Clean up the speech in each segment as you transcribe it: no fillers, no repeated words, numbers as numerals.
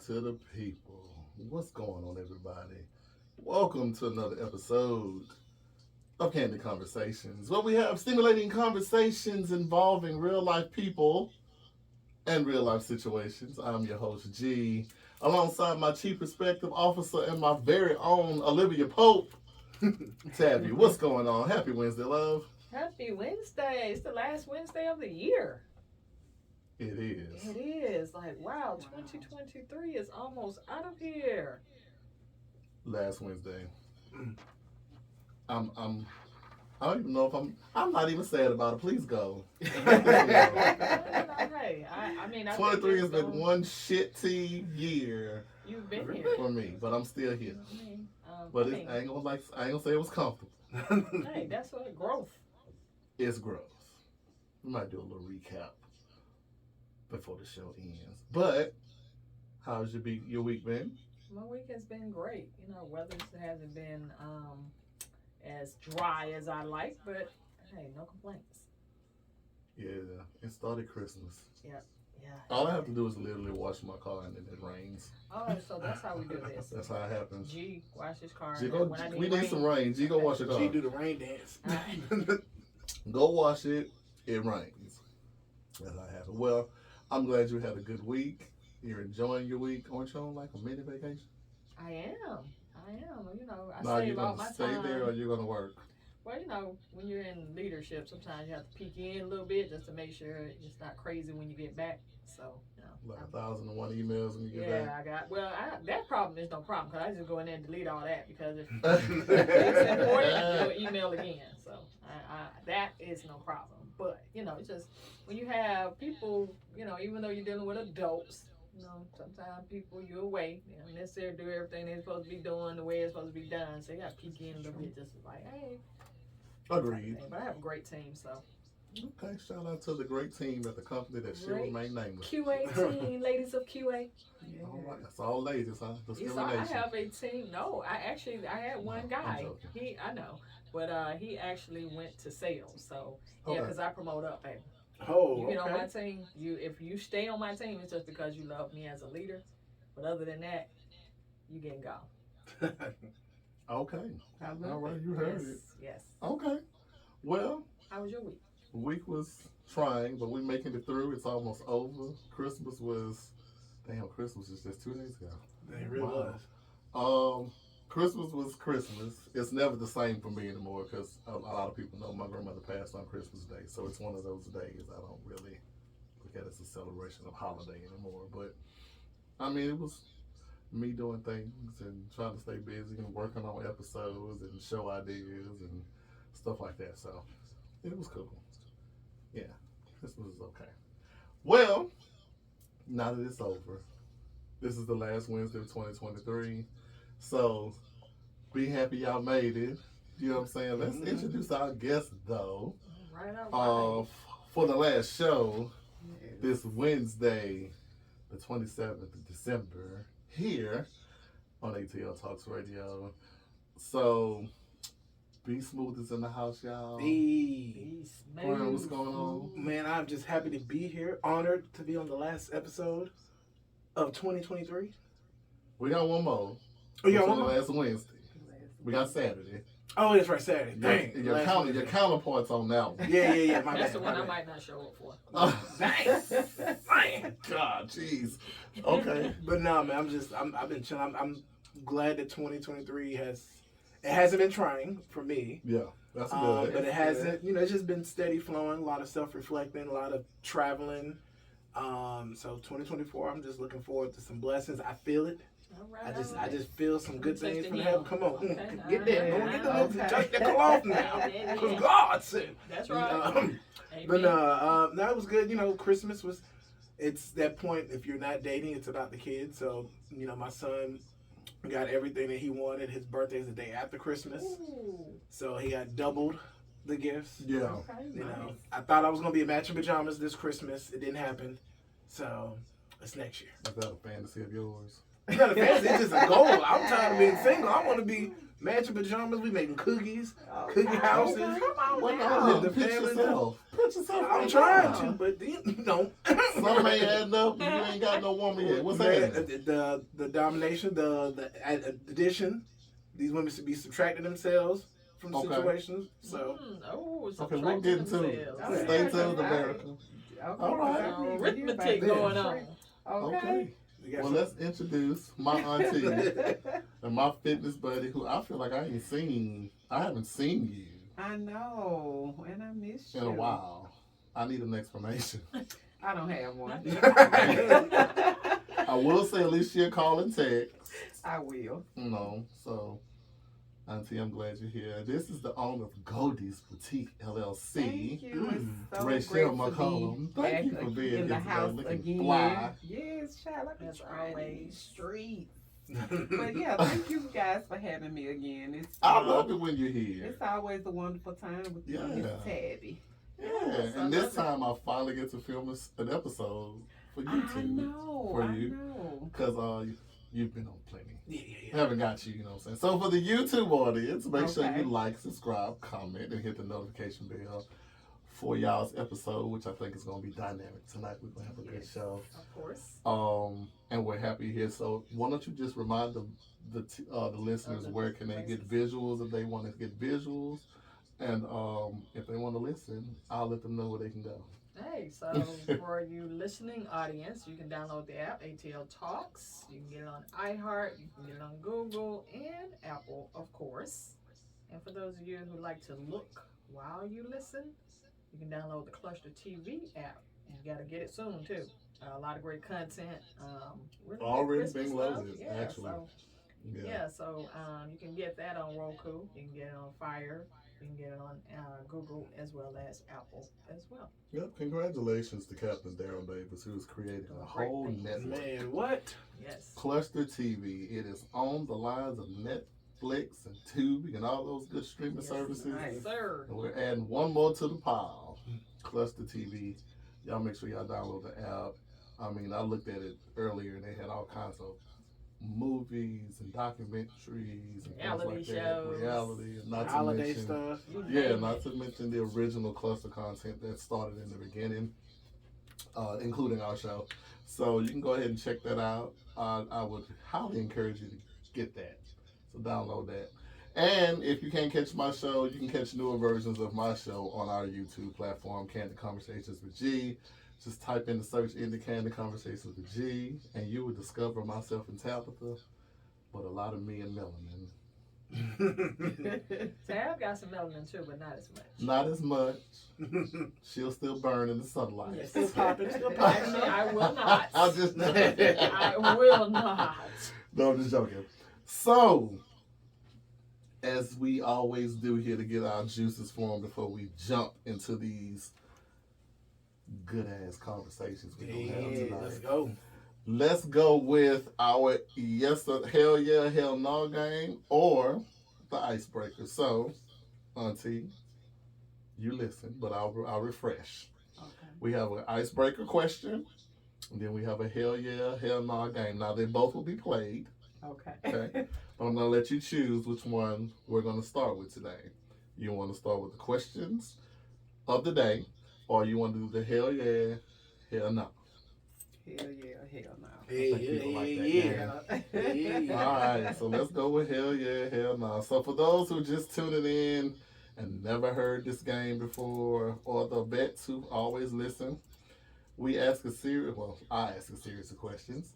to the people. What's going on, everybody? Welcome to another episode of Candid Conversations, where we have stimulating conversations involving real life people and real life situations. I'm your host, G, alongside my Chief Perspective Officer and my very own Olivia Pope. Tabby, what's going on? Happy Wednesday, love. Happy Wednesday. It's the last Wednesday of the year. It is. It is. Like, wow, 2023 is almost out of here. Last Wednesday. I'm I don't even know if I'm not even sad about it. Please go. Hey, I mean, I 23 has been one shitty year You've been here. for me, but I'm still here. I mean, But I ain't gonna say it was comfortable. hey, that's what growth. It's growth. We might do a little recap before the show ends. But how's your week been? My week has been great. You know, weather hasn't been as dry as I like, but hey, no complaints. Yeah, it started Christmas. Yeah. All I have to do is literally wash my car and then it rains. Oh, so that's how we do this. That's how it happens. G, wash his car. G, we rain. need some rain. G, go wash your car. G do the rain dance. Go wash it. It rains. That's how it happens. Well, I'm glad you had a good week. You're enjoying your week. Aren't you on like a mini vacation? I am. You know, I Now save you're all gonna my stay time. there or you're gonna work. Well, you know, when you're in leadership, sometimes you have to peek in a little bit just to make sure it's not crazy when you get back. So, you know. Like 1,001 emails when you get Yeah, back. I got. Well, that problem is no problem because I just go in there and delete all that because if it's important, you'll email again. So that is no problem. But you know, it's just when you have people, you know, even though you're dealing with adults, you know, sometimes people you're away. They don't necessarily do everything they're supposed to be doing the way it's supposed to be done. So you got to peek in a little bit, just like, hey. Agreed. But I have a great team, so. Okay, shout out to the great team at the company that should Great remain nameless. QA team, ladies of QA. Yeah. All right, that's all ladies, huh? You saw Discrimination. I have a team. No, I had one No, I'm guy. joking. I know, but he actually went to sales. So yeah, Okay. because I promote up, baby. Oh, You get on my okay. team. If you stay on my team, it's just because you love me as a leader. But other than that, you getting gone. Okay. All right, you heard it. Yes. Okay. Well, How was your week? the week was trying, but we're making it through. It's almost over. Christmas is just 2 days ago. It really Wow. was. Christmas was Christmas. It's never the same for me anymore because a lot of people know my grandmother passed on Christmas Day, so it's one of those days I don't really look at it as a celebration of holiday anymore. But I mean, it was me doing things and trying to stay busy and working on episodes and show ideas and stuff like that. So it was cool. Yeah, Christmas is okay. Well, now that it's over, this is the last Wednesday of 2023. So be happy y'all made it. You know what I'm saying? Let's introduce our guest though. Right. For the last show this Wednesday, the 27th of December, here on ATL Talks Radio. So Be Smooth is in the house, y'all. Peace, Brian, what's going on? Man, I'm just happy to be here. Honored to be on the last episode of 2023. We got one more. Oh, yeah, Which one is more? Last Wednesday. We got Saturday. Oh, that's right, Saturday. Dang. Your counterparts on that one. Yeah. My That's bad. the my one I bad. might not show up for. Dang. God, jeez. Okay. But no, man, I've been chilling. I'm glad that 2023 hasn't been trying for me. Yeah, that's good. But it hasn't, it's just been steady flowing, a lot of self-reflecting, a lot of traveling. So 2024, I'm just looking forward to some blessings. I feel it. All right, I just feel some good Touch things the from heel. heaven. Come on, Okay, get that. all Don't right, get the okay. touch that cloth now, Yeah. because God said. That's right. But Amen. no, it was good. Christmas was. It's that point. If you're not dating, it's about the kids. So my son got everything that he wanted. His birthday is the day after Christmas, Ooh. so he got doubled the gifts. Yeah. Okay, nice. I thought I was gonna be in matching pajamas this Christmas. It didn't happen, so it's next year. Is that a fantasy of yours? It's not a fantasy. It's just a goal. I'm tired of being single. I want to be matching pajamas. We making cookies, cookie houses. Come on Well, now. no, The pitch family yourself. Pitch yourself. I'm right trying now. to, but you don't. Some ain't adding up. You ain't got no woman yet. What's that? The domination, the addition. These women should be subtracting themselves from Okay. situations. So Okay, we'll get into it. themselves. Stay tuned, America. Okay. All right. Arithmetic Yeah. going on. Okay. we got Well, some- let's introduce my auntie and my fitness buddy, who I feel like I haven't seen you I know, and I miss you. in a while. I need an explanation. I don't have one. I will say at least she'll call and text. I will. So auntie, I'm glad you're here. This is the owner of Goldie's Boutique LLC. Thank you. It's so Rachelle great to McCollum. be Thank you back for being in the here today, house looking again. fly. Yes, child. I've been As trying always. these streets. But yeah, thank you guys for having me again. It's I love it when you're here. It's always a wonderful time with you, Yeah. Miss Tabby. Yeah, Yes, I and this love it. time I finally get to film an episode for you I two. know. For I you. know. Because you've been on plenty. yeah. Haven't got you, you know what I'm saying? So for the YouTube audience, make sure Okay. you like, subscribe, comment, and hit the notification bell for y'all's episode, which I think is going to be dynamic tonight. We're going to have a good Yes. show. Of course. And we're happy here. So why don't you just remind the listeners where can they get visuals if they want to get visuals, and if they want to listen, I'll let them know where they can go. Hey, so for you listening audience, you can download the app ATL Talks. You can get it on iHeart. You can get it on Google and Apple, of course. And for those of you who like to look while you listen, you can download the Cluster TV app. And you got to get it soon too. A lot of great content. Really good Already Christmas being stuff. loaded, Yeah, actually. So you can get that on Roku. You can get it on Fire. You can get it on Google as well as Apple as well. Yep. Congratulations to Captain Daryl Davis, who's creating a Great whole thing. network. Man, what? Yes. Cluster TV. It is on the lines of Netflix and Tubi and all those good streaming Yes, services. nice. Sir. And we're adding one more to the pile. Cluster TV. Y'all make sure y'all download the app. I mean, I looked at it earlier and they had all kinds of movies and documentaries and Reality things like shows. that. Reality. And not to Holiday mention, stuff. yeah, not to mention the original cluster content that started in the beginning, including our show. So you can go ahead and check that out. I would highly encourage you to get that. So download that. And if you can't catch my show, you can catch newer versions of my show on our YouTube platform, Candid Conversations with G. Just type in the search in the Candid Conversations with G, and you will discover myself and Tabitha, but a lot of me and Melanin. Tab got some melanin too, but not as much. Not as much. She'll still burn in the sunlight. Yes. Still popping, still Actually, popping. I will not. I'll just I will not. No, I'm just joking. So, as we always do here to get our juices flowing before we jump into these good ass conversations we're gonna have Yeah, tonight. let's go. Let's go with our yes or hell yeah, hell no game or the icebreaker. So, Auntie, you listen, but I'll refresh. Okay. We have an icebreaker question, and then we have a hell yeah, hell no game. Now they both will be played. Okay. Okay. But I'm gonna let you choose which one we're gonna start with today. You want to start with the questions of the day, or you want to do the hell yeah, hell no? Hell yeah, hell no. Yeah, think people like that yeah. All right, so let's go with hell yeah, hell no. So for those who just tuning in and never heard this game before, or the vets who always listen, I ask a series of questions.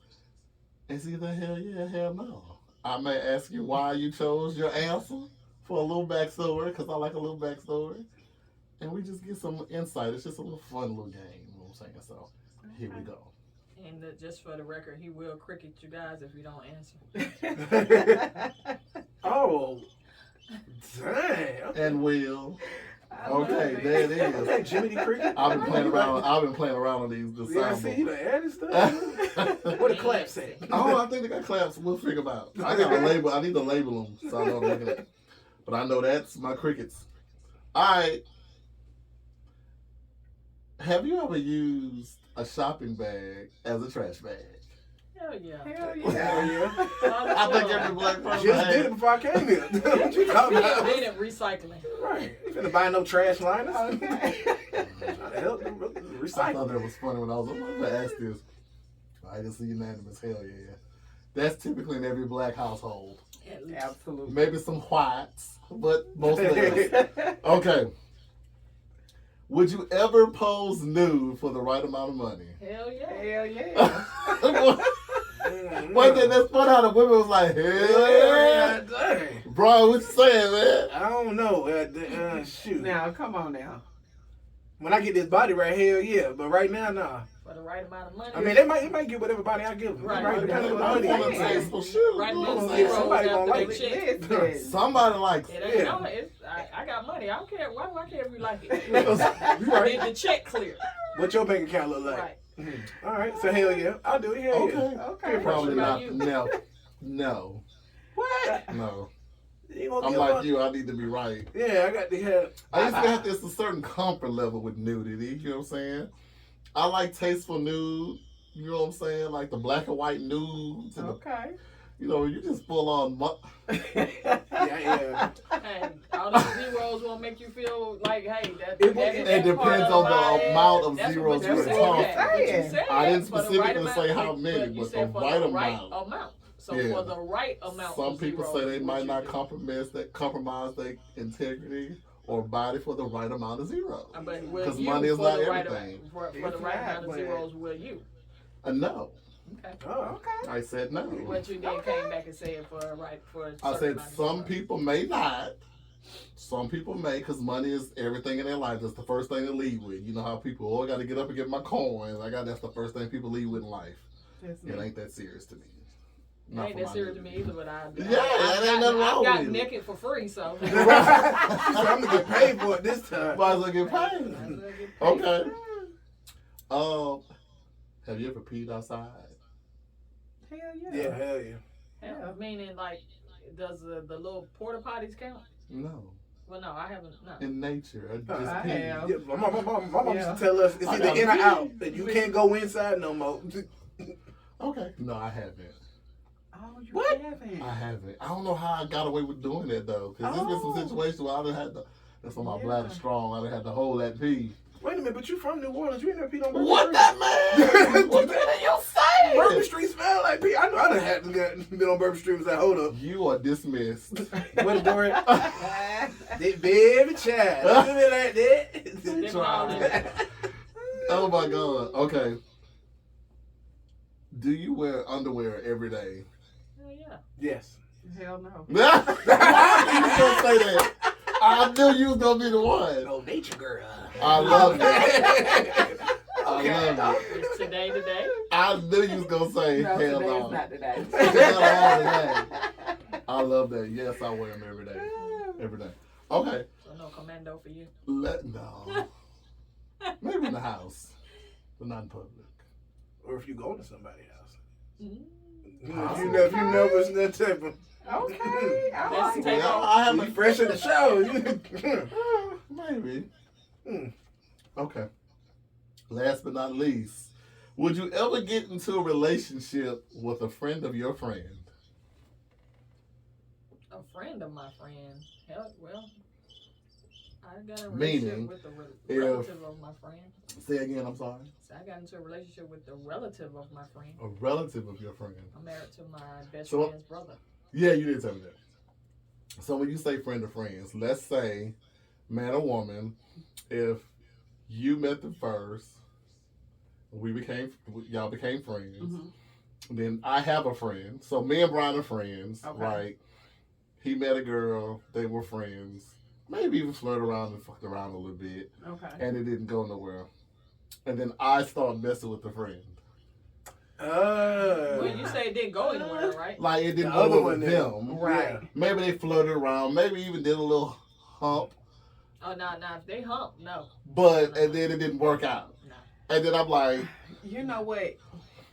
It's either hell yeah, hell no. I may ask you why you chose your answer for a little backstory, because I like a little backstory. And we just get some insight. It's just a little fun little game, you know what I'm saying? So here we go. And just for the record, he will cricket you guys if you don't answer. Oh, dang. And Will. I love Okay, it. there it is. Okay, Jiminy Cricket. I've been playing around on these the Yeah, sound see, you boards. done added stuff. What the clap say? Oh, I think they got claps. We'll figure them out. I got a label. I need to label them so I know what I'm looking at. But I know that's my crickets. All right. Have you ever used a shopping bag as a trash bag? Hell yeah. Hell Hell yeah. yeah. I think every black person Just has- did it before I came here. What you talking about? Did it recycling. Right. You finna buy no trash liners. Okay. Trying to help them I recycle. thought that was funny when I was going to ask this. I just see unanimous. Hell yeah. That's typically in every black household. Absolutely. Maybe Some whites, but mostly us. Okay. Would you ever pose nude for the right amount of money? Hell yeah. Hell yeah. One thing that's funny how the women was like, hell yeah. Dang. Bro, what you saying, man? I don't know. Shoot. Now, come on now. When I get this body right, hell yeah. But right now, nah. For the right amount of money. I mean, they might get whatever body I give them. Right. Right. Depending on the I money. want to Yeah. taste for sure. Right You know now, what I'm Yeah, saying? somebody gonna after like the it. check. Listen. Somebody likes It it. ain't, Yeah. no, it's, I got money. I don't care. Why do I care if you like it? You right. Did the check clear? What your bank account look like? Right. All right. So hell yeah. I'll do it. Hell Okay. yeah. Okay. Probably What not. about you? No. No. What? No. You ain't gonna I'm give like up. you. I need to be right. Yeah, I got to have. I used to have this a certain comfort level with nudity. You know what I'm saying? I like tasteful nude. You know what I'm saying? Like the black and white nude. To the, Okay. you know, you just full on. Yeah. And all those zeros won't make you feel like, hey, that It that depends part on of the my- amount of that's zeros what you you were said. talking. But you said I didn't for the specifically right say amount, how many, you but said the for right the right amount. amount. So Yeah. for the right amount, Some of people zeros, say they what might you not do. compromise their integrity or body for the right amount of zeros. But will 'Cause you, money is for not the right everything. amount, for the It's right not, amount of but- zeros, will you? No, Okay. Oh. Okay. I said no. What you then came back and said for a right for a I certain said amount of some zeros. people may not. Some people may, because money is everything in their life. That's the first thing to lead with. You know how people, I got to get up and get my coins. That's the first thing people lead with in life. That's It me. ain't that serious to me. It ain't for that my serious to nudity. me either, but I Yeah, that ain't nothing wrong I got with it. naked for free, so. She said, I'm gonna get paid for it this time. Might as well get Might paid. as well get paid. Okay. Have you ever peed outside? Hell yeah. Yeah, hell yeah. Yeah, meaning like, does the little porta potties count? No. Well, no, I haven't. No. In nature, I just I pee. have. Yeah, my mom Yeah. used to tell us it's I either gotta in or pee. out. And you can't go inside no more. Okay. No, I haven't. Oh, you What? haven't. I haven't. I don't know how I got away with doing that though, because there's been Oh. some situations where I done had to. That's when my Yeah. bladder's strong. I done had to hold that pee. Wait a minute, but you from New Orleans? You ain't never peed on Bourbon What Street? that man? What the hell you Bourbon saying? Street smell like pee. I know I done had to been on Bourbon Street and was like, hold up. You are dismissed. What a boy. That baby child. Look at me like that. Try. Oh my god. Okay. Do you wear underwear every day? Hell yeah. Yes. Hell no. Why did you gonna say that? I knew you was gonna be the one. Oh, nature girl. I love it. it. I love it. Is today the day? I knew you was gonna say No, hell today's no. not today. I love that. Yes, I wear them every day. Every day. Okay. So no commando for you. No. Maybe in the house, but not in public. Or if you go to somebody's house. Mm-hmm. If you never that type of. Okay. I Let's like take it. Well, I You haven't. fresh in the show. Maybe. Hmm. Okay. Last but not least, would you ever get into a relationship with a friend of your friend? A friend of my friend. Hell, well, I got a Meaning, relationship with a if- relative of my friend. Say again, I'm sorry. So I got into a relationship with the relative of my friend. A relative of your friend. I'm married to my best So- friend's brother. Yeah, you did tell me that. So when you say friend of friends, let's say man or woman, if you met them first, y'all became friends. Mhm. Then I have a friend. So me and Brian are friends. Okay. Right? He met a girl. They were friends. Maybe even flirted around and fucked around a little bit. Okay. And it didn't go nowhere. And then I start messing with the friend. Well, you say it didn't go anywhere, right? Like it didn't The go other with one them. Right. Maybe they flirted around. Maybe even did a little hump. Oh, no. If they hump, no. And then it didn't work out. No. And then I'm like, You know what?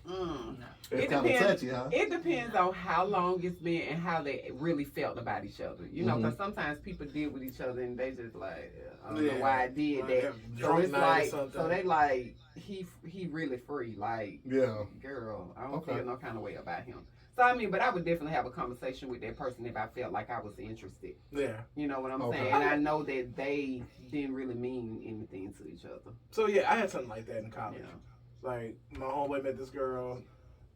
It's It kind of depends. touchy, huh? It depends on how long it's been and how they really felt about each other. You know, because sometimes people deal with each other and they just like, I don't know why I did that. So Drunk it's night or like, something. so they like, he really free. Like, Yeah. girl, I don't Okay. feel no kind of way about him. So I mean, but I would definitely have a conversation with that person if I felt like I was interested. Yeah. You know what I'm Okay. saying? And I know that they didn't really mean anything to each other. So yeah, I had something like that in college. Yeah. Like my homeboy met this girl,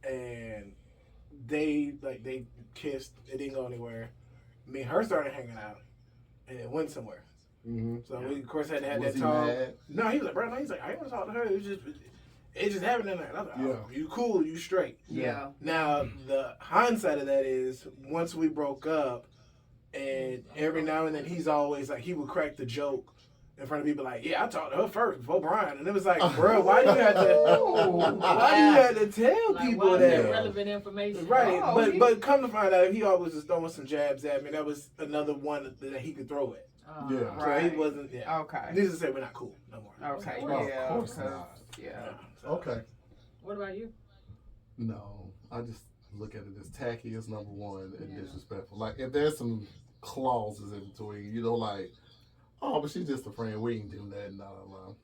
and they kissed. It didn't go anywhere. Me and her started hanging out, and it went somewhere. Mm-hmm. So we of course had to have Was that he talk. mad? No, he was like, bro, no, he's like, I ain't want to talk to her. It just happened in there. And I was like, oh, Yeah. you cool, you straight. Yeah. Now the hindsight of that is once we broke up, and every now and then he's always like he would crack the joke in front of people like, yeah, I talked to her first before Brian, and it was like, bro, why do you have to tell Like, people why that? relevant information? Right, Oh, but come to find out, he always was throwing some jabs at me. That was another one that he could throw it. Yeah. So Right. he wasn't. Yeah. Okay. Needless to say, we're not cool no more. Okay. Well, of Yeah. course 'cause- not. Yeah. So, Okay. What about you? No, I just look at it as tacky as number one and Yeah. disrespectful. Like if there's some clauses in between, you know, like, oh, but she's just a friend. We ain't do nothing. But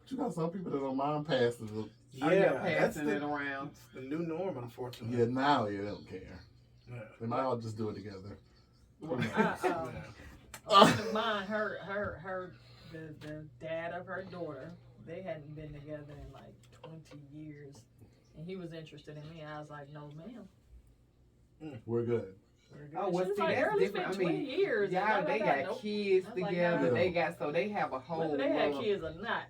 you got some people that don't mind passing the. Yeah, that's passing it around. the new norm, unfortunately. Yeah, now you don't care. Yeah. They might all just do it together. A friend of mine, the dad of her daughter, they hadn't been together in like 20 years, and he was interested in me. I was like, no, ma'am. We're good. Oh, She well, was see, like, that's girl, it's been different. 20 years. Yeah, and they da, da, da. got Nope. kids I was like, together. nah. They got they have a whole. Whether they had kids or not.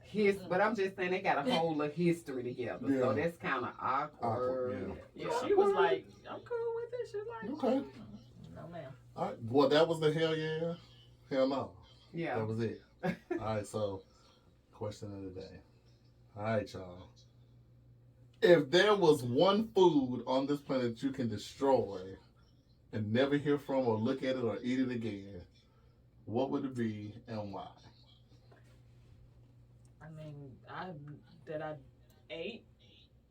But I'm just saying they got a whole of history together, so Yeah. that's kind of awkward. Yeah, she was like, I'm cool with it. She was like, Okay. no, ma'am. All right. Well, that was the hell yeah, hell no. Yeah. That was it. All right. So, question of the day. All right, y'all. If there was one food on this planet you can destroy and never hear from or look at it or eat it again, what would it be and why? I mean, I ate.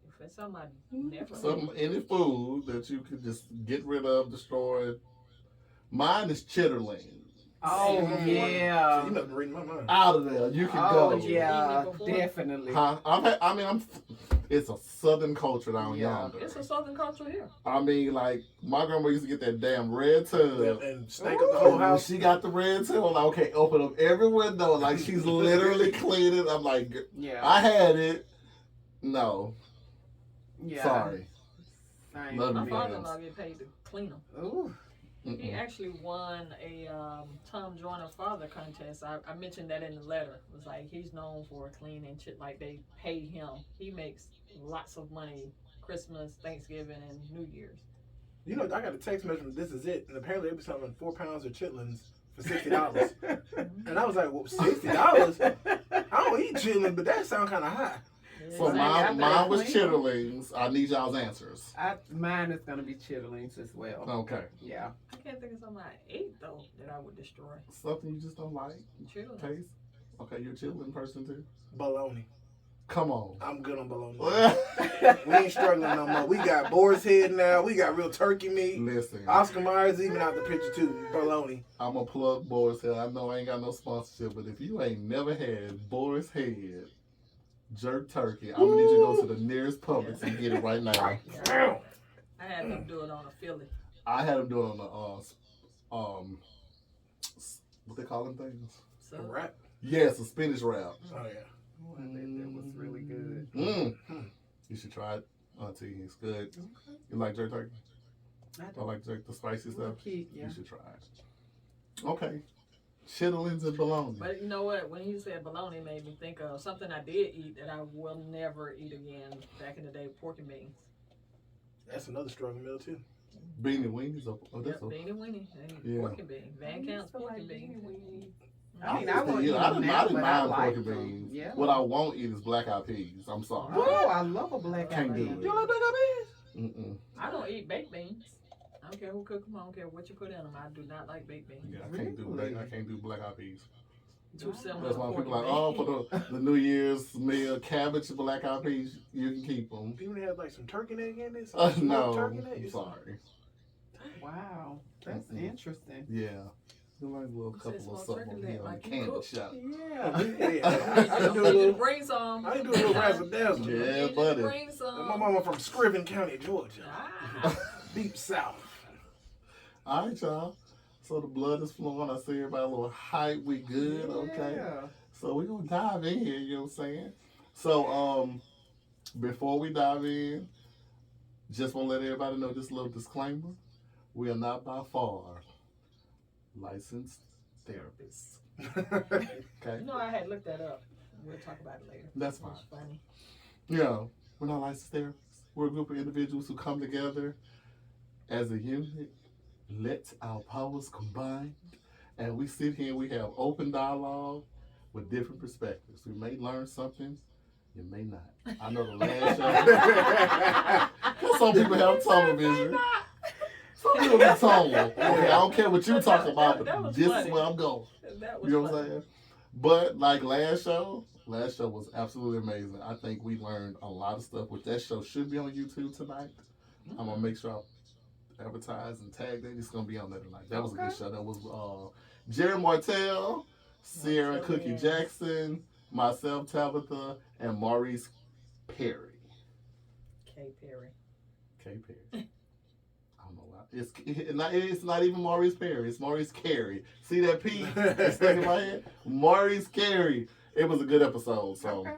If it's something I never Any food that you could just get rid of, destroy. Mine is chitterling. Oh So yeah. you must be reading my mind. Out of there, you can Oh go. yeah, Eaten it before? definitely. Huh? It's a southern culture down Yeah. yonder. It's a southern culture here. I mean, like, my grandma used to get that damn red tub. And snake up the whole When house. she got the red tub, I'm like, okay, open up every window. Like, she's literally cleaning. I'm like, Yeah. I had it. No. Yeah. Sorry. Same. Love My you, father-in-law get paid to clean them. Ooh. He Mm-mm. actually won a Tom Joyner father contest. I mentioned that in the letter. It was like he's known for cleaning shit. Like they pay him. He makes lots of money Christmas, Thanksgiving, and New Year's. You know, I got a text message from This Is It, and apparently they were selling 4 pounds of chitlins for $60. And I was like, well, $60? I don't eat chitlins, but that sounds kind of high. So Exactly. mine was clean. chitterlings. I need y'all's answers. Mine is gonna be chitterlings as well. Okay. Yeah. I can't think of something I ate though that I would destroy. Something you just don't like? Children. Taste? Okay, you're a chitlin person too? Bologna. Come on. I'm good on bologna. We ain't struggling no more. We got boar's head now. We got real turkey meat. Listen, Oscar Myers even out the picture too. Bologna. I'm a plug Boris Head. I know I ain't got no sponsorship, but if you ain't never had Boris Head jerk turkey, I'm gonna need you to go to the nearest Publix and get it right now. Yeah. I had them do it on a Philly. I had them do it on the what they call them things? So A wrap. Yes, a spinach wrap. Oh yeah. Oh, I bet that was really good. You should try it, Auntie. It's good. You like jerk turkey? I like jerk, the spicy stuff. Yeah. You should try it. Okay. Chitterlings and bologna. But you know what? When you said bologna, it made me think of something I did eat that I will never eat again. Back in the day, pork and beans. That's another struggle meal too. Beanie weenies. Oh, Yep, that's bean and weenie. And Yeah. pork and beans. Van Camp's pork and beans. I mean, I I won't didn't eat them now, mind but I pork like and them. beans. Yeah. What I won't eat is black eyed peas. I'm sorry. Oh, I love a black Can't eyed do peas. it. You don't like black eyed beans? Mm-mm. I don't eat baked beans. I don't care who cook them. I don't care what you put in them. I do not like baked beans. Yeah, I can't do black. I can't do black eyed peas. Too similar. That's why to people pork like, and oh, beans. for the New Year's meal, cabbage, black eyed peas, you can keep them. Even have like some turkey neck in it. No, Turkey neck. I'm sorry. Wow, that's Mm-mm. interesting. Yeah. You like a little It says couple of small something turkey over here leg, on the like you Candid cook. shop. Yeah. I I need do a you to little. bring some. I do a little razzle dazzle. Yeah, I need you to buddy. bring some. My mama from Scriven County, Georgia, Ah. deep south. All right, y'all. So the blood is flowing. I see everybody a little hype. We good, okay? Yeah. So we're gonna dive in here, you know what I'm saying? So before we dive in, just wanna let everybody know this little disclaimer. We are not by far licensed therapists. Okay? You know, I had looked that up. We'll talk about it later. That's It was fine. funny. You know, we're not licensed therapists. We're a group of individuals who come together as a unit. Let our powers combine. And we sit here and we have open dialogue with different perspectives. We may learn something, you may not. I know the last show. Some people have tunnel vision. Some people be tunnel. Okay, I don't care what you talk about, That but was this funny. is where I'm going. That was You know what I'm funny. saying? But like last show was absolutely amazing. I think we learned a lot of stuff, which that show should be on YouTube tonight. I'm gonna make sure I advertise and tag that. It's gonna be on there tonight. That was a good Okay. show. That was Jerry Martell, Sierra Martell, Cookie yes. Jackson, myself, Tabitha, and Maurice Perry. K. Perry. K. Perry. I don't know why. It's not even Maurice Perry. It's Maurice Carey. See that P? It's stuck in my head. Maurice Carey. It was a good episode. So Okay.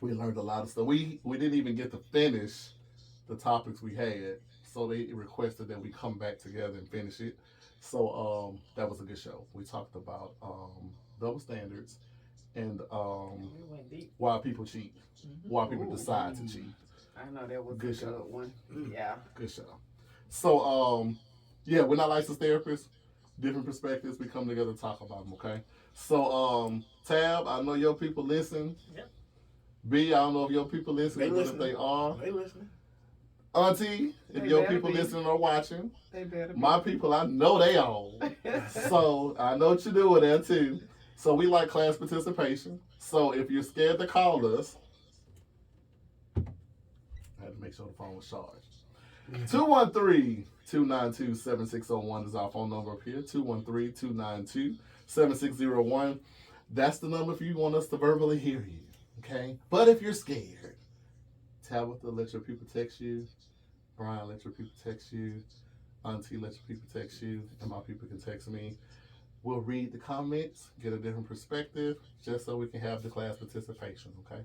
we learned a lot of stuff. We didn't even get to finish the topics we had, so they requested that we come back together and finish it. So that was a good show. We talked about double standards and We went deep. why people cheat, Mhm. why people Ooh. decide to cheat. I know that was Good a show. good one. Mm. Yeah. Good show. So yeah, we're not licensed therapists. Different perspectives. We come together to talk about them. Okay. So Tab, I know your people listen. Yep. B, I don't know if your people listen, They but if listening. they are. They listening. Auntie, if They your better people be. listening or watching, They better be. my people, I know they on. So I know what you're doing there too. So we like class participation. So if you're scared to call us, I had to make sure the phone was charged. 213-292-7601 is our phone number up here. 213-292-7601. That's the number if you want us to verbally hear you. Okay? But if you're scared, Tabitha, let your people text you. Brian, let your people text you. Auntie, let your people text you. And my people can text me. We'll read the comments, get a different perspective, just so we can have the class participation, okay?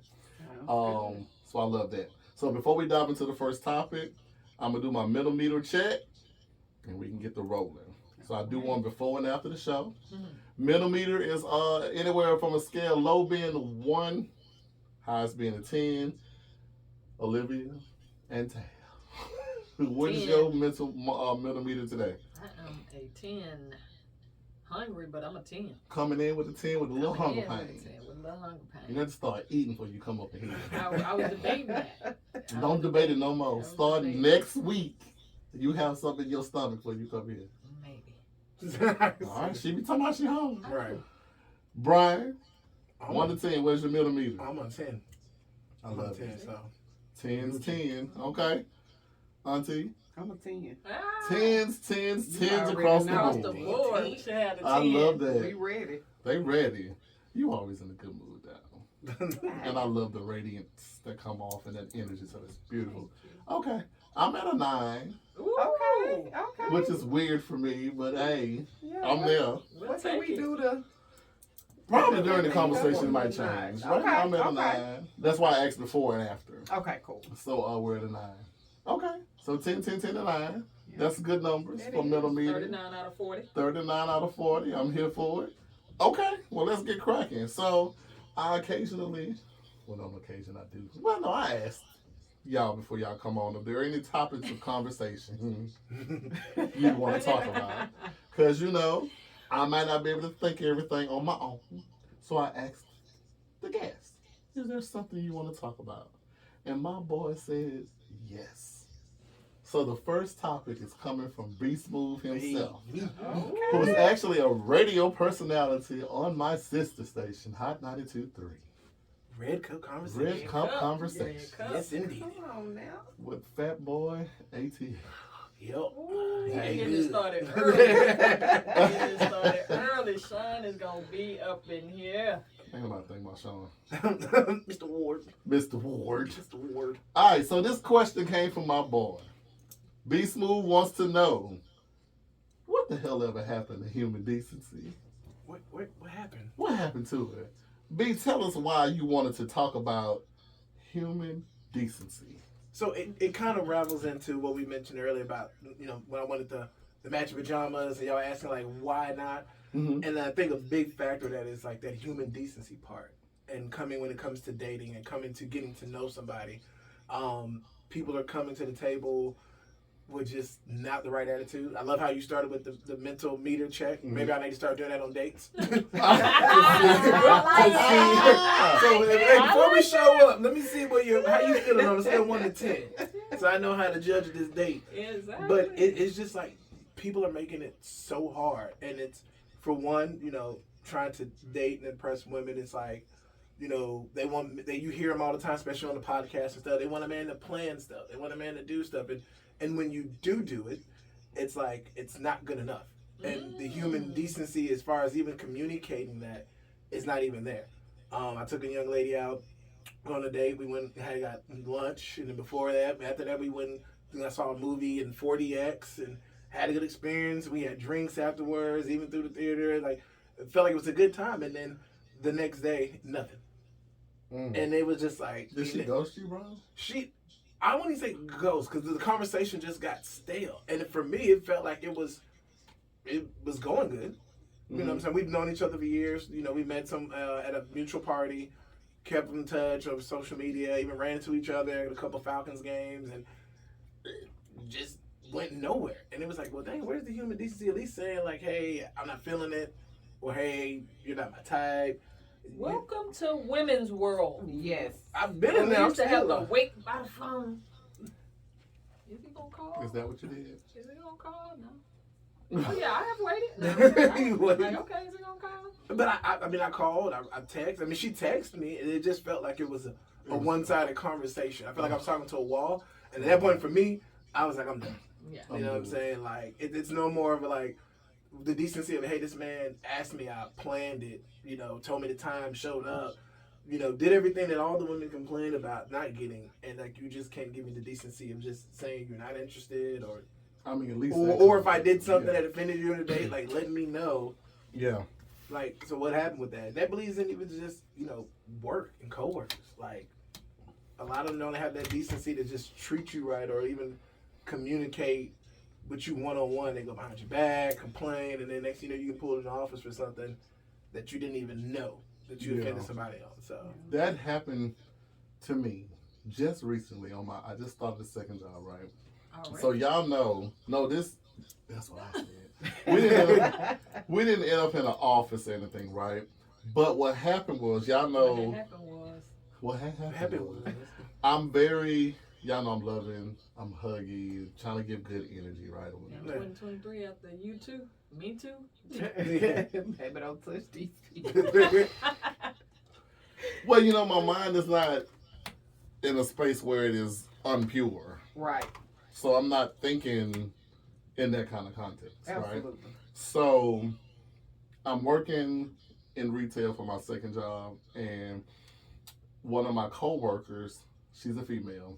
So I love that. So before we dive into the first topic, I'm gonna do my mental meter check, and we can get the rolling. So I do one before and after the show. Mhm. Mental meter is anywhere from a scale low being a 1, highest being a 10. Olivia and Tab. What is 10. your mental meter today? I am a 10. Hungry, but I'm a 10. Coming in with a 10 with a little Coming hunger in with a pain. 10 with a little hunger You pain. got to start eating before you come up in here. I was debating that. Don't debate it no more. I was Starting debating. next week, you have something in your stomach before you come here. Maybe. All right, she be talking about she hungry. Right. Brian, I'm 1 to 10, where's your middle meter? I'm on 10. I I'm on love 10, it. so. 10's 10. Okay. Auntie, I'm a 10. Ah, 10's You already across the know. across board. the board. We should have a 10. I love We that. ready. They ready. You always in a good mood, though. And I love the radiance that come off and that energy, so it's beautiful. Okay, I'm at a 9, Ooh. Okay. Okay. which is weird for me, but hey, Yeah. I'm there. We'll What can take we it. do to? Probably during the Okay, conversation it okay. might change. Right Okay, now I'm at a okay. 9. That's why I asked before and after. Okay, cool. So we're at a 9. Okay, so 10, 10, 10, and 9. Yeah. That's good numbers It for is. middle meter. 39 out of 40. 39 out of 40. I'm here for it. Okay, well, let's get cracking. So I occasionally, well, on occasion I do. Well, no, I asked y'all before y'all come on if there are any topics of conversation you want to talk about. Because, you know, I might not be able to think everything on my own. So I asked the guest, is there something you want to talk about? And my boy said yes. So the first topic is coming from B Smooth himself, Okay. who is actually a radio personality on my sister station, Hot 92.3. Red Cup Conversation. Red Cup Conversation. Red Cup. Yes, indeed. Come on now. With Fat Boy ATL. Yep. Ooh, Yeah, getting good. it started early. Getting it started early. Sean is gonna be up in here. Think about Sean. Mr. Ward. Mr. Ward. Mr. Ward. All right, so this question came from my boy. B Smooth wants to know, what the hell ever happened to human decency? What happened? What happened to it? B, tell us why you wanted to talk about human decency. So it kind of ravels into what we mentioned earlier about, when I wanted the matching pajamas and y'all asking like why not. Mm-hmm. And I think a big factor of that is like that human decency part, and coming when it comes to dating and coming to getting to know somebody. People are coming to the table with just not the right attitude. I love how you started with the mental meter check. Mm-hmm. Maybe I need to start doing that on dates. I So hey, before we show up, let me see how you feeling on a scale of 1 to 10, so I know how to judge this date. Exactly. But it's just like people are making it so hard, and it's for one, trying to date and impress women. It's like, you hear them all the time, especially on the podcast and stuff. They want a man to plan stuff. They want a man to do stuff, and when you do it, it's like it's not good enough. And the human decency, as far as even communicating that, is not even there. I took a young lady out on a date. We went and got lunch, and then after that, we went. I saw a movie in 4DX and had a good experience. We had drinks afterwards, even through the theater. Like, it felt like it was a good time. And then the next day, nothing. And it was just like, Did she ghost you, bro? I wouldn't say ghost, because the conversation just got stale. And for me, it felt like it was going good. You know what I'm saying? We've known each other for years. We met at a mutual party, kept in touch over social media, even ran into each other at a couple Falcons games, and it just went nowhere. And it was like, well, dang, where's the human decency? At least saying like, hey, I'm not feeling it, or hey, you're not my type. Welcome to women's world. Yes. I've been in We there. used to have to wait by the phone. Is he gonna call? Is that what you did? Is he gonna call? No. Oh yeah, I have waited. You No, waited. like, okay, is he gonna call? But I called, I texted. I mean, she texted me, and it just felt like it was a one-sided conversation. I felt like I was talking to a wall, and at that point, for me, I was like, I'm done. Yeah. You know what I'm saying? Like, it's no more of like the decency of, hey, this man asked me, I planned it, told me the time, showed up, did everything that all the women complain about not getting, and like you just can't give me the decency of just saying you're not interested, or I mean, at least. or if I did something that offended you in a date, like letting me know. Yeah. Like, so what happened with that? That believes in even just, work and coworkers. Like, a lot of them don't have that decency to just treat you right or even communicate with you one-on-one. They go behind your back, complain, and then next thing you know, you can pull in the office for something that you didn't even know that you offended somebody on. So that happened to me just recently I just started the second job, right? All right. So y'all know, that's what I said. We didn't end up in an office or anything, right? But what happened was, y'all know, what happened was, I'm very, y'all know I'm loving, I'm huggy, trying to give good energy, right? Now, 2023 after you too, me too. Baby, don't touch these people. Well, my mind is not in a space where it is unpure. Right. So I'm not thinking in that kind of context, Absolutely. right? So I'm working in retail for my second job, and one of my coworkers, she's a female.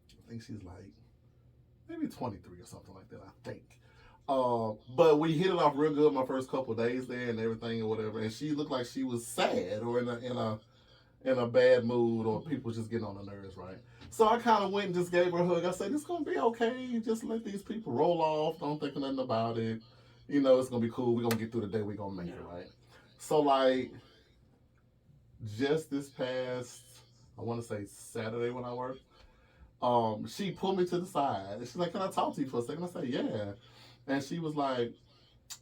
I think she's like maybe 23 or something like that, I think. But we hit it off real good my first couple of days there and everything or whatever, and she looked like she was sad or in a bad mood, or people just getting on her nerves, right? So I kind of went and just gave her a hug. I said, it's going to be okay. Just let these people roll off. Don't think nothing about it. It's going to be cool. We're going to get through the day. We're going to make it, right? So, like, just this past, I want to say Saturday when I worked, she pulled me to the side. And she's like, can I talk to you for a second? I said, yeah. And she was like,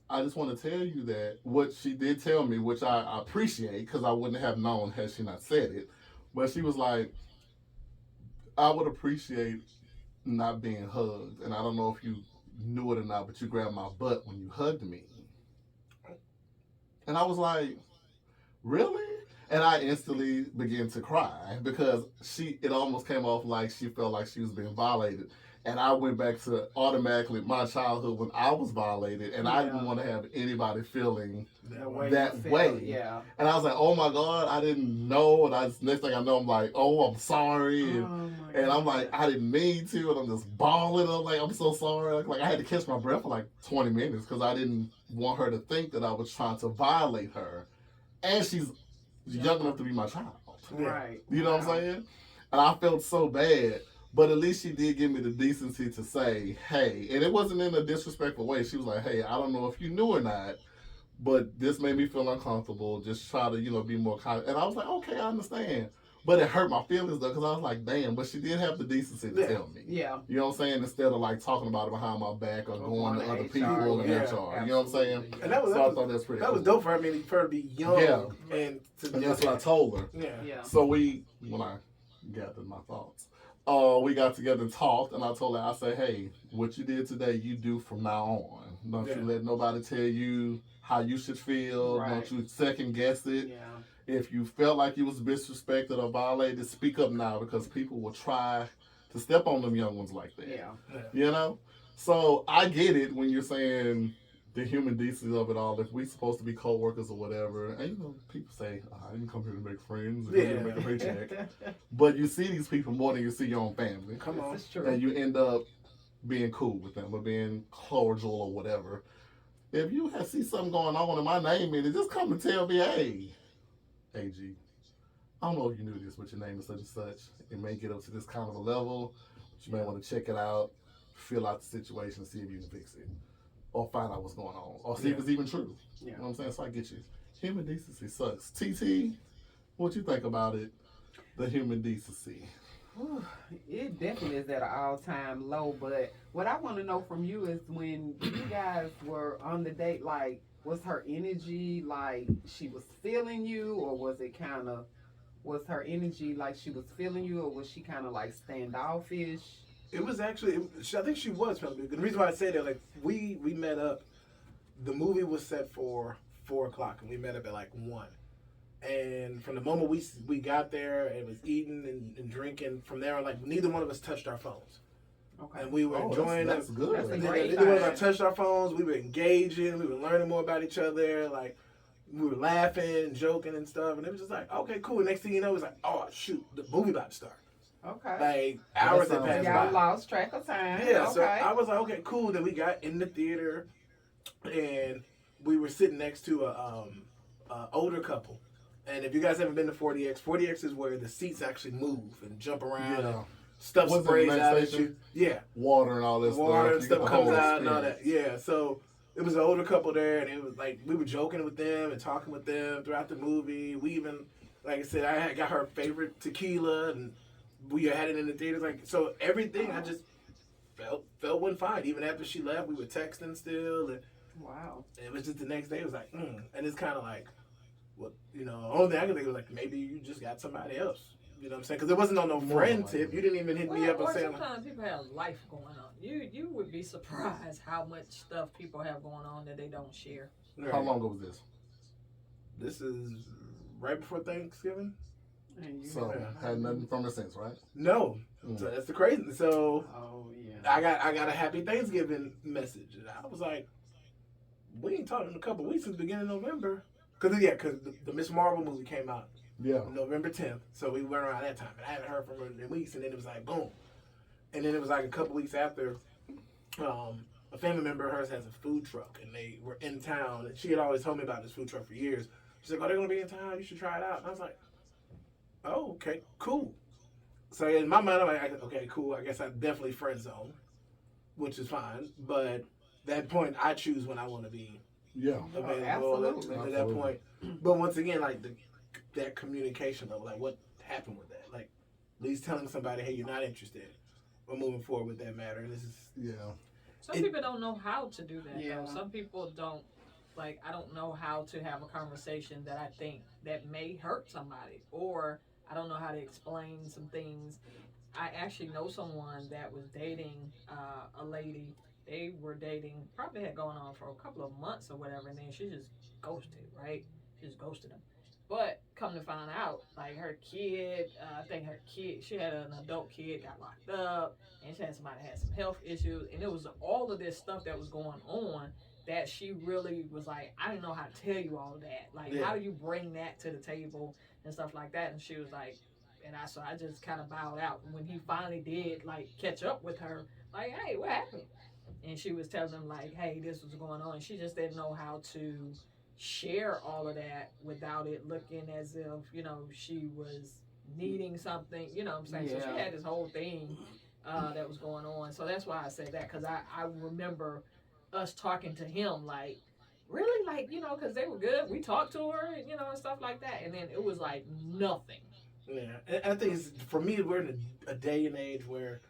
I just want to tell you that what she did tell me, which I appreciate because I wouldn't have known had she not said it. But she was like, I would appreciate not being hugged, and I don't know if you knew it or not, but you grabbed my butt when you hugged me, and I was like, really? And I instantly began to cry because it almost came off like she felt like she was being violated. And I went back to automatically my childhood when I was violated, and I didn't want to have anybody feeling that way. Yeah. And I was like, oh my God, I didn't know. And next thing I know, I'm like, oh, I'm sorry. And I'm like, I didn't mean to. And I'm just bawling. I'm like, I'm so sorry. Like I had to catch my breath for like 20 minutes because I didn't want her to think that I was trying to violate her. And she's young enough to be my child. Right. You know what I'm saying? And I felt so bad. But at least she did give me the decency to say, hey, and it wasn't in a disrespectful way. She was like, hey, I don't know if you knew or not, but this made me feel uncomfortable. Just try to, be more kind. And I was like, okay, I understand. But it hurt my feelings, though, because I was like, damn, but she did have the decency to tell me. Yeah. You know what I'm saying? Instead of, like, talking about it behind my back or going to other HR, people and yeah, HR. You know what I'm saying? And I thought that's pretty that cool. was dope for her. I mean, for her to be young. Yeah. And that's what I told her. Yeah. So when I gathered my thoughts, we got together and talked, and I told her, I said, hey, what you did today, you do from now on. Don't you let nobody tell you how you should feel. Right. Don't you second guess it. Yeah. If you felt like you was disrespected or violated, speak up now because people will try to step on them young ones like that. Yeah. So I get it when you're saying the human decency of it all. If we supposed to be co-workers or whatever, and people say, I didn't come here to make friends, I didn't make a paycheck. But you see these people more than you see your own family. Come on. This is true. And you end up being cool with them or being cordial or whatever. If you see something going on and my name in it, just come and tell me, hey, AG, I don't know if you knew this, but your name is such and such. It may get up to this kind of a level, but you may want to check it out, fill out the situation, see if you can fix it. Or find out what's going on. Or see if it's even true. Yeah. You know what I'm saying? So I get you. Human decency sucks. TT, what you think about it? The human decency. Whew, it definitely is at an all-time low, but what I want to know from you is when you guys were on the date, like, was her energy like she was feeling you, or was her energy like she was feeling you, or was she kind of like standoffish? It was actually, I think she was feeling. The reason why I say that, like, we met up, the movie was set for 4 o'clock, and we met up at like 1. And from the moment we got there and was eating and drinking, from there on, like, neither one of us touched our phones. Okay. And we were enjoying that's good. That's a Neither great one of time. us touched our phones. We were engaging. We were learning more about each other. Like, we were laughing and joking and stuff. And it was just like, okay, cool. Next thing you know, it was like, oh, shoot, the movie about to start. Okay. Like, hours had passed Y'all by. lost track of time. Yeah, Okay. so I was like, okay, cool. Then we got in the theater, and we were sitting next to a older couple. And if you guys haven't been to 40X, 40X is where the seats actually move and jump around. Yeah. And stuff What's sprays the out next at you. Yeah. Water and all this Water and stuff. You stuff get the comes whole out and all that. experience. Yeah, so it was an older couple there, and it was like we were joking with them and talking with them throughout the movie. We even, like I said, I had got her favorite tequila, and we had it in the theaters. Like, so everything I just felt went fine. Even after she left, we were texting still, and Wow. it was just the next day. It was like, and it's kind of like, what the only thing I can think of was like maybe you just got somebody else. You know what I'm saying? Because it wasn't on no friend tip. You didn't even hit me up and say, sometimes people have life going on. You would be surprised how much stuff people have going on that they don't share. right. How long ago was this? This is right before Thanksgiving. And you So had nothing from it since, right? No, so that's the crazy. So Oh yeah. I got a happy Thanksgiving message, and I was like, we ain't talked in a couple weeks since the beginning of November. Cause the Miss Marvel movie came out Yeah. November 10th, so we went around that time, and I hadn't heard from her in weeks, and then it was like boom, and then it was like a couple weeks after, a family member of hers has a food truck, and they were in town, and she had always told me about this food truck for years. She's like, oh, they're gonna be in town, you should try it out, and I was like, oh, okay, cool. So in my mind, I'm like, okay, cool. I guess I definitely friend zone, which is fine. But at that point, I choose when I want to be Yeah. available at Absolutely. that point. But once again, like that communication level, like what happened with that? Like at least telling somebody, hey, you're not interested. We're moving forward with that matter. This is Some people don't know how to do that. Yeah. Though. Some people don't. Like, I don't know how to have a conversation that I think that may hurt somebody, or I don't know how to explain some things. I actually know someone that was dating a lady. They were dating, probably had gone on for a couple of months or whatever, and then she just ghosted, right? She just ghosted him. But come to find out, like her kid, I think her kid, she had an adult kid, got locked up, and she had somebody that had some health issues, and it was all of this stuff that was going on that she really was like, I didn't know how to tell you all of that. Like, how do you bring that to the table and stuff like that? And she was like, so I just kind of bowed out. And when he finally did like catch up with her, like, hey, what happened? And she was telling him like, hey, this was going on. And she just didn't know how to share all of that without it looking as if, she was needing something, you know what I'm saying? So she had this whole thing that was going on. So that's why I said that, because I remember us talking to him like, really, like, because they were good. We talked to her, and stuff like that. And then it was like nothing. Yeah, and I think for me, we're in a day and age where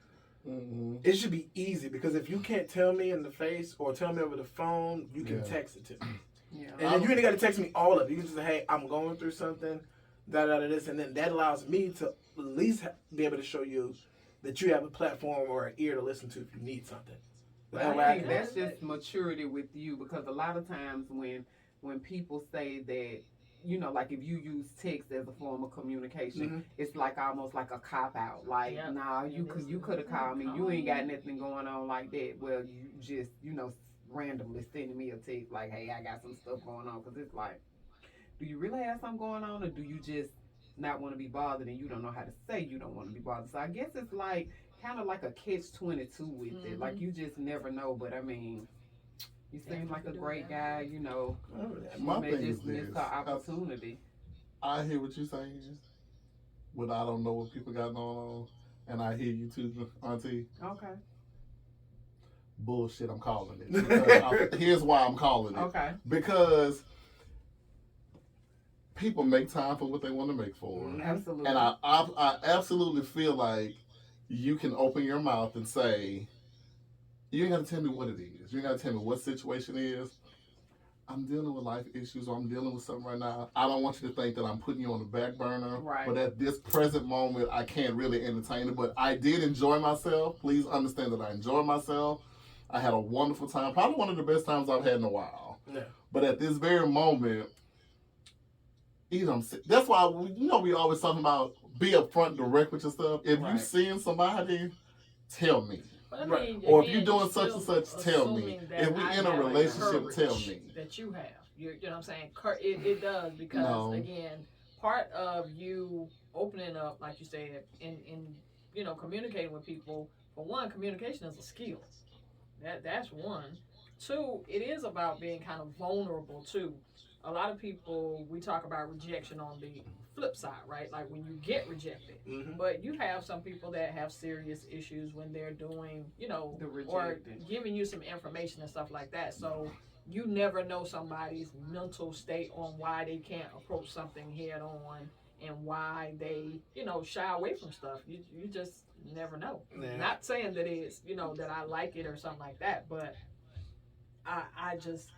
it should be easy, because if you can't tell me in the face or tell me over the phone, you can text it to me. Yeah. And then you ain't got to text me all of it. You can just say, hey, I'm going through something, this, and then that allows me to at least be able to show you that you have a platform or an ear to listen to if you need something. I think that's just maturity with you, because a lot of times when people say that, like if you use text as a form of communication, it's like almost like a cop out. Like, nah, you could have called me. You ain't got nothing going on like that. Well, you just, randomly sending me a text like, hey, I got some stuff going on. Because it's like, do you really have something going on, or do you just not want to be bothered and you don't know how to say you don't want to be bothered? So I guess it's like kind of like a catch-22 with it. Like, you just never know. But I mean, you seem like a great guy, My may thing just is miss this. the opportunity. I hear what you're saying, but I don't know what people got going on, and I hear you too, Auntie. Okay. Bullshit, I'm calling it. Here's why I'm calling it. Okay. Because people make time for what they want to make for. Absolutely. And I absolutely feel like you can open your mouth and say, you ain't got to tell me what it is. You ain't got to tell me what situation it is. I'm dealing with life issues, or I'm dealing with something right now. I don't want you to think that I'm putting you on the back burner. Right. But at this present moment, I can't really entertain it. But I did enjoy myself. Please understand that I enjoyed myself. I had a wonderful time. Probably one of the best times I've had in a while. Yeah. But at this very moment, that's why we always talking about be upfront, direct with your stuff. If you seeing somebody, tell me. I mean, or if you're doing such and such, tell me. If we in a relationship, tell me. That you have. You know what I'm saying? It does, because again, part of you opening up, like you said, in communicating with people. For one, communication is a skill. That's one. Two, it is about being kind of vulnerable too. A lot of people, we talk about rejection on the flip side, right? Like when you get rejected. But you have some people that have serious issues when they're doing, or giving you some information and stuff like that. So you never know somebody's mental state on why they can't approach something head on and why they, shy away from stuff. You just never know. Yeah. Not saying that it's, that I like it or something like that, but I just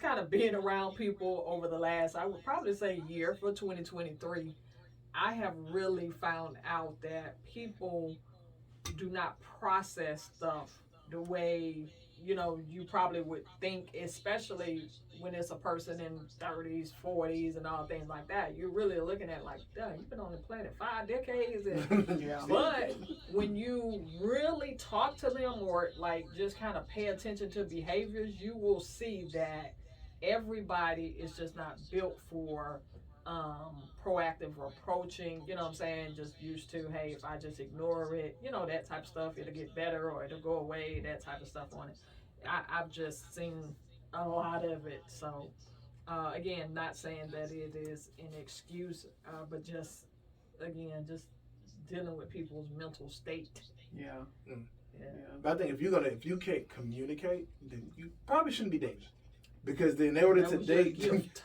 kind of being around people over the last, I would probably say year for 2023, I have really found out that people do not process stuff the way, you probably would think, especially when it's a person in 30s, 40s, and all things like that. You're really looking at like, dang, you've been on the planet 5 decades. And, but when you really talk to them, or like just kind of pay attention to behaviors, you will see that everybody is just not built for proactive approaching, just used to, hey, if I just ignore it, that type of stuff, it'll get better or it'll go away, that type of stuff on it. I've just seen a lot of it. So again, not saying that it is an excuse, but just dealing with people's mental state. Yeah. But I think if you can't communicate, then you probably shouldn't be dating, because then in order to date,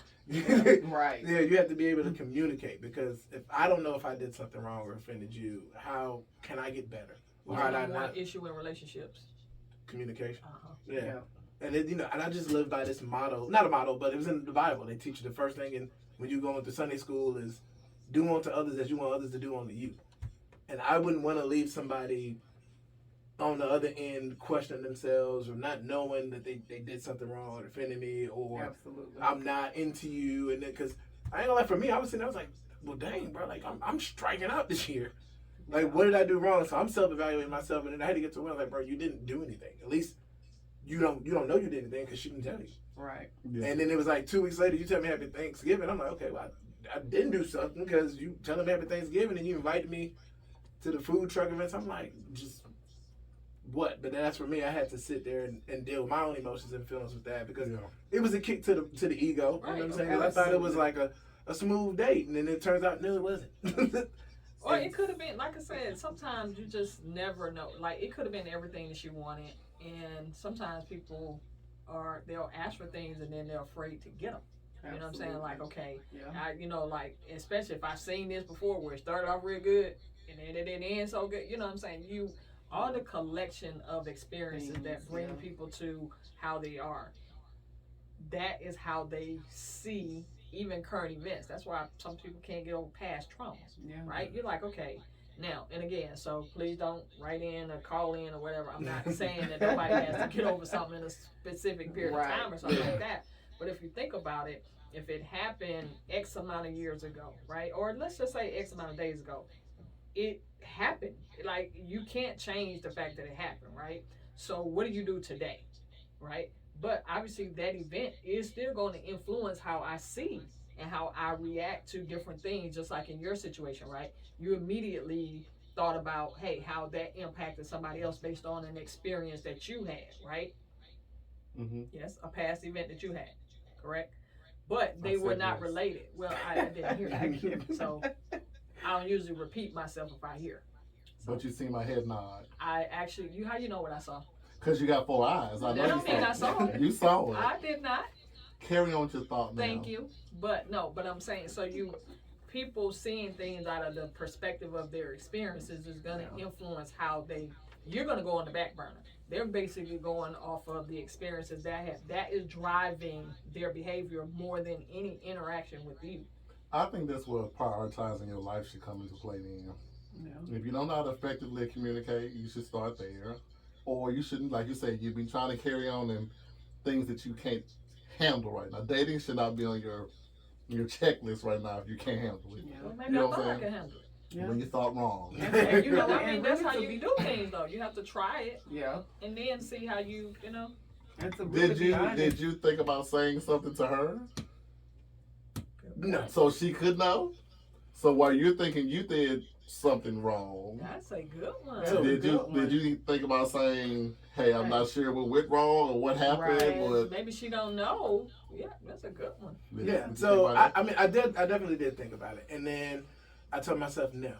right? Yeah, you have to be able to communicate, because if I don't know if I did something wrong or offended you, how can I get better? What's the number one issue in relationships? Communication. Yeah. And it, and I just live by this motto, not a motto, but it was in the Bible. They teach you the first thing, and when you go into Sunday school, is do unto others as you want others to do unto you. And I wouldn't want to leave somebody on the other end questioning themselves or not knowing that they did something wrong or offended me or Absolutely. I'm not into you. And then, because I ain't gonna lie, for me, I was like, well, dang, bro, like I'm striking out this year. Like, what did I do wrong? So I'm self-evaluating myself, and then I had to get to one like, bro, you didn't do anything. At least you don't know you did anything because she didn't tell you. Right. Yeah. And then it was like 2 weeks later, you tell me Happy Thanksgiving. I'm like, okay, well, I didn't do something because you telling me Happy Thanksgiving and you invited me to the food truck events. I'm like, just what? But that's for me. I had to sit there and deal with my own emotions and feelings with that because it was a kick to the ego. Right, You know what I'm saying? okay. 'Cause I thought it was like a smooth date, and then it turns out no, it wasn't. Or it could have been, like I said, sometimes you just never know. Like, it could have been everything that you wanted, and sometimes people they'll ask for things and then they're afraid to get them. You know what I'm saying? Like, okay, Yeah. like, especially if I've seen this before where it started off real good and then it didn't end so good. You know what I'm saying? All the collection of experiences that bring people to how they are, that is how they see even current events. That's why some people can't get over past traumas, right? You're like, okay, now, and again, so please don't write in or call in or whatever. I'm not saying that nobody has to get over something in a specific period of time or something like that. But if you think about it, if it happened X amount of years ago, right? Or let's just say X amount of days ago, it happened. Like, you can't change the fact that it happened, right? So what do you do today, right? But obviously that event is still going to influence how I see and how I react to different things, just like in your situation, right? You immediately thought about, hey, how that impacted somebody else based on an experience that you had, right? Mm-hmm. Yes, a past event that you had, correct? But they were not yes. related. Well, I didn't hear you. So I don't usually repeat myself if I hear. So But you see my head nod. I actually, how you know what I saw? Because you got 4 eyes. I know That don't mean I saw it. You saw it. I did not. Carry on with your thought now. Thank you. But no, but I'm saying, so people seeing things out of the perspective of their experiences is going to influence how you're going to go on the back burner. They're basically going off of the experiences that is driving their behavior more than any interaction with you. I think that's where prioritizing your life should come into play then. Yeah. If you don't know how to effectively communicate, you should start there. Or you shouldn't, like you said, you've been trying to carry on in things that you can't handle right now. Dating should not be on your checklist right now if you can't handle it. Yeah. Well, maybe You know I what thought I I'm could handle it. Yeah. When you thought wrong. And you know, I And mean, that's really how to you be- do things, though. You have to try it Yeah. and then see how you know. And to really be honest, Did you think about saying something to her No. so she could know? So while you're thinking you did something wrong, That's a good one. That's a did good one. you think about saying, "Hey, I'm not sure what went wrong or what happened"? Right. Or Maybe she don't know. Yeah, that's a good one. did Yeah. you So think about I mean, I definitely did think about it, and then I told myself no,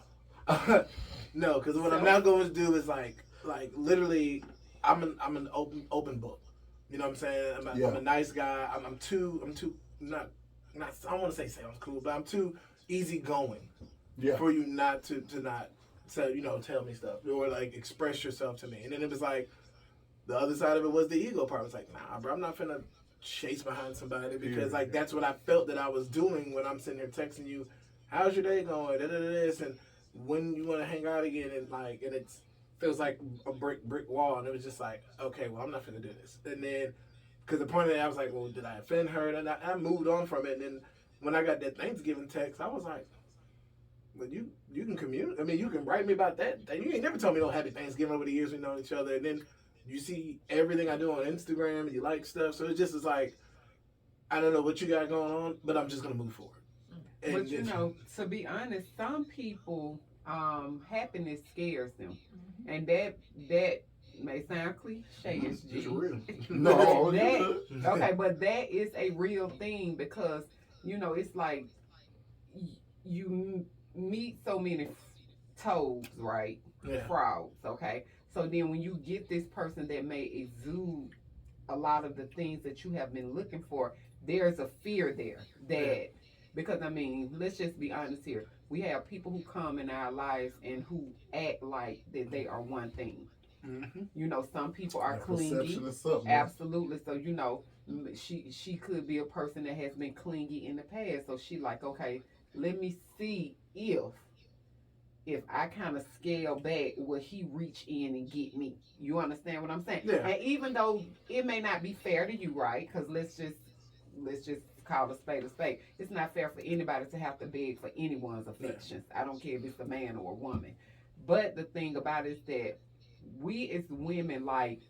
no, because what I'm not going to do is like literally, I'm an open book. You know what I'm saying? I'm a nice guy. I'm too not I don't want to say sounds cool, but I'm too easygoing for you not to not tell me stuff or like express yourself to me. And then it was like the other side of it was the ego part. It was like, nah, bro, I'm not finna chase behind somebody because like that's what I felt that I was doing when I'm sitting here texting you, how's your day going? This and when you want to hang out again, and it feels like a brick wall, and it was just like, okay, well, I'm not finna do this. And then because the point of it, I was like, well, did I offend her? And I moved on from it. And then when I got that Thanksgiving text, I was like, well, you can communicate. I mean, you can write me about that. You ain't never told me no happy Thanksgiving over the years we know each other. And then you see everything I do on Instagram and you like stuff. So it just is like, I don't know what you got going on, but I'm just going to move forward. And but you know, to be honest, some people, happiness scares them. And that may sound cliche, it's real. No, okay, but that is a real thing because, you know, it's like you meet so many toads, right? Yeah. Frogs, okay? So then when you get this person that may exude a lot of the things that you have been looking for, there's a fear there that, because I mean, let's just be honest here. We have people who come in our lives and who act like that they are one thing. Mm-hmm. You know, some people are clingy. Perception is something. Absolutely. So, you know, she could be a person that has been clingy in the past. So she like, okay, let me see if I kind of scale back, will he reach in and get me? You understand what I'm saying? Yeah. And even though it may not be fair to you, right? Because let's just call a spade a spade. It's not fair for anybody to have to beg for anyone's affections. I don't care if it's a man or a woman. But the thing about it is that we as women, like,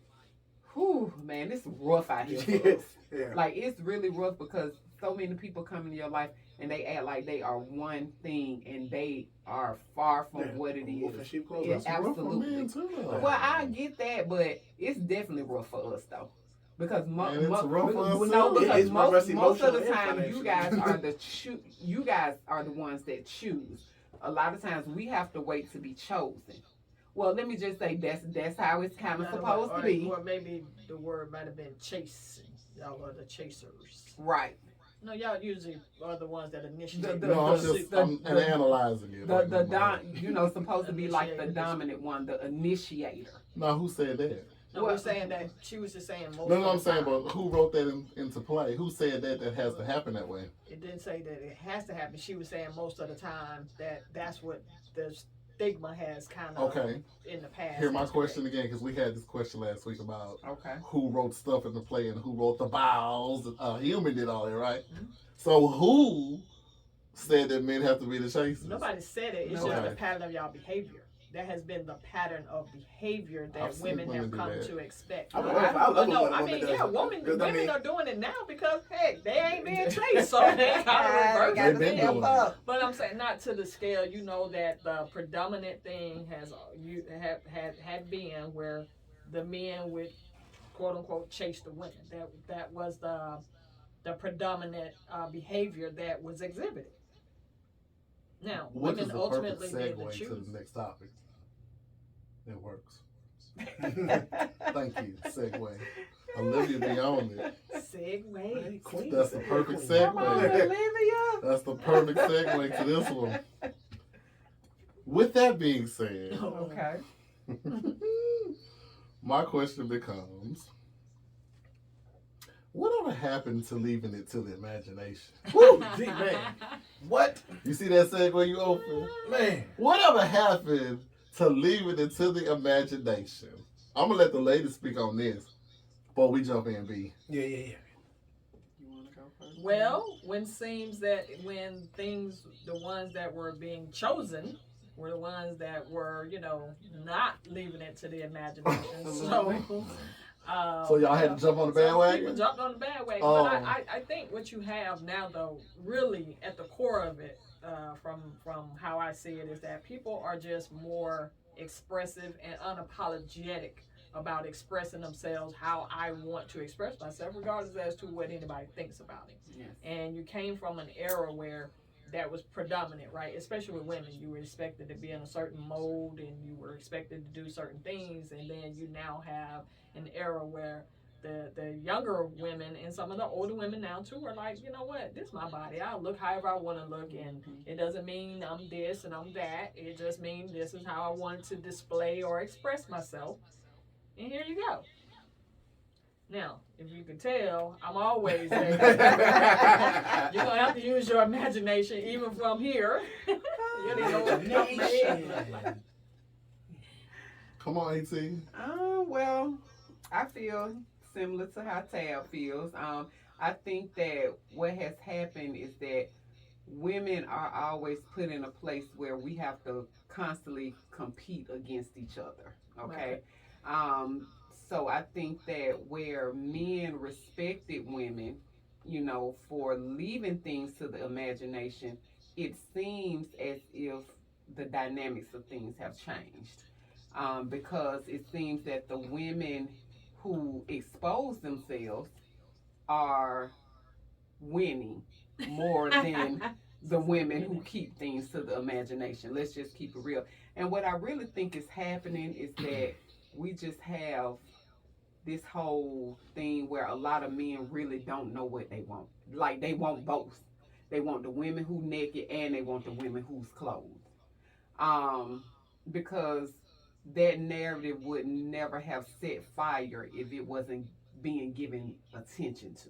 whew, man, it's rough out here for us. Yeah. Like, it's really rough because so many people come into your life and they act like they are one thing and they are far from what it Wolf in is. sheep clothing. Yeah, That's rough for absolutely. men too, though. Well, I get that, but it's definitely rough for us though, because And it's rough for us no, too. because It's rough most of emotionally the and time you guys financially. you guys are the ones that choose. A lot of times we have to wait to be chosen. Well, let me just say that's how it's kind of supposed to be. Or maybe the word might have been chasing. Y'all are the chasers. Right. No, y'all usually are the ones that initiate. No, I'm analyzing it. Supposed to be like the dominant one, the initiator. No, who said that? No, we're saying that she was just saying most. No, of I'm the saying, time. but who wrote that into play? Who said that has to happen that way? It didn't say that it has to happen. She was saying most of the time that's what the stigma has kind of Okay. in the past. Hear my question again, because we had this question last week about Okay. who wrote stuff in the play and who wrote the vowels. Human did all that, right? Mhm. So who said that men have to be the chasers? Nobody said it. It's No. just Okay. the pattern of y'all behavior. That has been the pattern of behavior that I've seen women women have do come that. to expect. I love it when a woman does it. Because, Women are doing it now because heck, they ain't being chased, so they gotta reverse They've it. been doing it. But I'm saying not to the scale. You know that the predominant thing had been where the men would quote unquote chase the women. That was the predominant behavior that was exhibited. Now, Which is women the perfect ultimately made the segue to choose. the next topic. It works. Thank you. Segue. Olivia be on it. Segue. Queen. That's the perfect Come on, segue. Olivia. That's the perfect segue to this one. With that being said, Okay. my question becomes, whatever happened to leaving it to the imagination? Woo, gee, man. What? You see that segue you open? Man. Whatever happened to leaving it to the imagination? I'm going to let the ladies speak on this before we jump in, B. Yeah. You want to go first? Well, when things, the ones that were being chosen were the ones that were, not leaving it to the imagination. So y'all had to jump on the bandwagon? People jumped on the bandwagon. Oh. But I think what you have now, though, really at the core of it, from how I see it, is that people are just more expressive and unapologetic about expressing themselves how I want to express myself, regardless as to what anybody thinks about it. Yes. And you came from an era where that was predominant, right? Especially with women, you were expected to be in a certain mode and you were expected to do certain things, and then you now have an era where the younger women and some of the older women now too are like, you know what, this is my body. I'll look however I want to look, and it doesn't mean I'm this and I'm that. It just means this is how I want to display or express myself. And here you go. Now, if you can tell, I'm always you're gonna have to use your imagination even from here. You didn't know what Imagination. Come on, AT. Well, I feel similar to how Tab feels. I think that what has happened is that women are always put in a place where we have to constantly compete against each other. Okay. So I think that where men respected women, for leaving things to the imagination, it seems as if the dynamics of things have changed. Because it seems that the women who expose themselves are winning more than the women who keep things to the imagination. Let's just keep it real. And what I really think is happening is that we just have this whole thing where a lot of men really don't know what they want. Like, they want both. They want the women who naked and they want the women who's clothed. Because that narrative would never have set fire if it wasn't being given attention to.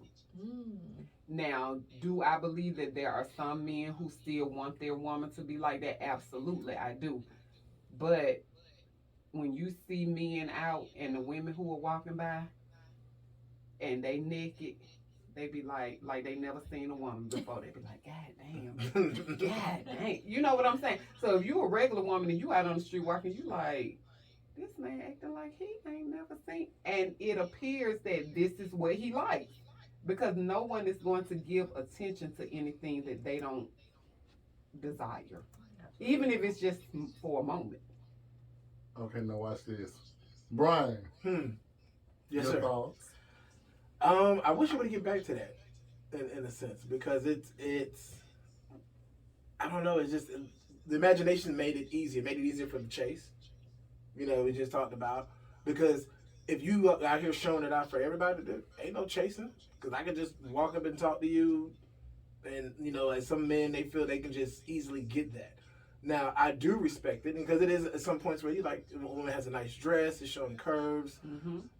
Now, do I believe that there are some men who still want their woman to be like that? Absolutely, I do. But when you see men out and the women who are walking by and they naked, they be like they never seen a woman before. They be like, God damn, God dang. You know what I'm saying? So if you a regular woman and you out on the street walking, you like, this man acting like he ain't never seen. And it appears that this is what he likes. Because no one is going to give attention to anything that they don't desire. Even if it's just for a moment. Okay, now watch this. Brian, Yes, your sir. thoughts? I wish you would get back to that in a sense because it's I don't know. It's just the imagination made it easier. Made it easier for the chase. You know, we just talked about because if you out here showing it out for everybody, there ain't no chasing. Because I could just walk up and talk to you, and you know, as some men, they feel they can just easily get that. Now, I do respect it because it is at some points where you like a woman has a nice dress, it's showing curves,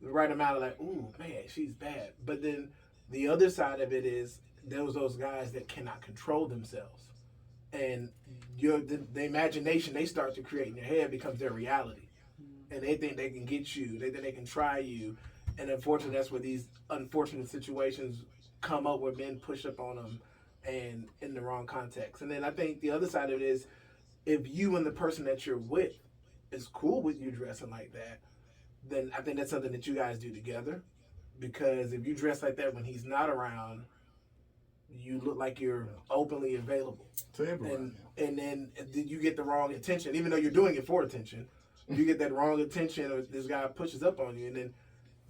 the right amount of like, ooh man, she's bad. But then the other side of it is those guys that cannot control themselves, and the imagination they start to create in their head becomes their reality, and they think they can get you, they think they can try you, and unfortunately, that's where these unfortunate situations come up where men push up on them, and in the wrong context. And then I think the other side of it is if you and the person that you're with is cool with you dressing like that, then I think that's something that you guys do together. Because if you dress like that when he's not around, you look like you're openly available. To everyone. And then you get the wrong attention, even though you're doing it for attention. You get that wrong attention, or this guy pushes up on you, and then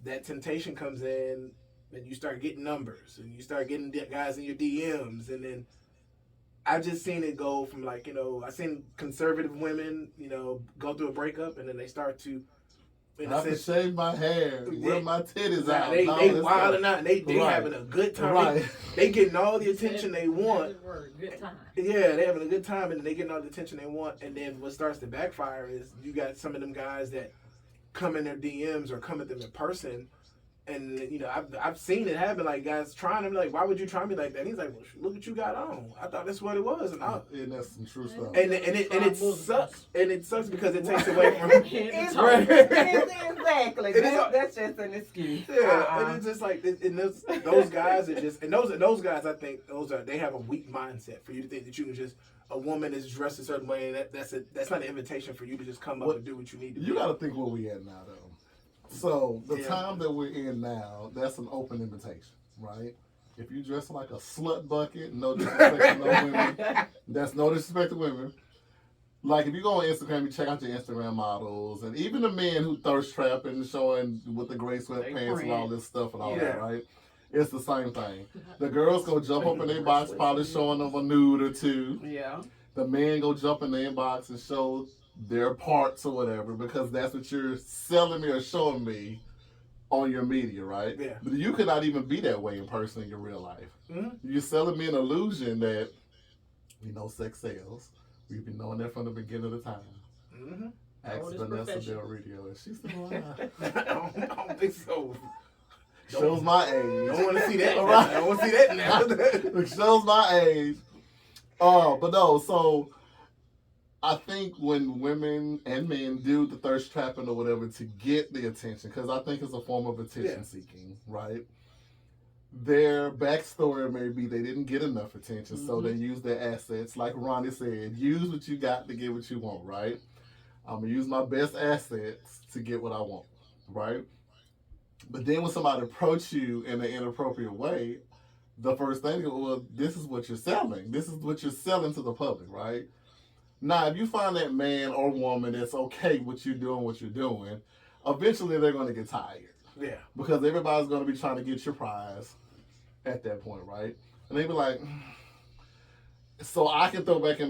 that temptation comes in, and you start getting numbers, and you start getting guys in your DMs, and then I've just seen it go from like, you know, I've seen conservative women, you know, go through a breakup and then they start to, I have to shave my hair, wear my titties out. They wilding out and they right. having a good time. Right. They getting all the attention they want. Good time. Yeah, they having a good time and they getting all the attention they want. And then what starts to backfire is you got some of them guys that come in their DMs or come at them in person. And, you know, I've seen it happen, like, guys trying to be like, why would you try me like that? And he's like, well, look what you got on. I thought that's what it was. And that's some true stuff. And it sucks. And it sucks because it takes away from... Exactly. That's just an excuse. Yeah, and it's just like, and those guys are just... And those guys, I think, they have a weak mindset for you to think that you can just... A woman is dressed a certain way, and that's not an invitation for you to just come up and do what you need to do. You got to think where we at now, though. So, the time that we're in now, that's an open invitation, right? If you dress like a slut bucket, no disrespect to no women, that's no disrespect to women. Like, if you go on Instagram, you check out your Instagram models, and even the men who thirst trap and showing with the gray sweatpants and all this stuff and all that, right? It's the same thing. The girls go jump up in their box, probably showing them a nude or two. Yeah. The men go jump in their inbox and show their parts or whatever, because that's what you're selling me or showing me on your media, right? Yeah. But you could not even be that way in person in your real life. Mm-hmm. You're selling me an illusion that, you know, sex sells. We've been knowing that from the beginning of the time. Mm-hmm. Ask Vanessa Del Radio, and she's still alive. I don't think so. Shows my age. I don't want to see that. I don't want to see that now. It shows my age. But no, so I think when women and men do the thirst trapping or whatever to get the attention, because I think it's a form of attention seeking, right? Their backstory may be they didn't get enough attention, so they use their assets. Like Ronnie said, use what you got to get what you want, right? I'm going to use my best assets to get what I want, right? But then when somebody approach you in an inappropriate way, the first thing is, well, this is what you're selling. This is what you're selling to the public, right? Now, if you find that man or woman that's okay with you doing what you're doing, eventually they're going to get tired. Yeah. Because everybody's going to be trying to get your prize at that point, right? And they be like, so I can throw back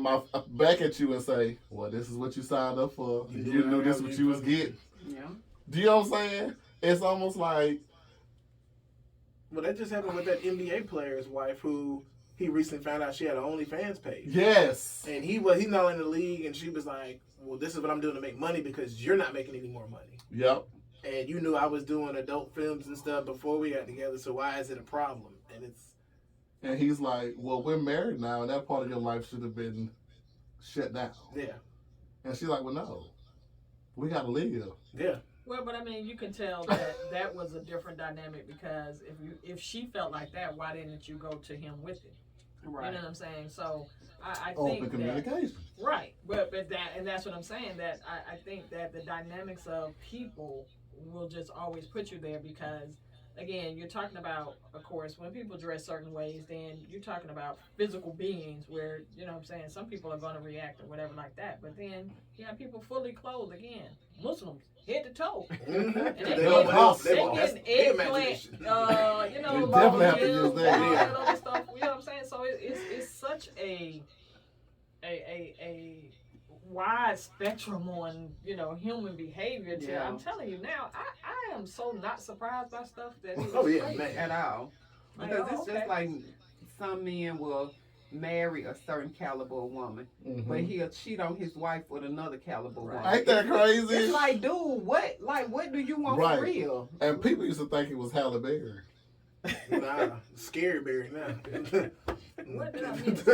at you and say, well, this is what you signed up for. You knew this is what you was getting. Yeah. Do you know what I'm saying? It's almost like... Well, that just happened with that NBA player's wife who he recently found out she had an OnlyFans page. Yes. And he's not in the league, and she was like, well, this is what I'm doing to make money because you're not making any more money. Yep. And you knew I was doing adult films and stuff before we got together, so why is it a problem? And And he's like, well, we're married now, and that part of your life should have been shut down. Yeah. And she's like, well, no, we got to live. Yeah. Well, but I mean, you can tell that that was a different dynamic because if she felt like that, why didn't you go to him with it? Right. You know what I'm saying? So I Open think communication. that, right, but that's what I'm saying. That I think that the dynamics of people will just always put you there because. Again, you're talking about, of course, when people dress certain ways, then you're talking about physical beings where, you know what I'm saying, some people are going to react or whatever like that. But then you have people fully clothed, again, Muslims, head to toe. And They don't they want- that's getting their eggplant, imagination. You know, We definitely have to barbecue, use that. all Yeah. that other stuff. You know what I'm saying? So it's such a wide spectrum on, you know, human behavior. Yeah. I'm telling you now, I am so not surprised by stuff that he was Oh, yeah, crazy. man. At all. Like, Because oh, it's okay. just like some men will marry a certain caliber of woman, but he'll cheat on his wife with another caliber woman. Ain't that crazy? It's like, dude, what do you want Right. for real? And people used to think it was Halle Berry. Nah, scary Berry now. What did I miss?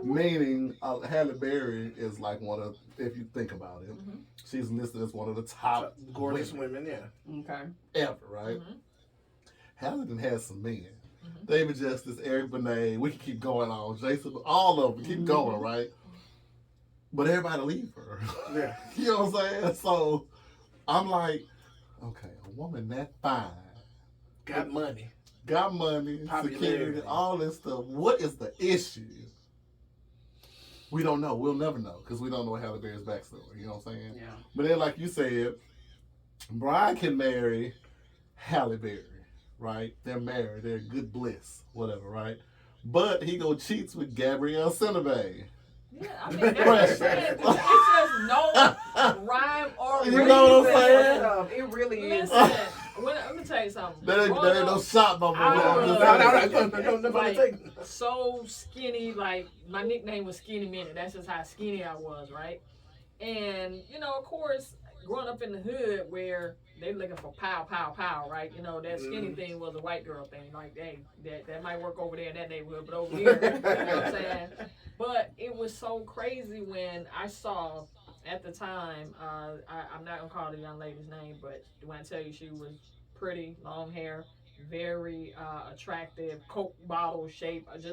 Meaning, Halle Berry is like one of, if you think about it, Mhm. she's listed as one of the top Gorgeous women, yeah. Okay. ever, right? Mhm. Halle done had some men. Mhm. David Justice, Eric Benet, we can keep going on. Jason, all of them, keep going, right? But everybody leave her. Yeah. You know what I'm saying? So I'm like, okay, a woman that fine, Got money. got money, Popularity. security, all this stuff. What is the issue? We don't know. We'll never know because we don't know Halle Berry's backstory. You know what I'm saying? Yeah. But then, like you said, Brian can marry Halle Berry, right? They're married. They're good bliss, whatever, right? But he go cheats with Gabrielle Sinnebay. Yeah, I mean, that's what I'm saying. It says no rhyme or You know what I'm reason. saying? It really is. Listen, let me tell you something. That ain't Growing no up, shot, my boy. I I'm was- just saying. No, nobody like, take. so skinny, like my nickname was Skinny Minute. That's just how skinny I was, right? And you know, of course, growing up in the hood where they looking for pow, pow, pow, right? You know, that skinny thing was a white girl thing. Like, hey, that might work over there in that neighborhood, but over here, you know what I'm saying? But it was so crazy when I saw at the time. I'm not gonna call the young lady's name, but when I tell you she was pretty, long hair, very attractive, Coke bottle shape, and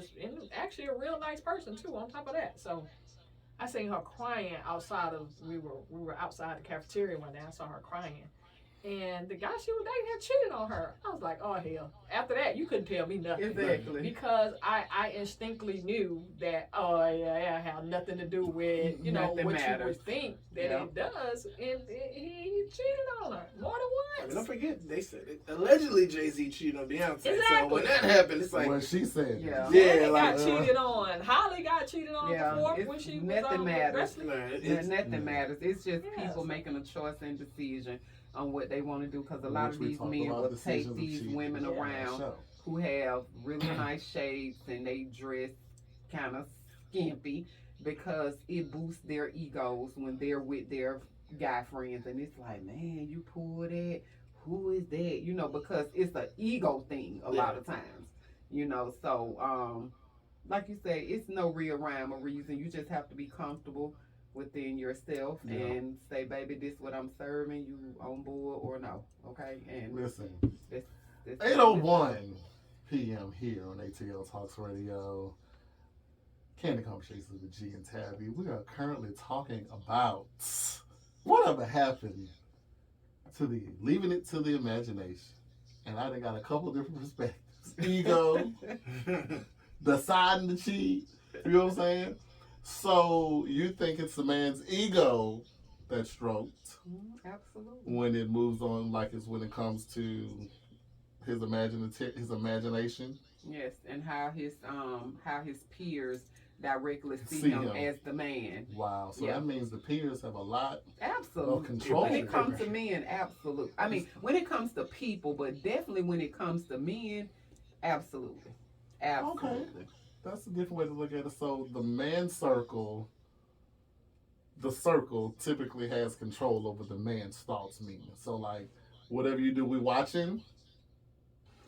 actually a real nice person too. On top of that, so I seen her crying outside of we were outside the cafeteria one day. I saw her crying, and the guy she was dating had cheated on her. I was like, oh hell! After that, you couldn't tell me nothing. Exactly. Because I instinctively knew that it had nothing to do with Nothing what matters. you would think that Yeah. it does, and he cheated on her more I than mean, don't once. forget, they said allegedly Jay-Z cheated on Beyonce. So Exactly. when that happened, it's like, What she said. Yeah. yeah, Janet like, got cheated on. Holly got cheated on Yeah, before it's when she was nothing matters. wrestling. man, Yeah, it's, nothing matters. It's just Yes. people making a choice and decision on what they want to do. Because a lot Which of we these talked men about will decisions take of these cheating women on that around show. who have really nice shapes and they dress kind of skimpy because it boosts their egos when they're with their guy friends. And it's like, man, you pulled that. Who is that? You know, because it's an ego thing a lot of times. You know, so like you say, it's no real rhyme or reason. You just have to be comfortable within yourself Yeah. and say, baby, this what I'm serving. You on board or no? Okay, and Listen, this 8:01 p.m. here on ATL Talks Radio. Candid Conversations with G and Tabby. We are currently talking about whatever happened to leaving it to the imagination. And I done got a couple different perspectives. Ego, deciding to cheat. You know what I'm saying? So you think it's the man's ego that's stroked Absolutely. when it moves on, like it's when it comes to his imagination. Yes, and how his peers directly see See him him. as the man. Wow. So Yeah. that means the peers have a lot Absolutely. of control. When it comes to men, absolutely. I mean, when it comes to people, but definitely when it comes to men, absolutely. Absolutely. That's a different way to look at it. So the man circle, the circle typically has control over the man's thoughts, meaning. So like, whatever you do, we watching.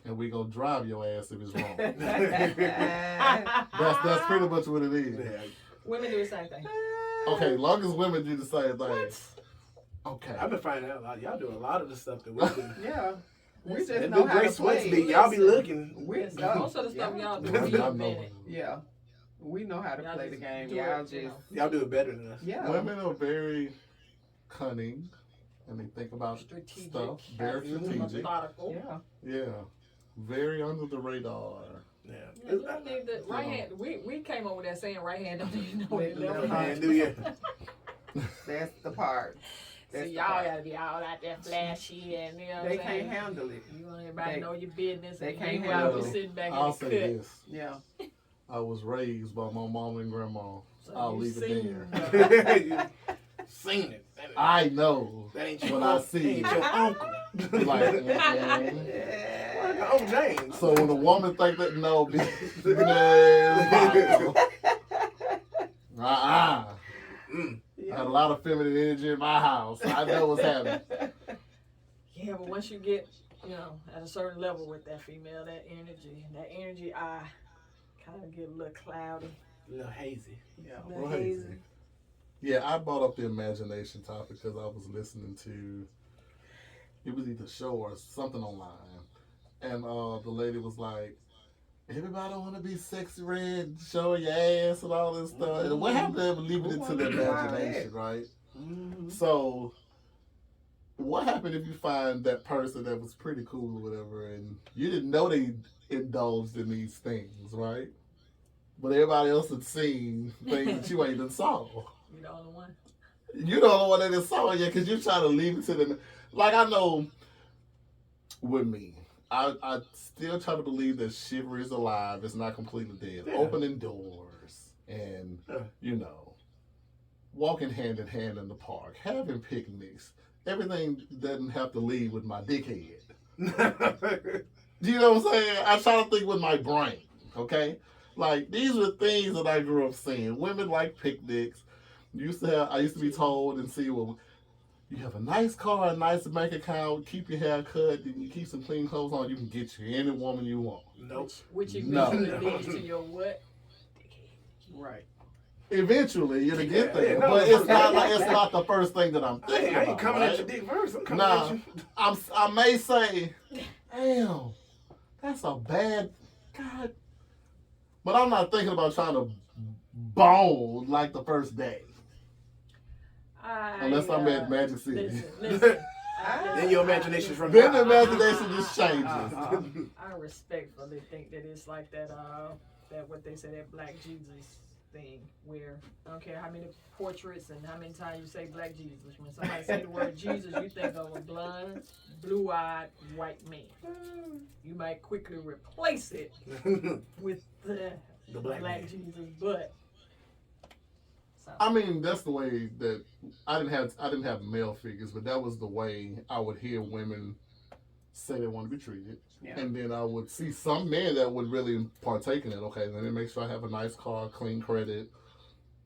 and we gonna drive your ass if it's wrong. That's pretty much what it is. Yeah. Women do the same thing. Okay, long as women do the same thing. What? Okay. I've been finding out a lot. Y'all do a lot of the stuff that we do. Yeah. We just And know the how great to sweats play. be. Y'all be looking. We Listen, most of the stuff y'all do, we I know. invented. Yeah. We know how to Y'all play the just game. do Y'all it, just you know. Y'all do it better than us. yeah. Women are very cunning, and they think about Strategic. stuff. Very strategic. Methodical. Yeah. Yeah. Very under the radar. Yeah. Yeah, you don't need the right hand. We came up with that saying right hand don't even know what the left Man, hand. do you? That's the part. So That's the y'all part. gotta be all out there flashy and you know They what I'm saying? can't handle it. You want everybody They- to know your business. they and can't meanwhile handle we it. sitting back I'll in the say cut. this. Yeah. I was raised by my mom and grandma. So I'll you leave it seen, there. Seen it. I know That ain't when your I uncle. see That ain't it. your uncle. Like, Uncle James. so when a woman think that, no, no, Mm. I had a lot of feminine energy in my house. I know what's happening. Yeah, but once you get, you know, at a certain level with that female, that energy eye kind of get a little cloudy. A little hazy. Yeah. A little Well, hazy. hazy. Yeah, I brought up the imagination topic because I was listening to, it was either a show or something online, and the lady was like, everybody want to be sexy red, show your ass and all this stuff. And what happened to ever leaving it to the imagination, right? Mm-hmm. So, what happened if you find that person that was pretty cool or whatever, and you didn't know they indulged in these things, right? But everybody else had seen things that you ain't even saw. You the only one. You don't know what they saw yet because you're trying to leave it to them. Like, I know with me, I still try to believe that chivalry is alive. It's not completely dead. Yeah. Opening doors and, you know, walking hand in hand in the park, having picnics. Everything doesn't have to leave with my dickhead. Do you know what I'm saying? I try to think with my brain, okay? Like, these are things that I grew up seeing. Women like picnics. I used to be told and see, well, you have a nice car, a nice bank account, keep your hair cut, and you keep some clean clothes on, you can get you any woman you want. Nope. Which No. eventually leads to your what? Right. Eventually, you'll get there, Yeah, no, but it's not the first thing that I'm thinking I about. ain't coming right? at your dick first. I'm coming Nah. at you. I may say, damn, that's a bad God, but I'm not thinking about trying to bone like the first day, unless I'm at Magic City. Listen. Then your imagination's running Then the wild. imagination just changes. I respectfully think that it's like that what they say, that Black Jesus thing, where I don't care how many portraits and how many times you say Black Jesus. When somebody say the word Jesus, you think of a blonde, blue-eyed white man. You might quickly replace it with the Black Black man. Jesus, but I mean, that's the way that I didn't have male figures, but that was the way I would hear women say they want to be treated. Yeah. And then I would see some men that would really partake in it. Okay, let me make sure I have a nice car, clean credit,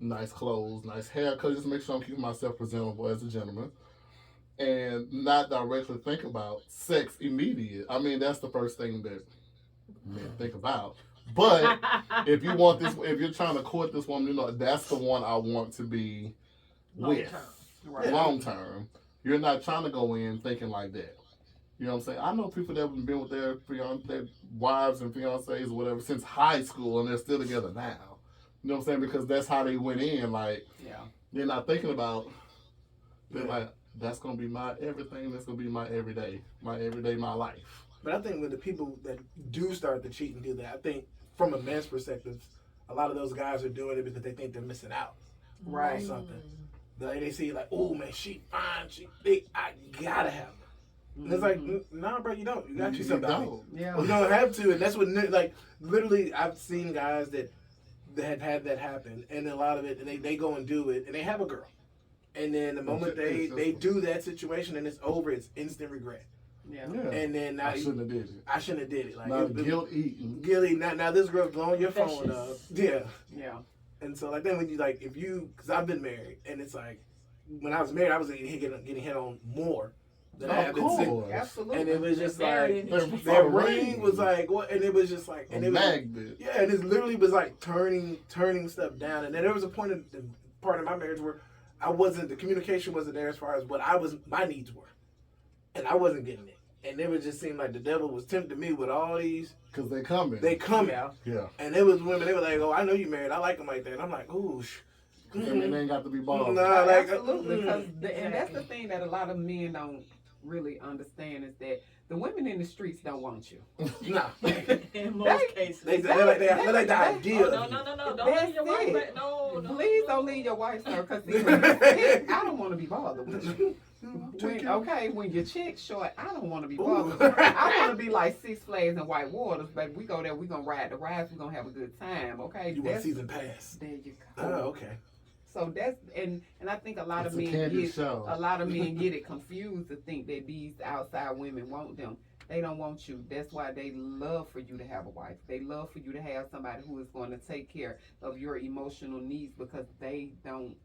nice clothes, nice haircut, just make sure I'm keeping myself presentable as a gentleman. And not directly think about sex immediate. I mean, that's the first thing that men think about. But if you're trying to court this woman, you know, that's the one I want to be with. Right. Long term. You're not trying to go in thinking like that. You know what I'm saying? I know people that have been with their wives and fiancés or whatever since high school and they're still together now. You know what I'm saying? Because that's how they went in. Like, Yeah. they're not thinking about, they're like, that's going to be my everything. That's going to be my everyday, my life. But I think when the people that do start to cheat and do that, I think from a man's perspective, a lot of those guys are doing it because they think they're missing out Right. on something. They see like, oh man, she fine, she thick, I gotta have her. And it's like, nah, bro, you don't. You got you somebody. don't. Yeah. You don't have to, and that's what like literally. I've seen guys that have had that happen, and a lot of it, and they go and do it, and they have a girl, and then the moment they do that situation and it's over, it's instant regret. Yeah. Yeah. And then now I shouldn't have did it. I shouldn't have did it. Like Not guilt eating. Guilty. Now this girl's blowing your phone Vicious. up. Yeah. Yeah. And so like then when you like because I've been married, and it's like when I was married I was getting hit on more that I have been seeing. Absolutely. And it was just Married like, in the their ring was like, what? And it was just like, and A it was, magnet. yeah, and it literally was like turning stuff down. And then there was a point in part of my marriage where the communication wasn't there as far as my needs were. And I wasn't getting it. And it would just seem like the devil was tempting me with all these. Because they coming. Yeah. And it was women, they were like, oh, I know you married. I like them like that. And I'm like, ooh, They ain't got to be bothered. Nah, like, absolutely. Because and that's the thing that a lot of men don't really understand is that the women in the streets don't want you. nah. In most cases. They're like the idea. Oh, no. Don't That's leave your wife it. back. No. Please don't leave your wife, sir, because I don't want to be bothered with you. When your chick's short, I don't want to be bothered. I want to be like Six Flags and White Waters, but we go there, we gonna ride the rides, we gonna have a good time, okay? You want season pass. There you go. Oh, okay. So that's and I think a lot of men get it confused to think that these outside women want them. They don't want you. That's why they love for you to have a wife. They love for you to have somebody who is going to take care of your emotional needs because they don't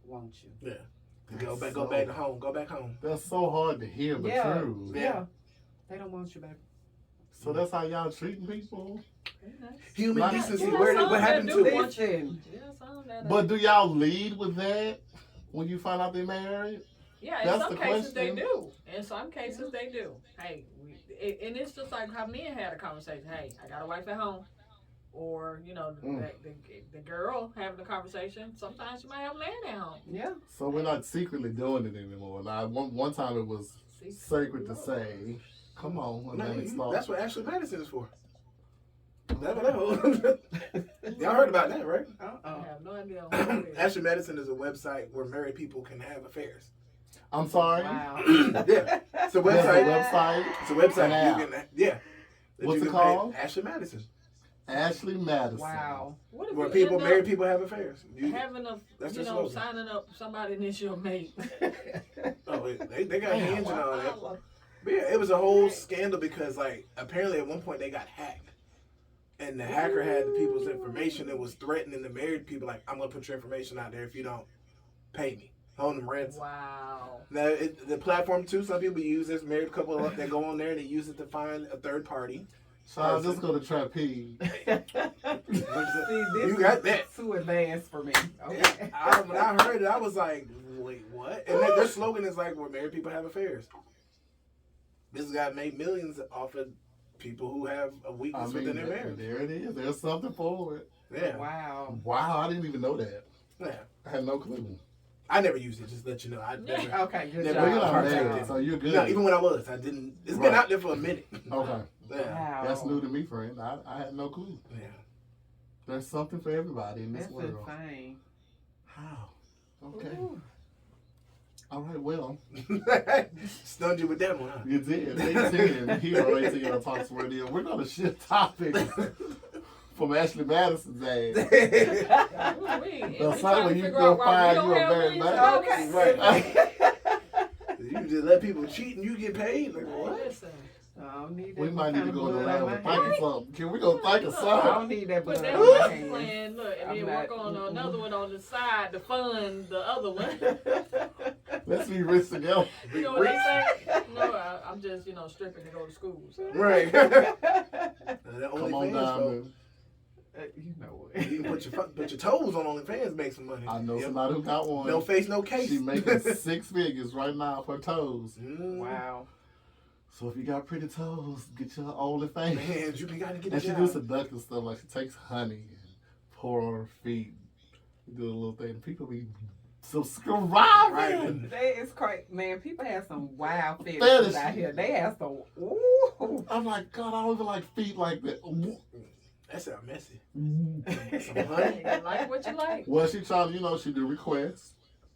want you. Yeah. Go back home. Go back home. That's so hard to hear, but true. Yeah. They don't want you, baby. So that's how y'all treating people? Human decency. What happened to it? Listen. But do y'all lead with that when you find out they're married? Yeah, That's in some the cases question. they do. In some cases they do. Hey, and it's just like how men had a conversation. Hey, I got a wife at home. Or, the girl having a conversation. Sometimes you might have a man at home. Yeah. So we're not secretly doing it anymore. Now, one time it was sacred to say, come on. And then it started. That's what Ashley Madison is for. Y'all heard about that, right? I have no idea what it is. Ashley Madison is a website where married people can have affairs. I'm sorry? Wow. Yeah. It's a website. It's a website. You can, What's it called? Ashley Madison. Ashley Madison. Wow. What if Where you married people have affairs. having signing up somebody and it's your mate. Oh, they got Hinge and all that. But yeah, it was a whole scandal because apparently at one point they got hacked. And the hacker had the people's information and was threatening the married people like, I'm going to put your information out there if you don't pay me. Hold them ransom. Wow. Now, the platform too, some people use this married couple that go on there and they use it to find a third party. So I'll just go to Trapeze. You got that. Too advanced for me. Okay. When I heard it, I was like, wait, what? And their slogan is like, where married people have affairs. This guy made millions off of people who have a weakness within their marriage. There it is. There's something for it. Yeah. Wow. Wow, I didn't even know that. Yeah. I had no clue. I never used it, just to let you know. I never. Okay, good Never Well, you're job. not Perfect. married, so you're good. No, even when I was, I didn't. It's been out there for a minute. Okay. Yeah. Wow. That's new to me, friend. I had no clue. Yeah. There's something for everybody in this That's world. insane. How? Okay. Ooh. All right, well. Stunned you with that one, huh? You did. 18 here on 18 on Talks Radio. We're going to shift topics from Ashley Madison's ass. That's not when you go find you a married man. Okay. Right. You just let people cheat and you get paid? Like, what? Listen. I don't need that. We might need to go in the lab and blood on my think of something. Can we go think of I something? don't need that Put blood that on my on hands. plan, look, and I'm then not- work on another one on the side to fund the other one. Let's be rich together. You know what they say? No, I'm just, stripping to go to school. So. Right. Come on down, man. You know what? You can put your toes on OnlyFans, make some money. I know somebody who got one. No face, no case. She making 6 figures right now for toes. Wow. So if you got pretty toes, get your OnlyFans. Man, you gotta get a And she job. do seductive stuff, like she takes honey and pour on her feet. Do a little thing. People be subscribing. Right. That is crazy. Man, people have some wild Fetish. fetishes out here. They have some, ooh. I'm like, God, I don't even like feet like that. That sound messy. You Some honey. like what you like. Well, she tried, she do requests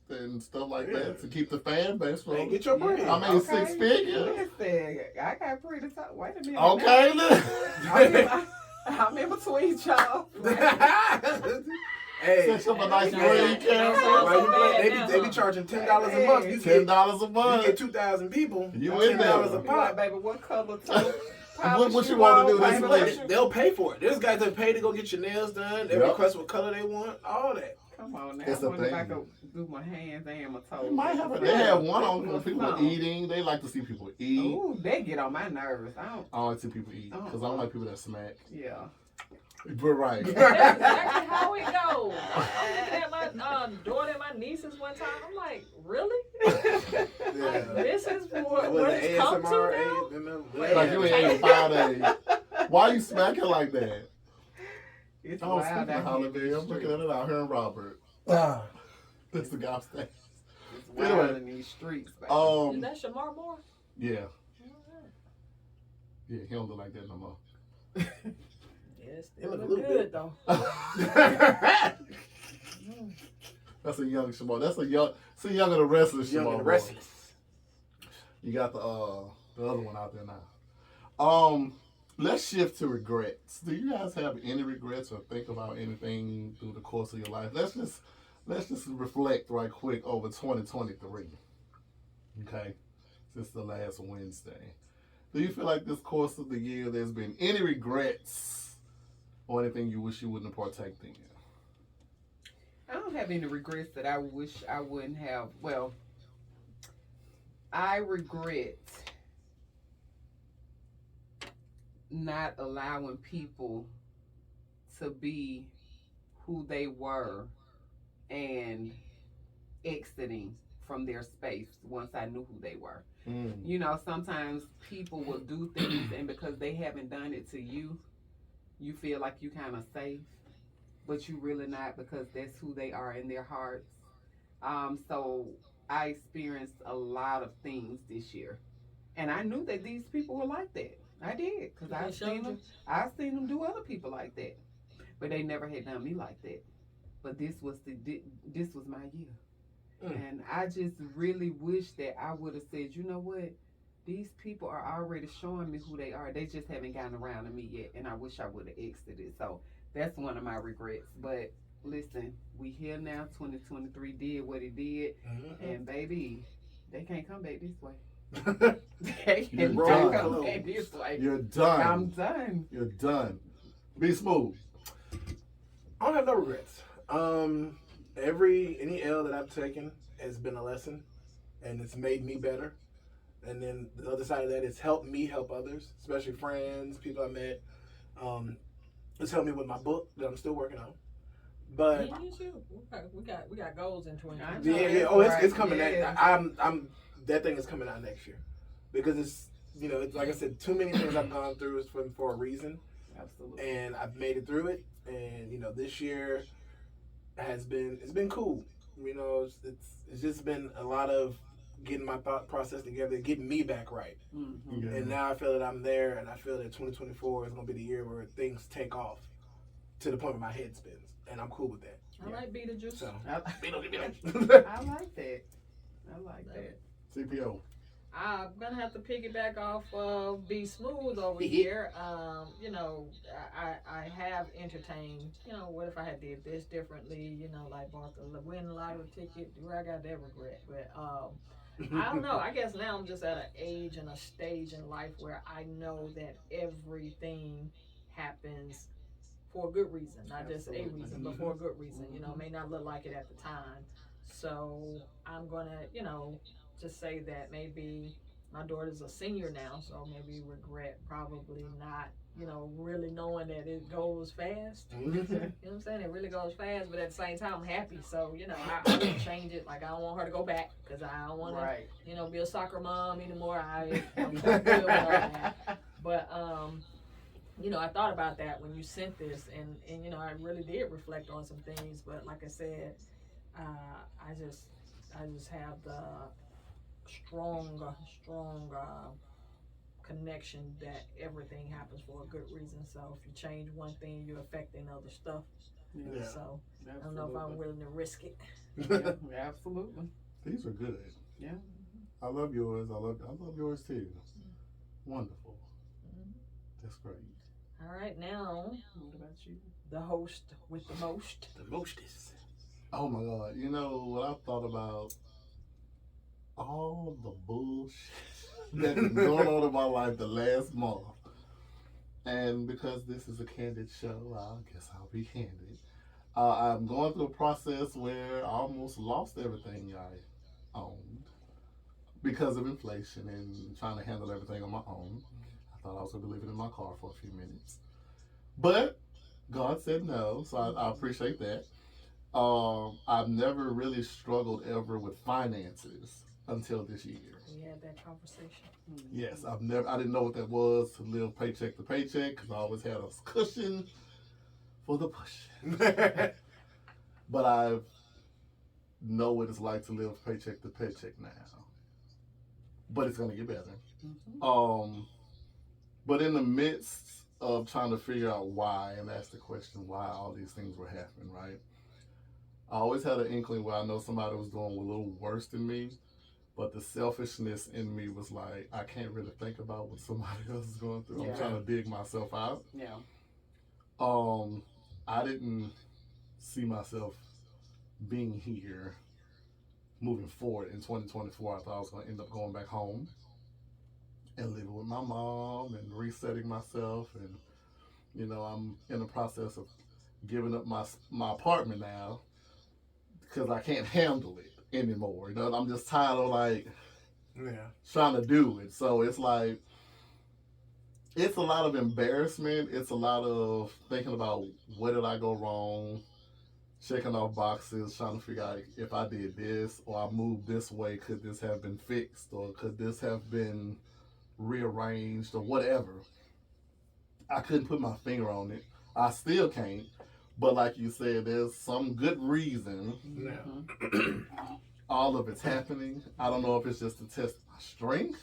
and stuff like that to keep the fan base Man, rolling. get your bread. I mean, 6 figures. Listen, I got pretty top. Wait a minute. Okay, look. I'm in between y'all. Hey, Set up a nice Hey, green hey, camera. why you Hey, play- hey, they be charging $10 a month. You get $10 a you month. get 2,000 people. You in there. $10 a Like, pop. baby, what color top? What you want to do this They- lady? They'll pay for it. There's guys that pay to go get your nails done. They Yep. request what color they want. All that. Come on now. It's I a wonder if I thing. could do my hands and my toes. They might have. at They the have same one time. on when people are Something. eating. They like to see people eat. Ooh, they get on my nerves. I don't like to see people eat because I don't like people that smack. Yeah. But right. That's exactly how it goes. I'm looking at my daughter and my nieces one time. I'm like, really? Like, this is what it's come to now? Like you ain't ate 5 days. Why you smacking like that? It's Oh, wild speaking out of holiday, here in I'm these looking at it out here in Robert. Ah. That's the guy upstairs. It's wild Anyway, in these streets. Baby. Is that Shamar Moore? Yeah. Yeah, he don't look like that no more. Yeah, it still look a look little good bit. though. That's a young Shamar. It's a younger the rest of the Young Shamar. and boy. restless. You got the other one out there now. Let's shift to regrets. Do you guys have any regrets or think about anything through the course of your life? Let's just reflect right quick over 2023. Okay, since the last Wednesday, do you feel like this course of the year there's been any regrets or anything you wish you wouldn't have partaked in? I don't have any regrets that I wish I wouldn't have. Well, I regret not allowing people to be who they were and exiting from their space once I knew who they were. You know, sometimes people will do things and because they haven't done it to you, you feel like you kind of safe, but you really not because that's who they are in their hearts. So I experienced a lot of things this year, and I knew that these people were like that. I did because You I've seen them do other people like that, but they never had done me like that. But this was my year. And I just really wish that I would have said, you know what? These people are already showing me who they are. They just haven't gotten around to me yet. And I wish I would have exited. So that's one of my regrets. But listen, we here now. 2023 did what it did. And baby, they can't come back this way. They You're can't done. come back this way. You're done. I'm done. You're done. Be smooth. I don't have no regrets. Any L that I've taken has been a lesson, and it's made me better. And then the other side of that is helped me help others, especially friends, people I met. It's helped me with my book that I'm still working on. But Me too. We got goals in 2020. yeah. Oh, it's coming. Yeah. I'm that thing is coming out next year because it's it's like I said, too many things I've gone through is for a reason. Absolutely. And I've made it through it. And this year it's been cool. It's just been a lot of getting my thought process together, getting me back right. Mm-hmm. Yeah. And now I feel that I'm there, and I feel that 2024 is going to be the year where things take off to the point where my head spins, and I'm cool with that. I like Beetlejuice. So, I I like that. I like that. CPO. I'm gonna have to piggyback off of Be Smooth over Yeah. here. I have entertained. What if I had did this differently? Like bought the win lottery ticket. Do I got that regret? But I don't know. I guess now I'm just at an age and a stage in life where I know that everything happens for a good reason, not just a reason, but for a good reason. It may not look like it at the time. So I'm gonna, just say that maybe my daughter's a senior now, so maybe regret probably not, really knowing that it goes fast. You know what I'm saying? It really goes fast, but at the same time, I'm happy. So, I wouldn't change it. Like, I don't want her to go back because I don't want to, be a soccer mom anymore. I'm good with all that. But, I thought about that when you sent this, and I really did reflect on some things. But like I said, I just have the strong connection that everything happens for a good reason. So if you change one thing, you're affecting other stuff. Yeah. So I don't know if I'm willing to risk it. Yeah, absolutely. These are good. Yeah. I love yours. I love yours too. Wonderful. That's great. All right, now What about you? the host with the most. The mostest. Oh my God. What I thought about all the bullshit that's been going on in my life the last month. And because this is a candid show, I guess I'll be candid. I'm going through a process where I almost lost everything I owned because of inflation and trying to handle everything on my own. I thought I was going to be living in my car for a few minutes. But God said no, so I appreciate that. I've never really struggled ever with finances until this year. We had that conversation. Yes, I didn't know what that was to live paycheck to paycheck because I always had a cushion for the push. But I know what it's like to live paycheck to paycheck now. But it's gonna get better. But in the midst of trying to figure out why and ask the question why all these things were happening, right? I always had an inkling where I know somebody was doing a little worse than me, but the selfishness in me was like, I can't really think about what somebody else is going through. I'm trying to dig myself out. Yeah. I didn't see myself being here moving forward in 2024. I thought I was going to end up going back home and living with my mom and resetting myself. And, you know, I'm in the process of giving up my apartment now because I can't handle it anymore. You know, I'm just tired of like trying to do it. So it's like, it's a lot of embarrassment. It's a lot of thinking about where did I go wrong, checking off boxes, trying to figure out if I did this or I moved this way, could this have been fixed or could this have been rearranged or whatever. I couldn't put my finger on it. I still can't. But like you said, there's some good reason all of it's happening. I don't know if it's just to test my strength,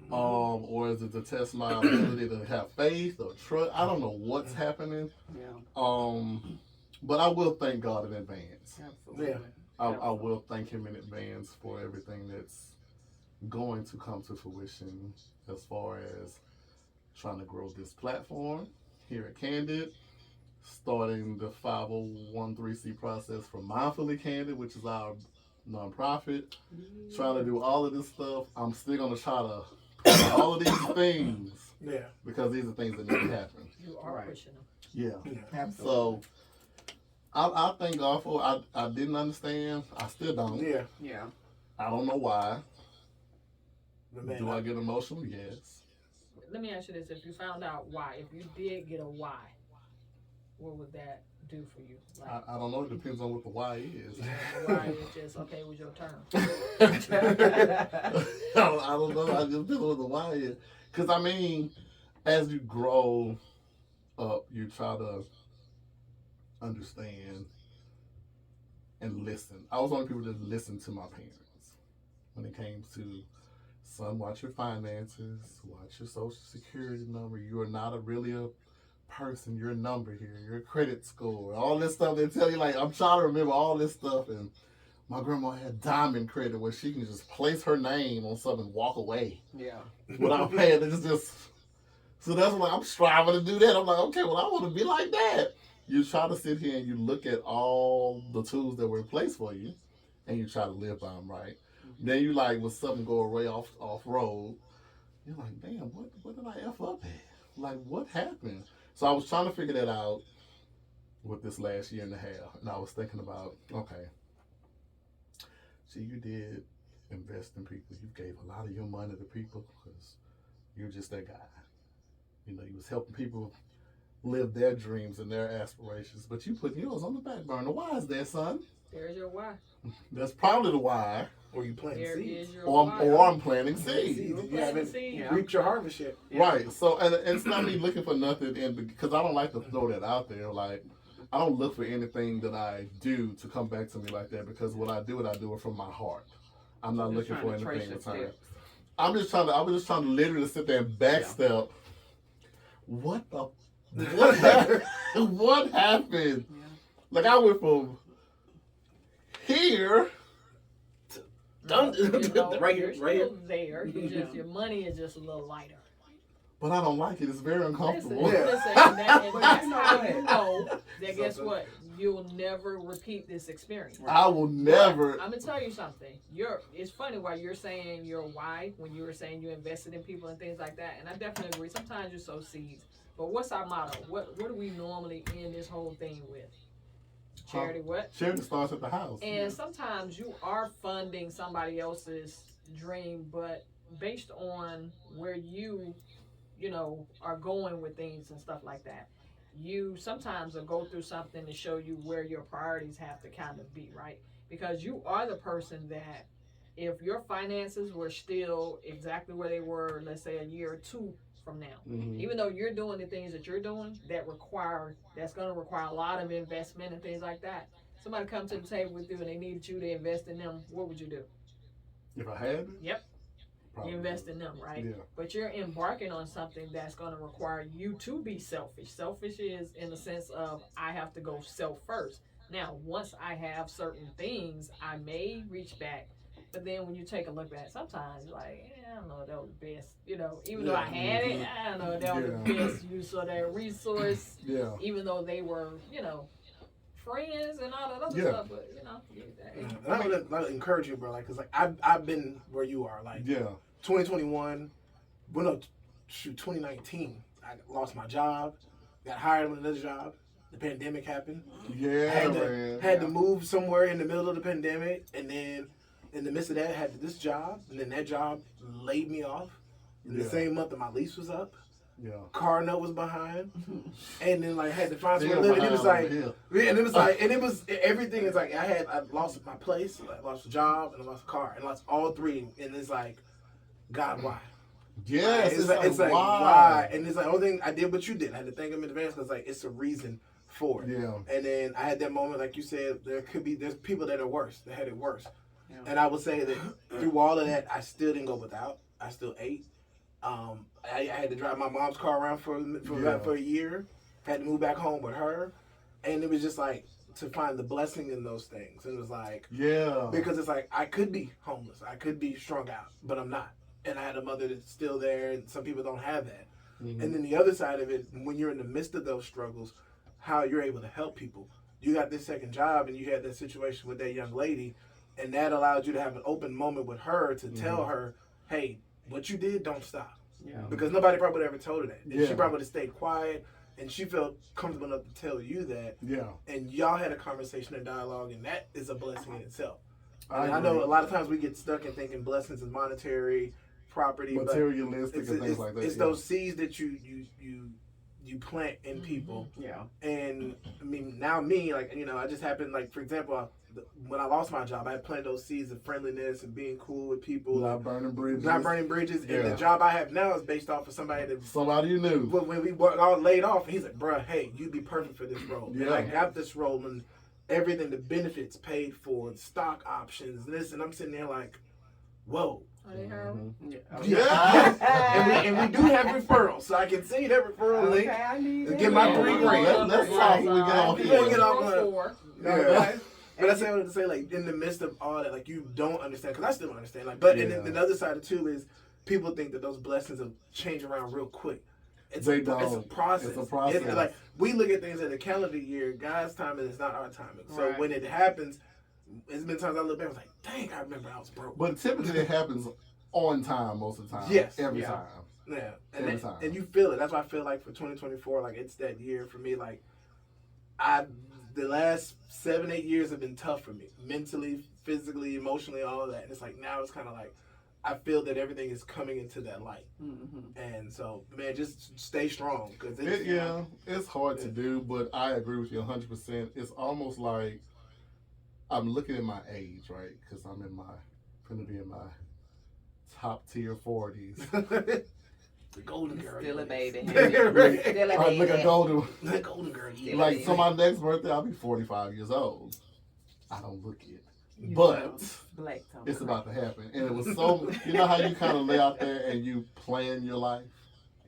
or is it to test my ability to have faith or trust? I don't know what's happening. But I will thank God in advance. Absolutely. I will thank Him in advance for everything that's going to come to fruition as far as trying to grow this platform here at Candid, starting the 501(c) process for Mindfully Candid, which is our nonprofit, trying to do all of this stuff. I'm still going to try to push all of these things because these are things that need to happen. You are pushing them. Yeah. Absolutely. So I thank God for it. I didn't understand. I still don't. Yeah. I don't know why. Man, Do I get emotional? Yes. Let me ask you this: if you found out why, if you did get a why, what would that do for you? Like, I don't know. It depends on what the why is. why is just okay? It was your turn. I don't know. I just depends on what the why is. Because I mean, as you grow up, you try to understand and listen. I was one of the people that listened to my parents when it came to, son, watch your finances, watch your social security number. You are not really a person. You're a number here. Your credit score, all this stuff they tell you. Like, I'm trying to remember all this stuff. And my grandma had diamond credit where she can just place her name on something and walk away without paying. It's just, so that's what I'm striving to do that. I'm like, okay, well, I want to be like that. You try to sit here and you look at all the tools that were in place for you and you try to live by them, right? Then you like, when something go away off road, you're like, damn, what did I F up at? Like, what happened? So I was trying to figure that out with this last year and a half. And I was thinking about, okay, see, you did invest in people. You gave a lot of your money to people because you're just that guy. You know, you was helping people live their dreams and their aspirations, but you put yours on the back burner. Why is that, son? There's your why. That's probably the why. Or you planting There seeds. is your Or why. I'm planting seeds. You haven't seed. reaped your harvest yet. Right. So, and it's not me looking for nothing, and because I don't like to throw that out there. Like, I don't look for anything that I do to come back to me like that, because what I do it from my heart. I'm not looking for anything in return. I was just trying to literally sit there and backstep. What happened? What happened? Like, I went from here right here. Still there. You just, your money is just a little lighter. but I don't like it. It's very uncomfortable. Listen, and that's how you know that, guess what? You'll never repeat this experience. I will never. I'm gonna tell you something. It's funny why you're saying your why when you were saying you invested in people and things like that, and I definitely agree. Sometimes you sow seeds, but what's our motto? What do we normally end this whole thing with? Charity what? Charity starts at the house. And sometimes you are funding somebody else's dream, but based on where you know, are going with things and stuff like that, you sometimes will go through something to show you where your priorities have to kind of be, right? Because you are the person that, if your finances were still exactly where they were, let's say a year or two from now, even though you're doing the things that you're doing that's going to require a lot of investment and things like that. Somebody come to the table with you and they needed you to invest in them, what would you do? If I had it? Yep. Probably. You invest in them, right? Yeah. But you're embarking on something that's going to require you to be selfish. Selfish is in the sense of I have to go self first. Now, once I have certain things, I may reach back. But then when you take a look back, sometimes like, I don't know if that was the best, you know, even though I had it, I don't know if that was the best use of that resource. Yeah. Even though they were, you know, friends and all that other stuff, but you know. And I would encourage you, bro, like, cause like I've been where you are, like, 2021, well, no, 2019, I lost my job, got hired on another job. The pandemic happened. Yeah, had to move somewhere in the middle of the pandemic, and then in the midst of that, I had this job, and then that job laid me off. In the same month that my lease was up. Yeah. Car note was behind, and then like had to find somewhere to live. And it was like, and it was everything is like I lost my place, I lost a job, and I lost a car, and I lost all three. And it's like, God, why? Yes, it's like why? And it's like only thing I did what you did. I had to thank him in advance because like it's a reason for it. Yeah. And then I had that moment, like you said, there's people that are worse, that had it worse. Yeah. And I would say that through all of that, I still didn't go without. I still ate. I had to drive my mom's car around for a year. Had to move back home with her, and it was just like to find the blessing in those things. And it was like, because it's like I could be homeless, I could be strung out, but I'm not. And I had a mother that's still there, and some people don't have that. And then the other side of it, when you're in the midst of those struggles, how you're able to help people. You got this second job, and you had that situation with that young lady, and that allowed you to have an open moment with her to tell her, hey, what you did, don't stop. Yeah. Because nobody probably would ever told her that. And she probably would have stayed quiet, and she felt comfortable enough to tell you that. Yeah. And y'all had a conversation and dialogue, and that is a blessing in itself. I know a lot of times we get stuck in thinking blessings is monetary, property, materialistic, and things like that. It's those seeds that you plant in people. Yeah. And I mean, now me, like, you know, I just happened, like, for example, when I lost my job, I had planted those seeds of friendliness and being cool with people. Not burning bridges. Yeah. And the job I have now is based off of somebody you knew. When we were all laid off, and he's like, bruh, hey, you'd be perfect for this role. Yeah. And I got this role, and everything, the benefits paid for, the stock options, this, and I'm sitting there like, whoa. Yeah. and we do have referrals, so I can see that referral link and get my 3 grand. Let's talk when we get off here. But I wanted to say, like, in the midst of all that, like, you don't understand, because I still don't understand. Like, but and then the other side of too is people think that those blessings will change around real quick. It's a process. It's a process. Like, we look at things in the calendar year. God's timing is not our timing. So when it happens, it's been times I look back and I was like, dang, I remember I was broke. But typically it happens on time most of the time. Yes. Every time. Yeah. Every time. And you feel it. That's why I feel like for 2024, like, it's that year for me. Like, the last 7-8 years have been tough for me. Mentally, physically, emotionally, all of that. And it's like, now it's kind of like, I feel that everything is coming into that light. And so, man, just stay strong. Cause it's hard to do, but I agree with you 100%. It's almost like I'm looking at my age, right? Because I'm going to be in my top tier 40s. The golden girl. Still a baby. Still a baby. Look at golden. The golden girl. Like, so my next birthday, I'll be 45 years old. I don't look it. But it's about to happen. And it was so, you know how you kind of lay out there and you plan your life?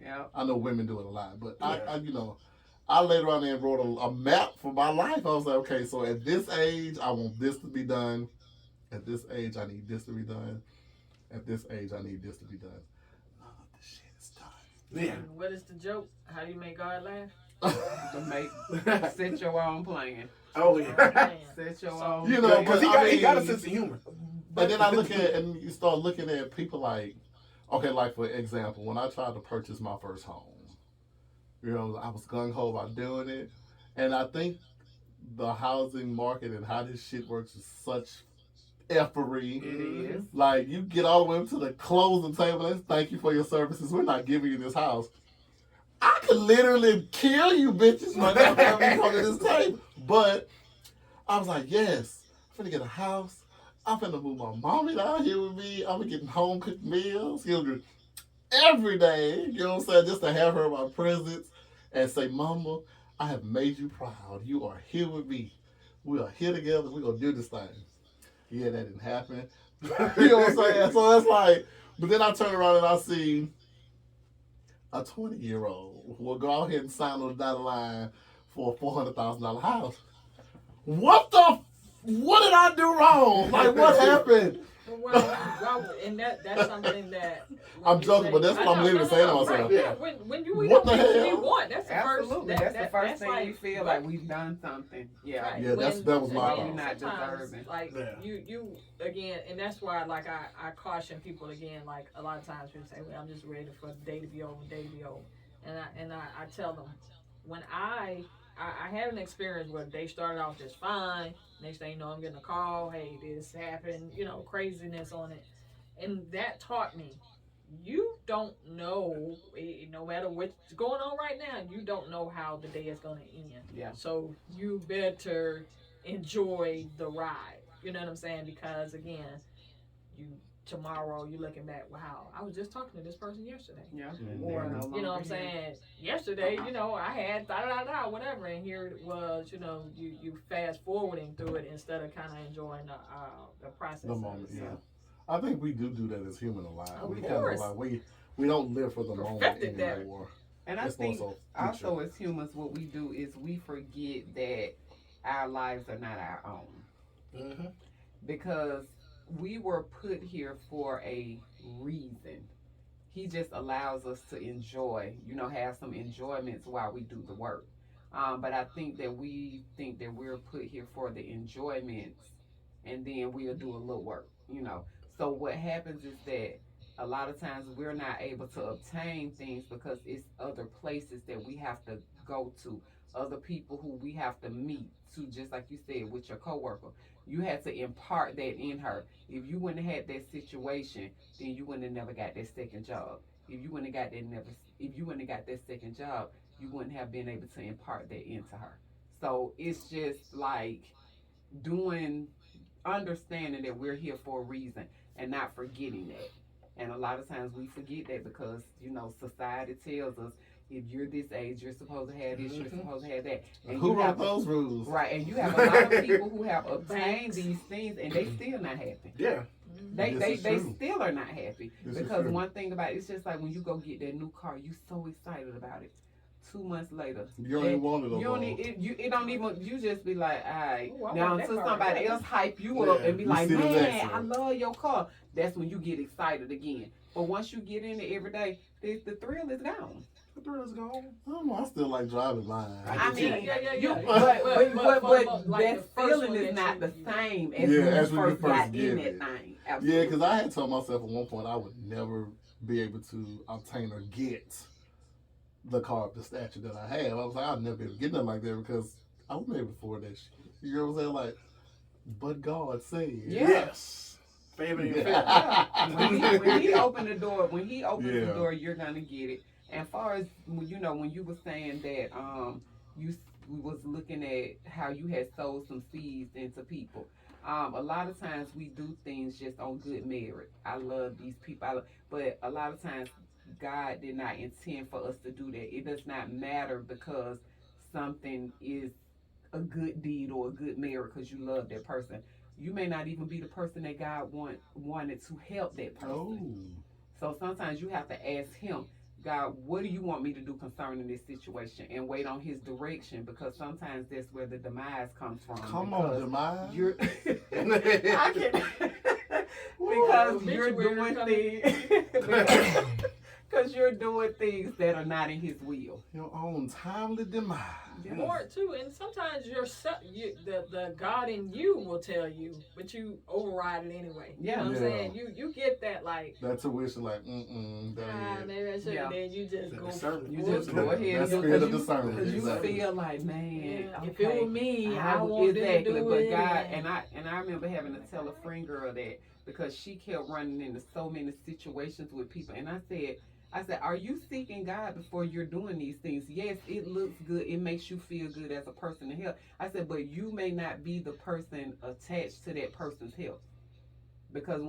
Yeah. I know women do it a lot, but I laid around there and wrote a map for my life. I was like, okay, so at this age, I want this to be done. At this age, I need this to be done. At this age, I need this to be done. Yeah. And what is the joke? How do you make God laugh? Set your own plan. Oh yeah. Set your own. You know, because he got a sense of humor. But then I look at and you start looking at people like, okay, like for example, when I tried to purchase my first home, you know, I was gung ho about doing it, and I think the housing market and how this shit works is such effery. It is. Like, you get all the way up to the closing table and thank you for your services. We're not giving you this house. I could literally kill you bitches right now if you come to this table. But I was like, yes, I'm finna get a house. I'm finna move my mommy down here with me. I'm getting home cooked meals. Every day, you know what I'm saying? Just to have her in my presence and say, Mama, I have made you proud. You are here with me. We are here together. We're going to do this thing. Yeah, that didn't happen. You know what I'm saying? So it's like, but then I turn around and I see a 20-year-old who will go out here and sign on the dotted line for a $400,000 house. What did I do wrong? Like, what happened? Well, and that's something that I'm joking, but that's what I'm literally saying to myself. Right, yeah, when we What don't the get what we hell? want, that's the Absolutely. first. That's the first thing like, we feel like we've done something. Yeah. Right. Yeah, that was my again, fault. Not sometimes, deserving. like Yeah. you again, and that's why like I caution people again. Like a lot of times people say, "Well, I'm just ready for the day to be over, and I tell them when I had an experience where they started off just fine. Next thing you know, I'm getting a call. Hey, this happened. Craziness on it, and that taught me. You don't know, no matter what's going on right now, you don't know how the day is going to end. Yeah. So you better enjoy the ride. You know what I'm saying? Because again, tomorrow you're looking back, wow, I was just talking to this person yesterday. Yeah. Or, They're no you know what I'm longer here. saying? Yesterday, I had whatever, and here it was, you fast forwarding through it instead of kind of enjoying the process. The moment, yeah. I think we do that as human alive. Of We course. kind of like we don't live for the moment Perfected that. anymore. And I It's more think so also future. as humans, what we do is we forget that our lives are not our own. Mm-hmm. Because we were put here for a reason. He just allows us to enjoy, have some enjoyments while we do the work. But I think that we think that we're put here for the enjoyments, and then we'll do a little work. So what happens is that a lot of times we're not able to obtain things because it's other places that we have to go to, other people who we have to meet to, just like you said with your coworker. You had to impart that in her. If you wouldn't have had that situation, then you wouldn't have never got that second job. If you wouldn't have got that second job, you wouldn't have been able to impart that into her. So it's just like understanding that we're here for a reason and not forgetting that. And a lot of times we forget that because, society tells us if you're this age, you're supposed to have this, you're supposed to have that. And Who you wrote have those rules? Right, and you have a lot of people who have obtained these things and they still not happy. Yeah. They This is true. still are not happy. This is Because true. one thing about it's just like when you go get that new car, you so excited about it. 2 months later, You don't even want it no you don't more. it don't even, you just be like, all right. Ooh, I Now want that until car somebody right else hype you up Yeah, and be you like, see the next man, I one. love your car. That's when you get excited again. But once you get in it every day, the thrill is gone. The thrill's gone. I don't know. I still like driving mine. I mean, yeah. But like that the first feeling one is that not you- the same as Yeah, when as you when you first got first in get that it. thing. Yeah, Absolutely. because I had told myself at one point I would never be able to obtain or get the car of the stature that I have. I was like, I'd never be able to get nothing like that because I wouldn't be able to afford that shit. You know what I'm saying? Like, but God said. Yeah. Yes. Favor and favor. Yeah. When he opened the door, the Yeah. door, you're gonna get it. And far as when you were saying that you was looking at how you had sowed some seeds into people. A lot of times we do things just on good merit. I love these people, but a lot of times God did not intend for us to do that. It does not matter because something is a good deed or a good merit because you love that person. You may not even be the person that God wanted to help that person. Oh. So sometimes you have to ask him, God, what do you want me to do concerning this situation? And wait on his direction because sometimes that's where the demise comes from. Come on, Demise. You're I can because you're obituary doing coming. things because you're doing things that are not in his will. Your own timely demise. Yeah. Or too, and sometimes the God in you will tell you, but you override it anyway. You know what I'm Yeah. saying? You get that like, That tuition, like, maybe I should. Yeah. Then you just go. Discernment. You just for go it. ahead That's and do spirit it of discernment. because you Exactly. feel like, man, Yeah, okay, if it were me, I want them to do but it. God, and I remember having to tell a friend girl that because she kept running into so many situations with people, and I said, are you seeking God before you're doing these things? Yes, it looks good. It makes you feel good as a person to help. I said, but you may not be the person attached to that person's help. Because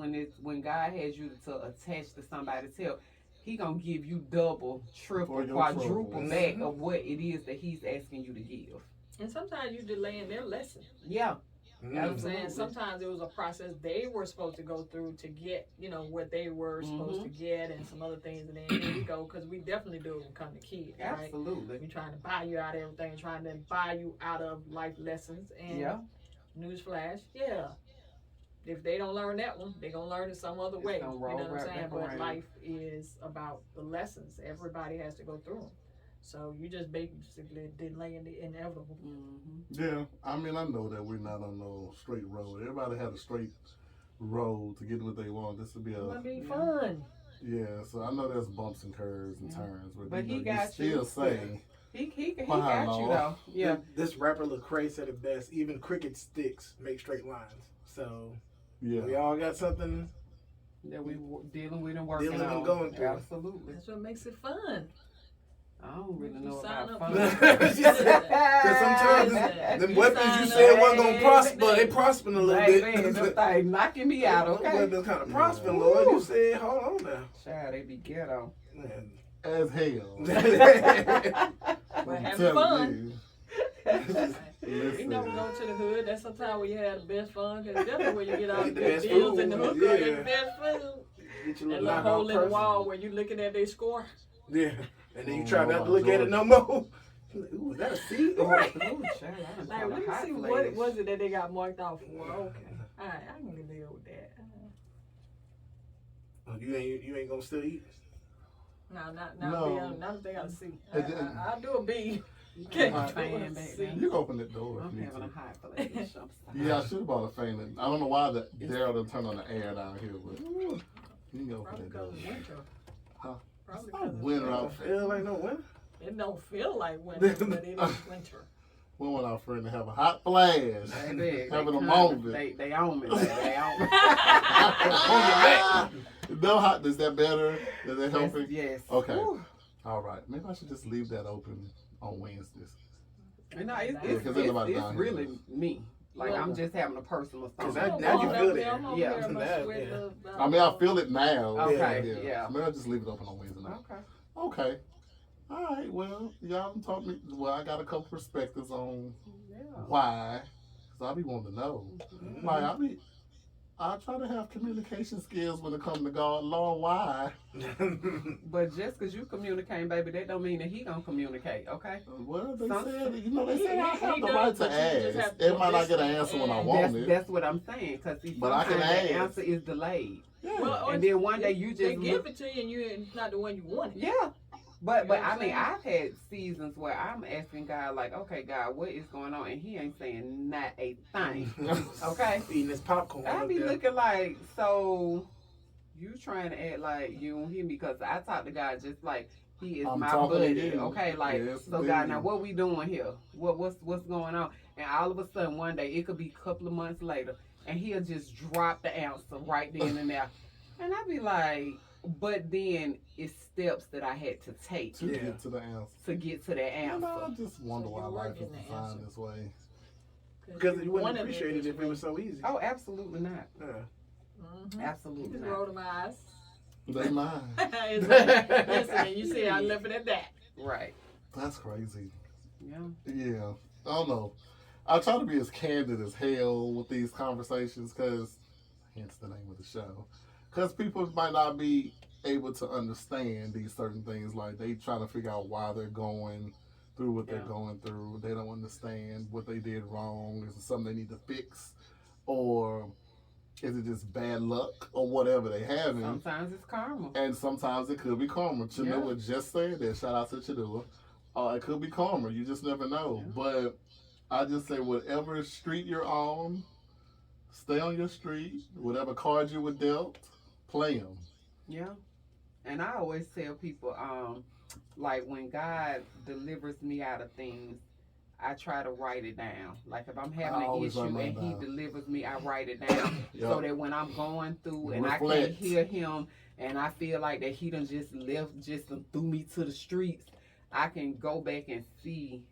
when God has you to attach to somebody's help, he gonna give you double, triple, quadruple troubles. back of what it is that he's asking you to give. And sometimes you delaying their lesson. Yeah. You know what I'm saying? Absolutely. Sometimes it was a process they were supposed to go through to get, what they were supposed to get and some other things. And then here we go, because we definitely do it when it comes to kids, right? Absolutely. We're trying to buy you out of everything, trying to buy you out of life lessons. And Yeah. newsflash, if they don't learn that one, they're going to learn it some other way. You know roll what I'm right saying? back But around. life is about the lessons. Everybody has to go through them. So you just basically delaying the inevitable. Mm-hmm. Yeah, I mean, I know that we're not on no straight road. Everybody had a straight road to get what they want. This would be It might be Yeah. fun. yeah. So I know there's bumps and curves and Yeah. turns, But he you got still you. say, He Behind got you law. though. Yeah. This rapper Lecrae said it best. Even cricket sticks make straight lines. So yeah. we all got something. That we dealing with and working Dealing and on. going through. Absolutely. That's what makes it fun. I don't really You know sign about up fun. for She said, Cause sometimes them weapons you said wasn't gonna prosper, they prospering a little Baby, bit. them things knocking me out, Them okay? weapons kind of prospering, Yeah. Lord. Ooh. You said, hold on now. Child, they be ghetto. Man. As hell. We're I'm having telling fun. you. We Listen. never go to the hood. That's sometimes where you have the best fun. Cause definitely where you get all the Get the good best deals food, in the hookah yeah. and the best food. Get your That little little knockout hole in the person. wall where you looking at their score. Yeah. And then you Oh, try not to my look at it George. no more. Ooh, is that a seat? Ooh, Right. child, I done Like, caught let a me hot see flash. what it was that they got marked off for. Okay. All right, I can deal with that. Oh, you ain't gonna still eat? No, not No. B. Not if they got a C. It didn't- I'll do a B. Okay, Alright. fan back See. there. You can open that door if I'm you need having a to. hot flash. I'm sorry. Yeah, I should have bought a fan. I don't know why Daryl done turned on the air down here, but you can open Probably that door. because of winter. Huh? Probably It's not because of winter I don't out. feel like no winter. It don't feel like winter, but it is winter. We want our friend to have a hot flash. Baby, Having a they moment. They own me, baby. They own me. No hot. Is that better? Is that helping? Yes. Okay. Whew. All right. Maybe I should just leave that open on Wednesdays. You know, it's, Yeah, it's, 'cause ain't nobody it's down here. really me. Like, Yeah. I'm just having a personal 'Cause thought. I- now you feel it. I'm over Yeah. here much Now, with yeah. the, I mean, I feel it now. Okay, yeah. Maybe I'll just leave it open on Wednesday night. Okay. Okay. All right. Well, y'all done taught me. Well, I got a couple perspectives on Yeah. why. Because I be wanting to know. Mm-hmm. Like, I try to have communication skills when it comes to God. Lord, why? But just because you communicate, baby, that don't mean that he gonna communicate, okay? Well, they Some- said, they say I have he the does, right to but you just ask. have to It might not get an answer when I want it. That's what I'm saying. Because But I can sometimes the ask. answer is delayed. Yeah. Well, And then one day you they just give look. it to you and it's not the one you wanted. Yeah. But You know what I I'm mean, saying? I've had seasons where I'm asking God, like, okay, God, what is going on? And he ain't saying not a thing. Okay? Eating this popcorn. I up be there. looking like, so you trying to act like you don't hear me? Because I talk to God just like he is I'm my talking to buddy. you. Okay, like, Yes, so God, indeed. now what we doing here? What's going on? And all of a sudden, one day, it could be a couple of months later, and he'll just drop the answer right then and there. And I be like, but then it's steps that I had to take To Yeah. get to the answer. to get to that You know, I answer. just wonder So why you're life is working the designed answer. this way. Because you wouldn't wanted appreciate it this if it was so easy. Oh, absolutely not. Yeah. Mm-hmm. Absolutely Just not. rolled my eyes. They mine. It's like, listen, and you see, I left it at that. Right. That's crazy. Yeah. Yeah. I don't know. I try to be as candid as hell with these conversations because, hence the name of the show, because people might not be able to understand these certain things. Like, they try to figure out why they're going through what they're Yeah. going through. They don't understand what they did wrong. Is it something they need to fix? Or Is it just bad luck or whatever they having? Sometimes it's karma. And sometimes it could be karma. Chanua just said that. Shout out to Chanua. It could be karma. You just never know. Yeah. But I just say whatever street you're on, stay on your street. Whatever cards you were dealt, play them. Yeah. And I always tell people, like when God delivers me out of things, I try to write it down. Like if I'm having an issue and He delivers me, I write it down so that when I'm going through and I can't hear Him and I feel like that He done threw me to the streets, I can go back and see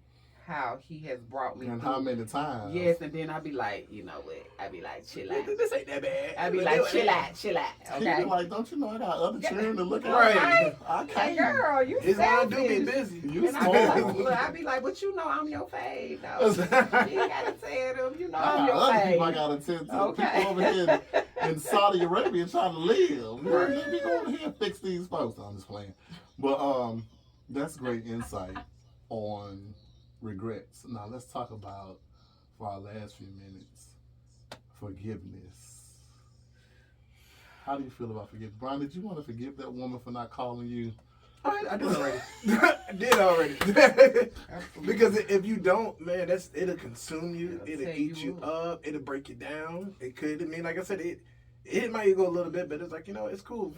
how He has brought me and through. how many times. Yes, and then I be like, you know what? I be like, chill out. This ain't that bad. I be like, chill out. Okay. He be like, don't you know I got other children to look at? Right. I Hey, can't. girl, you His mom do be selfish. busy. You And I be like, smart. look, I be like, but you know I'm your fave, though. You ain't gotta tell them, you know I'm I your got other people I fave. gotta attend to. Okay. People over here in Saudi Arabia trying to live. Let me go over here and fix these folks. I'm just playing. But that's great insight on regrets. Now let's talk about, for our last few minutes, forgiveness. How do you feel about forgiveness? Brian, did you want to forgive that woman for not calling you? I did already. I did already. Because if you don't, man, it'll consume you. It'll eat you up. It'll break you down. It could. I mean, like I said, it might go a little bit, but it's like, it's cool.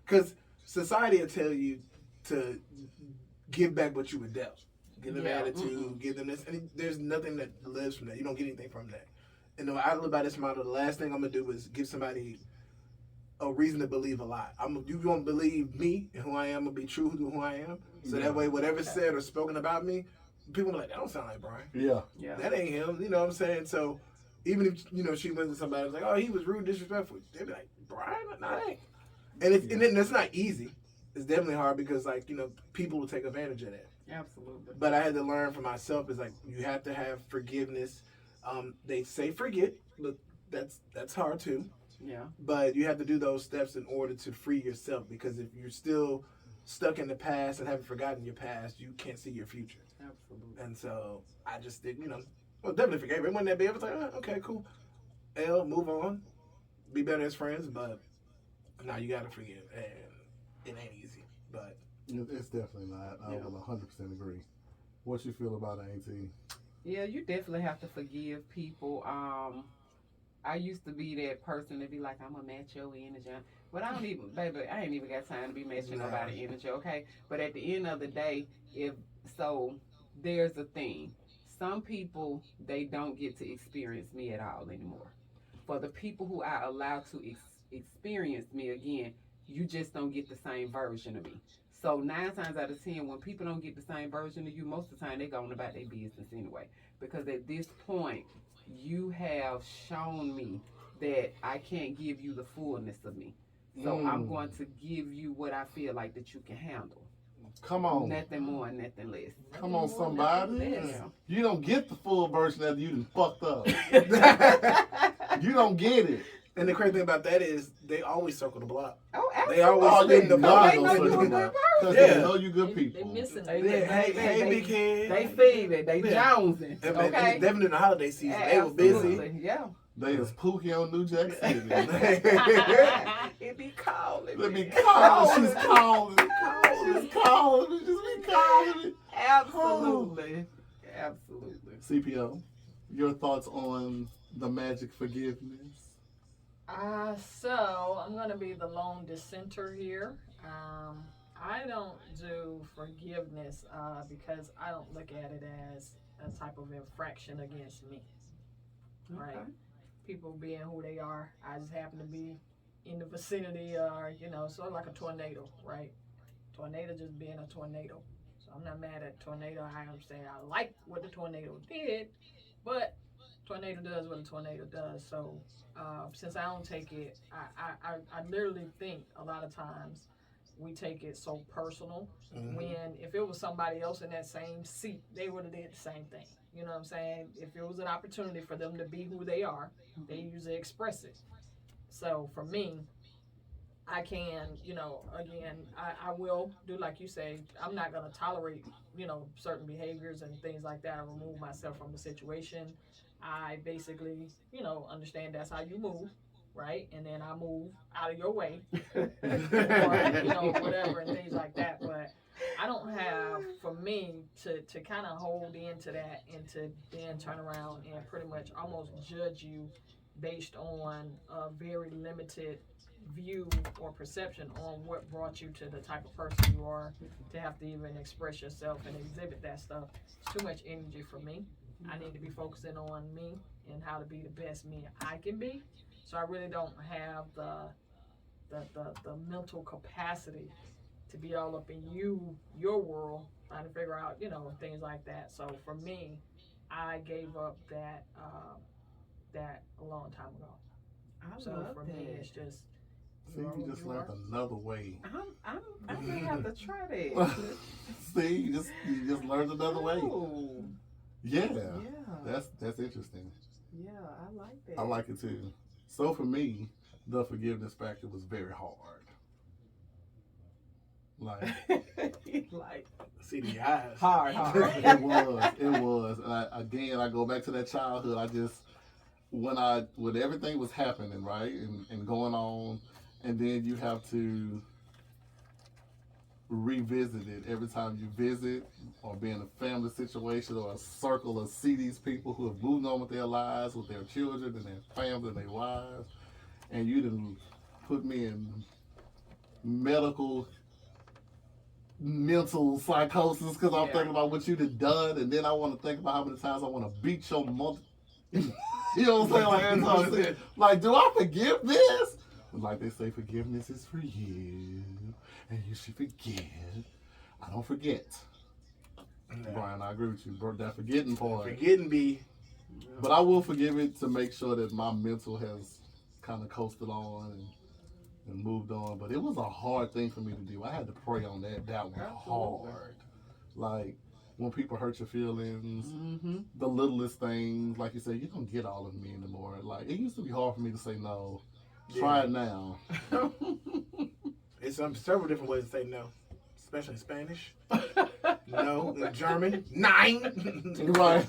Because society will tell you to give back what you were dealt. Give them attitude. Give them this. And there's nothing that lives from that. You don't get anything from that. And no, I live by this model. The last thing I'm gonna do is give somebody a reason to believe a lie. You gonna believe me and who I am, gonna be true to who I am. So that way, whatever's said or spoken about me, people be like, that don't sound like Brian. Yeah. That ain't him. You know what I'm saying? So even if she went to somebody and was like, oh, he was rude, disrespectful, they'd be like, Brian, no, that ain't. And then that's not easy. It's definitely hard because people will take advantage of that. Absolutely. But I had to learn for myself is like you have to have forgiveness. They say forget, but that's hard too. Yeah. But you have to do those steps in order to free yourself, because if you're still stuck in the past and haven't forgotten your past, you can't see your future. Absolutely. And so I just did, definitely forgave him. Wasn't that big? I was like, okay, cool. Move on. Be better as friends, but now you got to forgive. And it ain't easy, but. It's definitely not. I will 100% agree. What you feel about it, AT? Yeah, you definitely have to forgive people. I used to be that person to be like, I'm gonna match your energy. But I ain't even got time to be matching nobody's energy, okay? But at the end of the day, there's a thing. Some people, they don't get to experience me at all anymore. For the people who are allowed to experience me again, you just don't get the same version of me. So 9 times out of 10, when people don't get the same version of you, most of the time they're going about their business anyway. Because at this point, you have shown me that I can't give you the fullness of me. So I'm going to give you what I feel like that you can handle. Come on. Nothing more and nothing less. Come on, somebody. Yeah. You don't get the full version after you done fucked up. You don't get it. And the crazy thing about that is they always circle the block. Oh, absolutely. They always spin the block. They know you a good person. Because Yeah. they know you good They people. missing They- it. Hey, big kid. They feed it. They Yeah. jonesing. And Okay. definitely in the holiday season, they were busy. Absolutely. Yeah. They is Pookie on New Jack City. It be calling. Let me me. call. She's calling. She's calling. Just be calling me. Absolutely. Absolutely. CPO, your thoughts on the magic forgiveness? So I'm gonna be the lone dissenter here. I don't do forgiveness because I don't look at it as a type of infraction against me. Right? Okay. People being who they are. I just happen to be in the vicinity, or sort of like a tornado, right? Tornado just being a tornado. So I'm not mad at tornado. I understand. I like what the tornado did, but tornado does what a tornado does. So since I don't take it, I literally think a lot of times we take it so personal. When if it was somebody else in that same seat, they would have did the same thing. You know what I'm saying? If it was an opportunity for them to be who they are, they usually express it. So for me, I can, again, I will do like you say. I'm not going to tolerate, certain behaviors and things like that. I remove myself from the situation. I basically, understand that's how you move, right? And then I move out of your way, or whatever, and things like that. But I don't have, for me, to kind of hold into that and to then turn around and pretty much almost judge you based on a very limited view or perception on what brought you to the type of person you are, to have to even express yourself and exhibit that stuff. It's too much energy for me. I need to be focusing on me and how to be the best me I can be. So I really don't have the mental capacity to be all up in your world, trying to figure out, things like that. So for me, I gave up that a long time ago. I So love for that. me, it's just See, you just learned another way. I may have to try that. See, you just learned another way. Oh, Yeah, yeah, that's interesting. yeah. I like that. I like it too. So for me, the forgiveness factor was very hard. Like like See the eyes. hard. it was. And I go back to that childhood. I just when everything was happening, right, and going on, and then you have to revisit it every time you visit or be in a family situation or a circle or see these people who have moved on with their lives, with their children and their family and their wives, and you didn't put me in medical mental psychosis because I'm thinking about what you'd have done, and then I want to think about how many times I want to beat your mother. You know what I'm saying? Like, that's how I say, like, do I forgive this? Like they say, forgiveness is for you, and you should forgive. I don't forget. No. Brian, I agree with you. Bro, that forgetting part. Forgetting be. But I will forgive it to make sure that my mental has kind of coasted on and moved on. But it was a hard thing for me to do. I had to pray on that. That was Absolutely. hard. Like when people hurt your feelings, Mm-hmm. the littlest things, like you said, you don't get all of me anymore. Like it used to be hard for me to say no. Try it now. It's several different ways to say no, especially in Spanish. No, in German, nine. Right.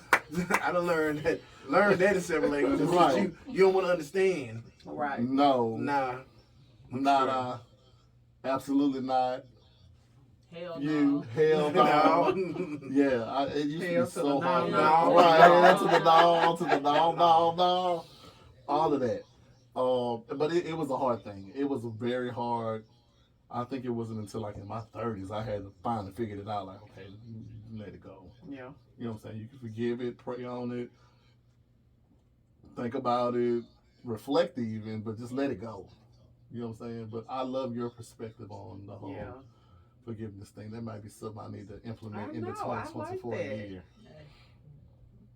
I done learned that in several languages. Right. You don't want to understand. Right. No. Nah. Nah. Absolutely not. hell You. no. Hell no. No. Yeah. It used Hell to to be so the hard. no. Right. No. Hell to the no. All of that. But it was a hard thing. It was very hard. I think it wasn't until like in my 30s I had to finally figure it out. Like, okay, let it go. Yeah. You know what I'm saying? You can forgive it, pray on it, think about it, reflect even, but just let it go. You know what I'm saying? But I love your perspective on the whole Yeah. forgiveness thing. That might be something I need to implement I in the know, I 2024 like that. year. Hey,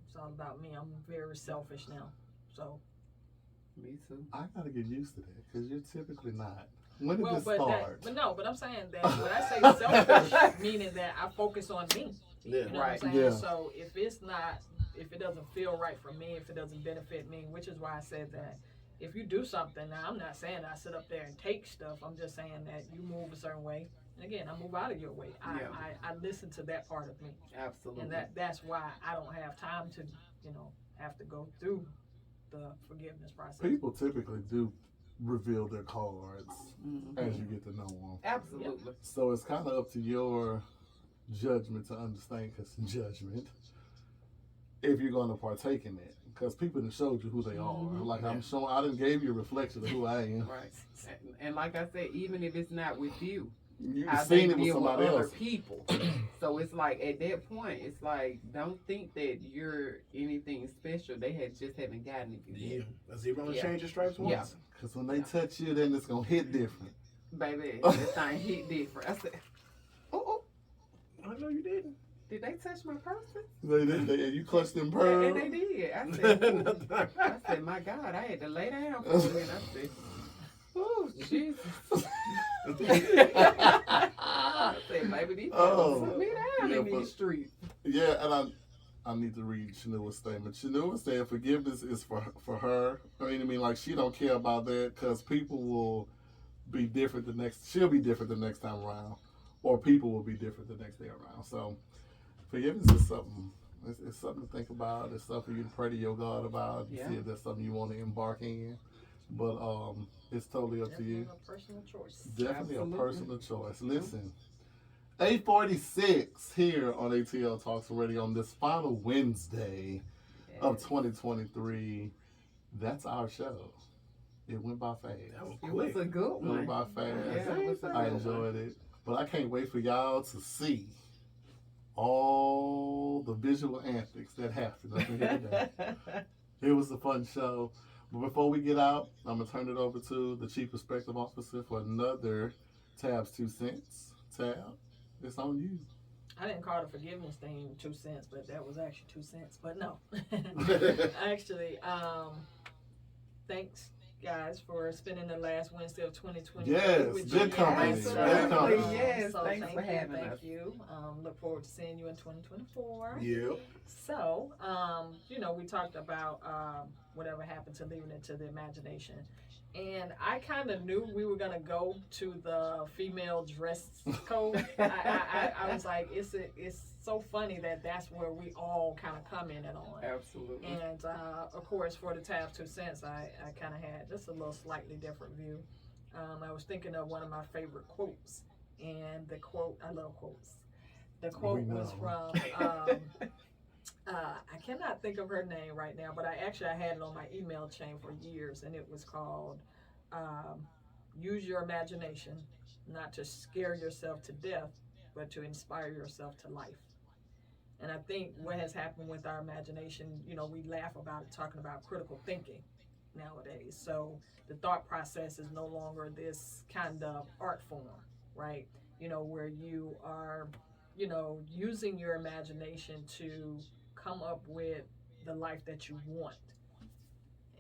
it's all about me. I'm very selfish now. So Me too. I gotta get used to that because you're typically not. When did well, this but start? but I'm saying that when I say selfish, meaning that I focus on me. Yeah. You know Right. what I'm saying? Yeah. So if it doesn't feel right for me, if it doesn't benefit me, which is why I said that if you do something, now I'm not saying I sit up there and take stuff. I'm just saying that you move a certain way. And again, I move out of your way. Yeah. I listen to that part of me. Absolutely. And that's why I don't have time to, have to go through the forgiveness process. People typically do reveal their cards Mhm. as you get to know them. Absolutely. So it's kind of up to your judgment to understand, because judgment, if you're going to partake in it, because people have showed you who they are. Mhm. Like Yeah. I'm showing, I done gave you a reflection of who I am. Right. And like I said, even if it's not with you, You've how they seen it with deal with somebody other else. people. So it's like at that point, it's like don't think that you're anything special. They haven't gotten it Yeah. yet. A zero and Yeah. change your stripes once. Yeah. Because when they touch you, then it's gonna hit different. Baby, that thing hit different. I said, oh, I know you didn't. did they touch my person? And you clutched them And pearls. they did. I said, my God, I had to lay down for a minute. I said, oh, Jesus. I said, baby, these Oh. people put me down Yeah, in but- these streets. Yeah, and I need to read Shanua's statement. Shanua said forgiveness is for her. I mean, like she don't care about that because people will be different the next. She'll be different the next time around, or people will be different the next day around. So forgiveness is something It's something to think about. It's something you to pray to your God about. Yeah. See if that's something you want to embark in. But it's totally up to Definitely you. a personal choice. Definitely Absolutely. a personal choice. Listen, 8:46 here on ATL Talks Radio on this final Wednesday of Yes. 2023. That's our show. It went by fast. That was It was quick. a good It went one. by fast. Yeah, it was a I good one. enjoyed it. But I can't wait for y'all to see all the visual antics that happened up in here today. It was a fun show. But before we get out, I'm going to turn it over to the Chief Perspective Officer for another Tab's 2 cents. Tab, it's on you. I didn't call the forgiveness thing 2 cents, but that was actually 2 cents. But no, actually, thanks guys for spending the last Wednesday of 2020. Yes, with good you. company. Absolutely. Good company. Yes, So thanks for having thank us. you. Look forward to seeing you in 2024. Yep. So, we talked about whatever happened to leaving it to the imagination. And I kind of knew we were going to go to the female dress code. I was like, it's so funny that that's where we all kind of commented on. Absolutely. And, of course, for the Tab's 2 cents, I kind of had just a little slightly different view. I was thinking of one of my favorite quotes. And the quote, I love quotes. The quote was from... I cannot think of her name right now, but I had it on my email chain for years, and it was called "Use your imagination, not to scare yourself to death, but to inspire yourself to life." And I think what has happened with our imagination, we laugh about it, talking about critical thinking nowadays. So the thought process is no longer this kind of art form, right? Where you are, using your imagination to come up with the life that you want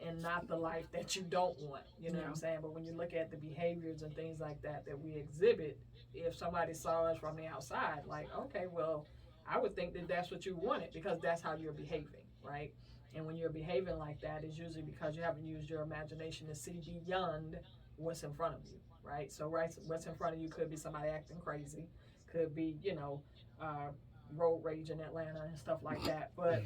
and not the life that you don't want, what I'm saying? But when you look at the behaviors and things like that we exhibit, if somebody saw us from the outside, like, okay, well, I would think that that's what you wanted because that's how you're behaving, right? And when you're behaving like that, it's usually because you haven't used your imagination to see beyond what's in front of you, right? So what's in front of you could be somebody acting crazy, could be, road rage in Atlanta and stuff like that. But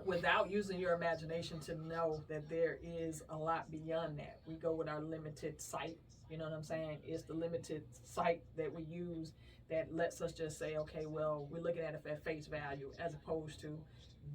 without using your imagination to know that there is a lot beyond that, we go with our limited sight. You know what I'm saying? It's the limited sight that we use that lets us just say, okay, well, we're looking at it at face value, as opposed to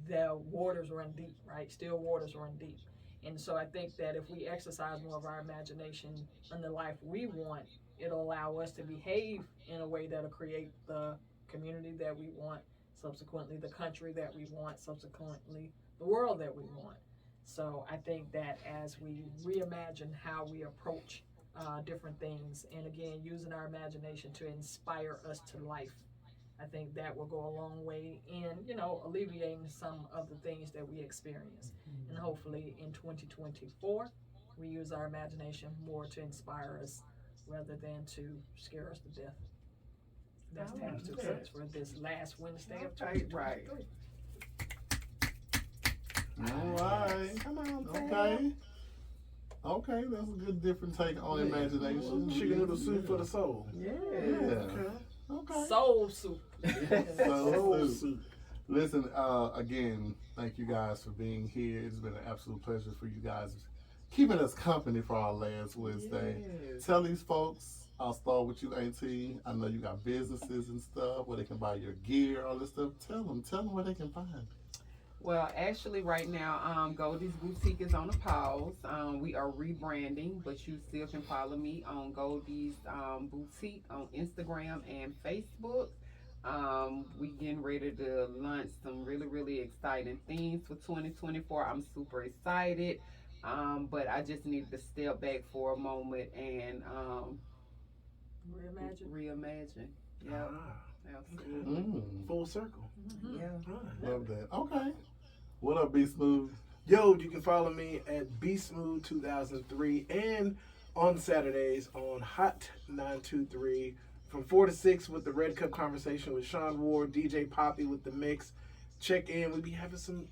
the waters run deep, right? Still waters run deep. And so I think that if we exercise more of our imagination in the life we want, it'll allow us to behave in a way that'll create the community that we want, subsequently the country that we want, subsequently the world that we want. So I think that as we reimagine how we approach different things, and again, using our imagination to inspire us to life, I think that will go a long way in, alleviating some of the things that we experience. And hopefully in 2024, we use our imagination more to inspire us rather than to scare us to death. That's Tab's 2 cents for this last Wednesday of 2023. All right. Come on, Okay. Okay, that's a good different take on imagination. Chicken noodle soup for the soul. Yeah. Okay. Soul soup. Soul soup. Listen, again, thank you guys for being here. It's been an absolute pleasure for you guys keeping us company for our last Wednesday. Yes. Tell these folks, I'll start with you, Auntie. I know you got businesses and stuff where they can buy your gear, all this stuff. Tell them where they can find it. Well, actually, right now, Goldie's Boutique is on a pause. We are rebranding, but you still can follow me on Goldie's Boutique on Instagram and Facebook. We getting ready to launch some really, really exciting things for 2024. I'm super excited, but I just needed to step back for a moment and reimagine. Yeah, absolutely. Full circle. Yeah. Love that. Okay. What up, B Smooth? Yo, you can follow me at B Smooth 2003 and on Saturdays on Hot 923 from 4 to 6 with the Red Cup conversation with Sean Ward, DJ Poppy with the mix. Check in. We'll be having some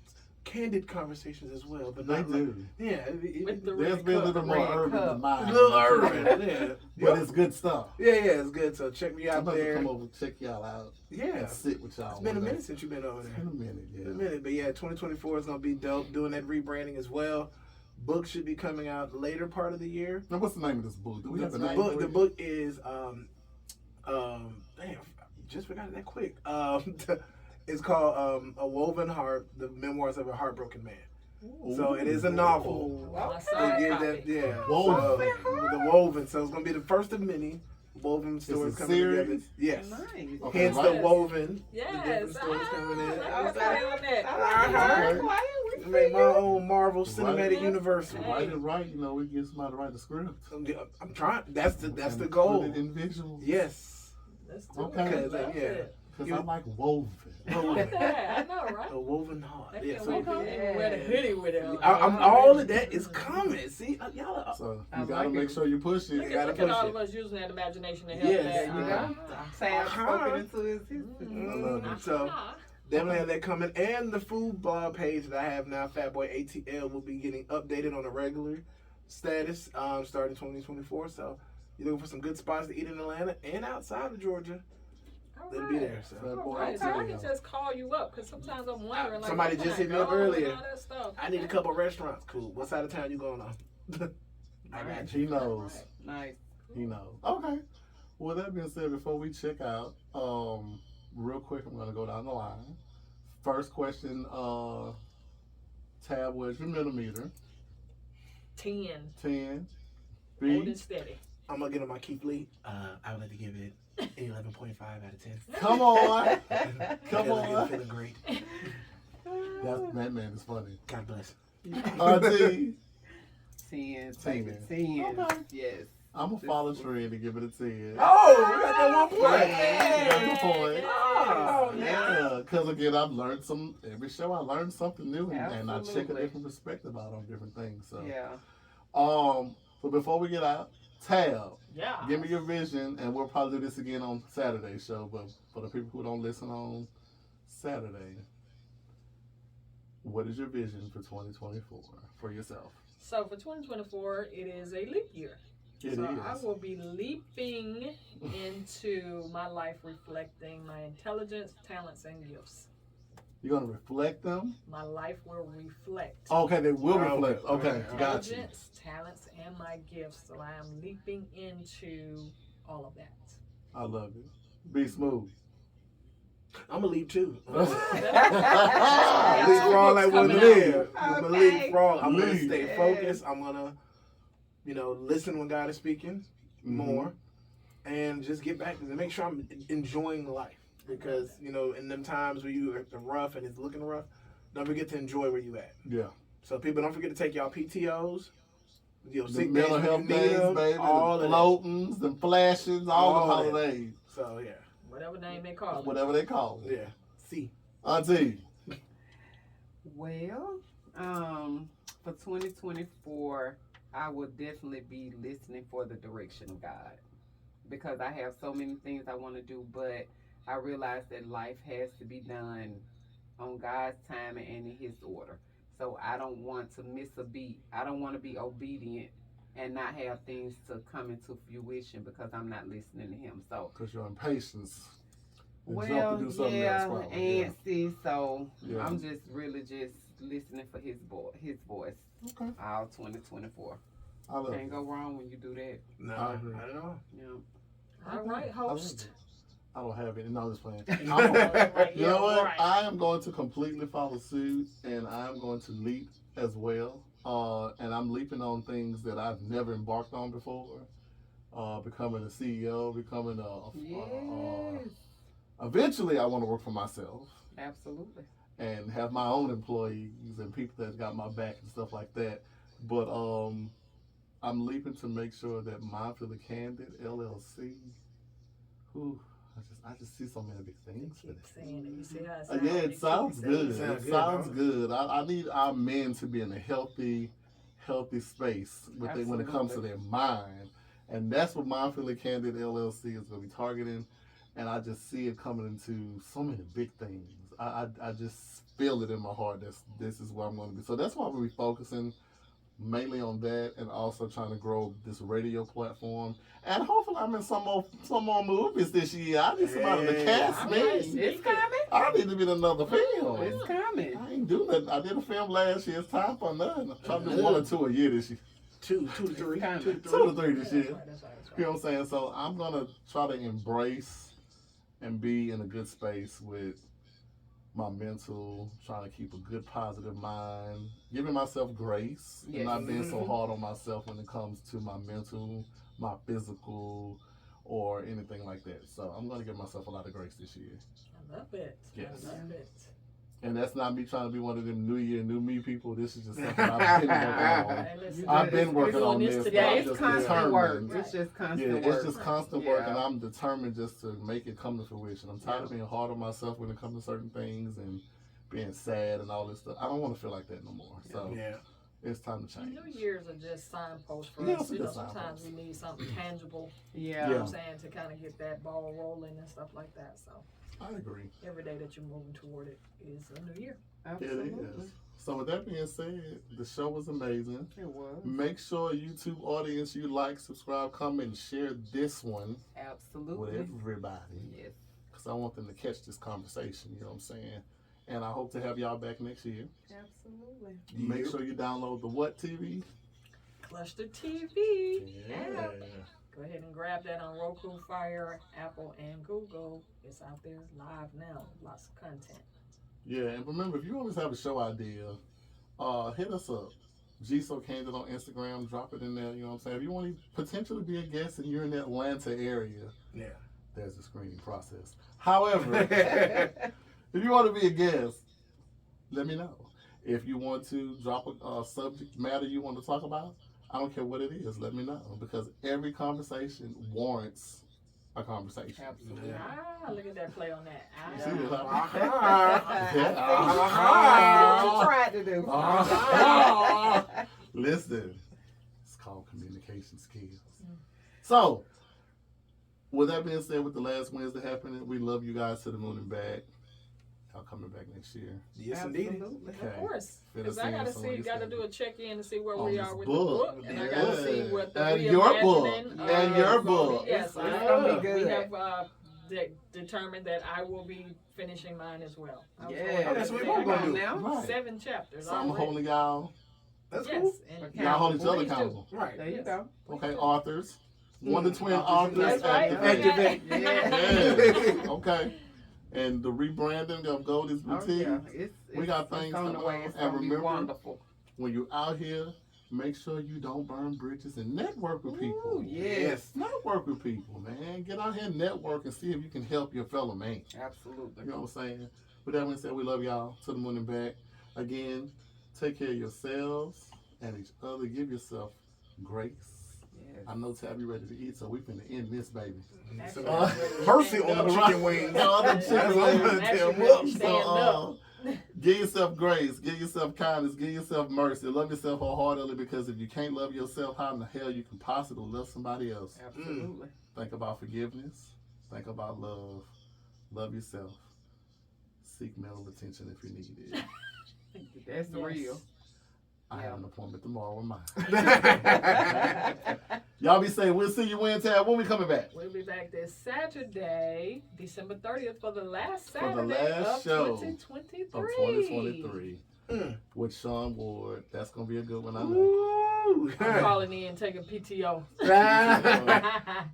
candid conversations as well, but They not do. like, yeah. With the There's red been a cup. little more red urban cup. than mine. A little urban, yeah. But it's good stuff. Yeah, it's good. So check me I'm out about to there. come over and check y'all out Yeah, and sit with y'all. it's been a one day. minute since you've been over It's there. been a minute, yeah. A minute, but yeah, 2024 is gonna be dope. Doing that rebranding as well. Book should be coming out later part of the year. Now, what's the name of this book? Do we have The the name? book, for the it? book is damn, just forgot it that quick. It's called A Woven Heart: The Memoirs of a Heartbroken Man. So it is a novel. I Okay. saw that Yeah, copy. yeah. Woven. So, the woven. So it's gonna be the first of many woven stories a coming together. series? Yes. Nice. Okay, Hence right. the woven. Yes. The different stories coming in. I was like, on that. Uh-huh. Quiet, we I make my figured. own Marvel Cinematic Right. Universe. Hey. Write it right, you know, we get somebody to write the script. I'm trying. That's the And goal. Put it in visuals. Yes. Let's do Okay. it. Because, Love yeah. it. Because I like woven. Look at that. I know, right? A woven heart. I Yeah. can't So wait to even wear the hoodie with it on. I'm all of that is coming. See, y'all. So I you gotta like make it. sure you push Look it. gotta at, look at push all it. of us using that imagination to help Yes, that. you Yeah. Sam Uh-huh. spoken into existence. Mhm. love it. So Uh-huh. definitely have that coming. And the food blog page that I have now, Fatboy ATL, will be getting updated on a regular status starting 2024. So you're looking for some good spots to eat in Atlanta and outside of Georgia. All They'll right. be there. So. All right, so I can just call you up because sometimes I'm wondering. Like, Somebody where just can hit I me up go and earlier. all that stuff. I need a couple restaurants. Cool. What side of town you going on? I got you. He knows. Nice. He knows. Okay. Well, that being said, before we check out, real quick, I'm gonna go down the line. First question, Tab, where's your millimeter? 10. 10. Old B. and steady. I'm gonna get on my Keith Lee. I would like to give it an 11.5 out of 10. Come on. Come Feeling good, on. feeling great. That man is funny. God bless. Auntie, 10. 10. 10. Okay. Yes. I'm gonna follow trend and give it a 10. Oh, we got that one point. Yeah, you got the point. Oh, Yeah, because again, I've learned every show I learn something new and I check a Absolutely. different perspective out on different things. So, Yeah. but before we get out, Tab, Yeah. give me your vision, and we'll probably do this again on Saturday's show. But for the people who don't listen on Saturday, what is your vision for 2024 for yourself? So for 2024, it is a leap year. It so is. I will be leaping into my life reflecting my intelligence, talents, and gifts. You're gonna reflect them. My life will reflect Okay, they will Oh, reflect. Okay, okay. got you. intelligence, talents, and my gifts. So I am leaping into all of that. I love it. Be smooth. I'm gonna leave too. Leave Frog like we'll Coming live. out. We'll leave Okay. Frog. I'm gonna Leave. stay focused. I'm gonna, listen when God is speaking more, and just get back to make sure I'm enjoying life. Because in them times where you are rough and it's looking rough, don't forget to enjoy where you at. Yeah. So people, don't forget to take y'all PTOs, The sick days mental when you health need days, them, baby. all The of that. floatings, the flashes, all the All that. holidays. So yeah, Whatever name they call it. Whatever they call it. yeah. See, Auntie. Well, for 2024, I will definitely be listening for the direction of God because I have so many things I want to do, but I realize that life has to be done on God's time and in His order. So I don't want to miss a beat. I don't want to be obedient and not have things to come into fruition because I'm not listening to Him. So Because your impatience. to jump well, to do something yeah, else, probably. antsy. So Yeah. I'm just really just listening for His voice Okay. all 2024. I love Can't it. go wrong when you do that. no, I agree. not at all. Yeah. All right, I love host. it. I don't have it. No, I'm just playing. Right, You know what? right. I am going to completely follow suit, and I'm going to leap as well. And I'm leaping on things that I've never embarked on before. Becoming a CEO, becoming Yes. eventually I want to work for myself Absolutely. and have my own employees and people that got my back and stuff like that. But I'm leaping to make sure that Mindfully Candid LLC. Whew, I just see so many big things for Keep this. saying it. You see how it sounds? Yeah, You it keep sounds saying good. it. Sounds It good, sounds huh? good. I need our men to be in a healthy space when it comes to Absolutely. their mind. And that's what Mindfully Candid LLC is going to be targeting. And I just see it coming into so many big things. I just feel it in my heart that this is where I'm going to be. So that's why we're focusing mainly on that, and also trying to grow this radio platform. And hopefully I'm in some more movies this year. I need somebody to cast me. It's coming. I need to be in another film. It's coming. I ain't do nothing. I did a film last year. It's time for nothing. I'm trying to do 1 or 2 a year this year. Two to three. 2 to 3 this year. That's right. You know what I'm saying? So I'm going to try to embrace and be in a good space with my mental, trying to keep a good positive mind, giving myself grace, and not being so hard on myself when it comes to my mental, my physical, or anything like that. So I'm going to give myself a lot of grace this year. I love it. Yes. I love it. And that's not me trying to be one of them New Year, New Me people. This is just something I've been working on. Hey, listen, I've been working on this. today. but I'm It's just constant work. determined. It's just constant Yeah, work. it's just constant work, and Yeah. I'm determined just to make it come to fruition. I'm tired of being hard on myself when it comes to certain things and being sad and all this stuff. I don't want to feel like that no more. So it's time to change. New Year's are just signposts for Yeah, us. it's You know, just sometimes signposts. we need something tangible. You Yeah. know what I'm saying, to kind of get that ball rolling and stuff like that. So I agree. every day that you're moving toward it is a new year. Absolutely. It is. So with that being said, the show was amazing. It was. Make sure YouTube audience, you like, subscribe, comment, and share this one with Absolutely. everybody. Yes. Because I want them to catch this conversation, you know what I'm saying? And I hope to have y'all back next year. Absolutely. Make sure you download the What TV? Cluster TV. Yeah. app. Go ahead and grab that on Roku, Fire, Apple, and Google. It's out there live now. Lots of content. Yeah, and remember, if you always have a show idea, hit us up. Candid on Instagram, drop it in there, you know what I'm saying? If you want to potentially be a guest and you're in the Atlanta area, there's a screening process. However, if you want to be a guest, let me know. If you want to drop a subject matter you want to talk about, I don't care what it is, let me know. Because every conversation warrants a conversation. Absolutely. Ah, look at that play on that. You see this, huh? What you tried to do. Listen, it's called communication skills. So, with that being said, with the last Wednesday happening, we love you guys to the moon and back. Y'all coming back next year. Yes, indeed. Absolutely. Okay. Of course. Fit Because us I in gotta some see, way, gotta so- do a check-in to see where On we this are with book. the book, and I Yeah. gotta see what the And your book. reimagining, And your is book. gonna be. Yes, It's gonna be we good. have determined that I will be finishing mine as well. I was Yeah. going Oh, that's what to we both say, gonna I do. got Right. 7 chapters. So I'm already. holding y'all. That's Yes, cool. and Y'all hold each other please do. accountable. Right. There you Yes. go. Okay, authors. One to twin authors. That's right. activate. Activate. Yeah. Okay. And the rebranding of Goldie's Oh, Boutique. yeah. It's We got things it's on the coming way. on. It's And gonna be remember, wonderful. when you're out here, make sure you don't burn bridges and network with people. Ooh, yes. Network with people, man. Get out here and network and see if you can help your fellow man. Absolutely. You know what I'm saying? With that being said, we love y'all to the moon and back. Again, take care of yourselves and each other. Give yourself grace. Yes. I know Tab, you ready to eat, so we finna end this, baby. Actually, Mercy on the chicken wings. All the chicken That's what I'm wings. gonna tell Actually, them. really stand up. Give yourself grace, give yourself kindness, give yourself mercy. Love yourself wholeheartedly, because if you can't love yourself, how in the hell you can possibly love somebody else? Absolutely. Think about forgiveness. Think about love. Love yourself. Seek mental attention if you need it. That's Yes. real. I Yeah. have an appointment tomorrow with mine. Y'all be safe. We'll see you Wednesday. When we coming back? We'll be back this Saturday, December 30th, for the last For the Saturday last of show 2023. Of 2023 Mm. with Sean Ward. That's gonna be a good one. I know. Ooh. I'm calling in, taking PTO.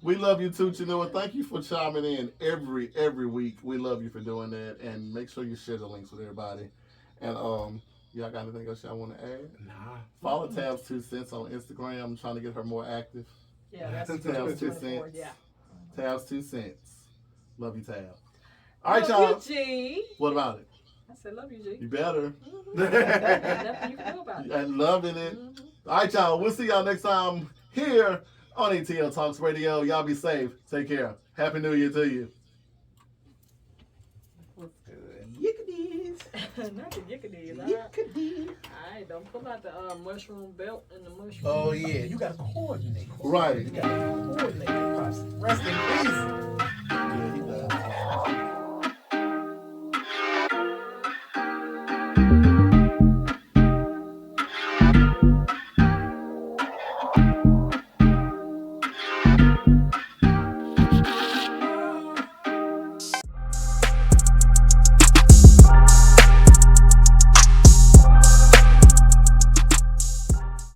We love you too, Chanua. Thank you for chiming in every week. We love you for doing that, and make sure you share the links with everybody. And y'all got anything else y'all want to add? Nah. Follow Tabs 2 Cents on Instagram. I'm trying to get her more active. Yeah, that's Tabs 2 24, Cents. yeah. Tabs 2 Cents. Love you, Tab. All right, Love y'all. you, G. What about it? I said, love you, G. You better. Nothing you can do about it. And loving it. Mhm. All right, y'all. We'll see y'all next time here on ATL Talks Radio. Y'all be safe. Take care. Happy New Year to you. What's good? Yickadees. Not the yickadees. Yickadees. Alright, don't pull out the mushroom belt and the mushroom. Oh, yeah. You got to coordinate. Right. You got to coordinate. Rest in peace.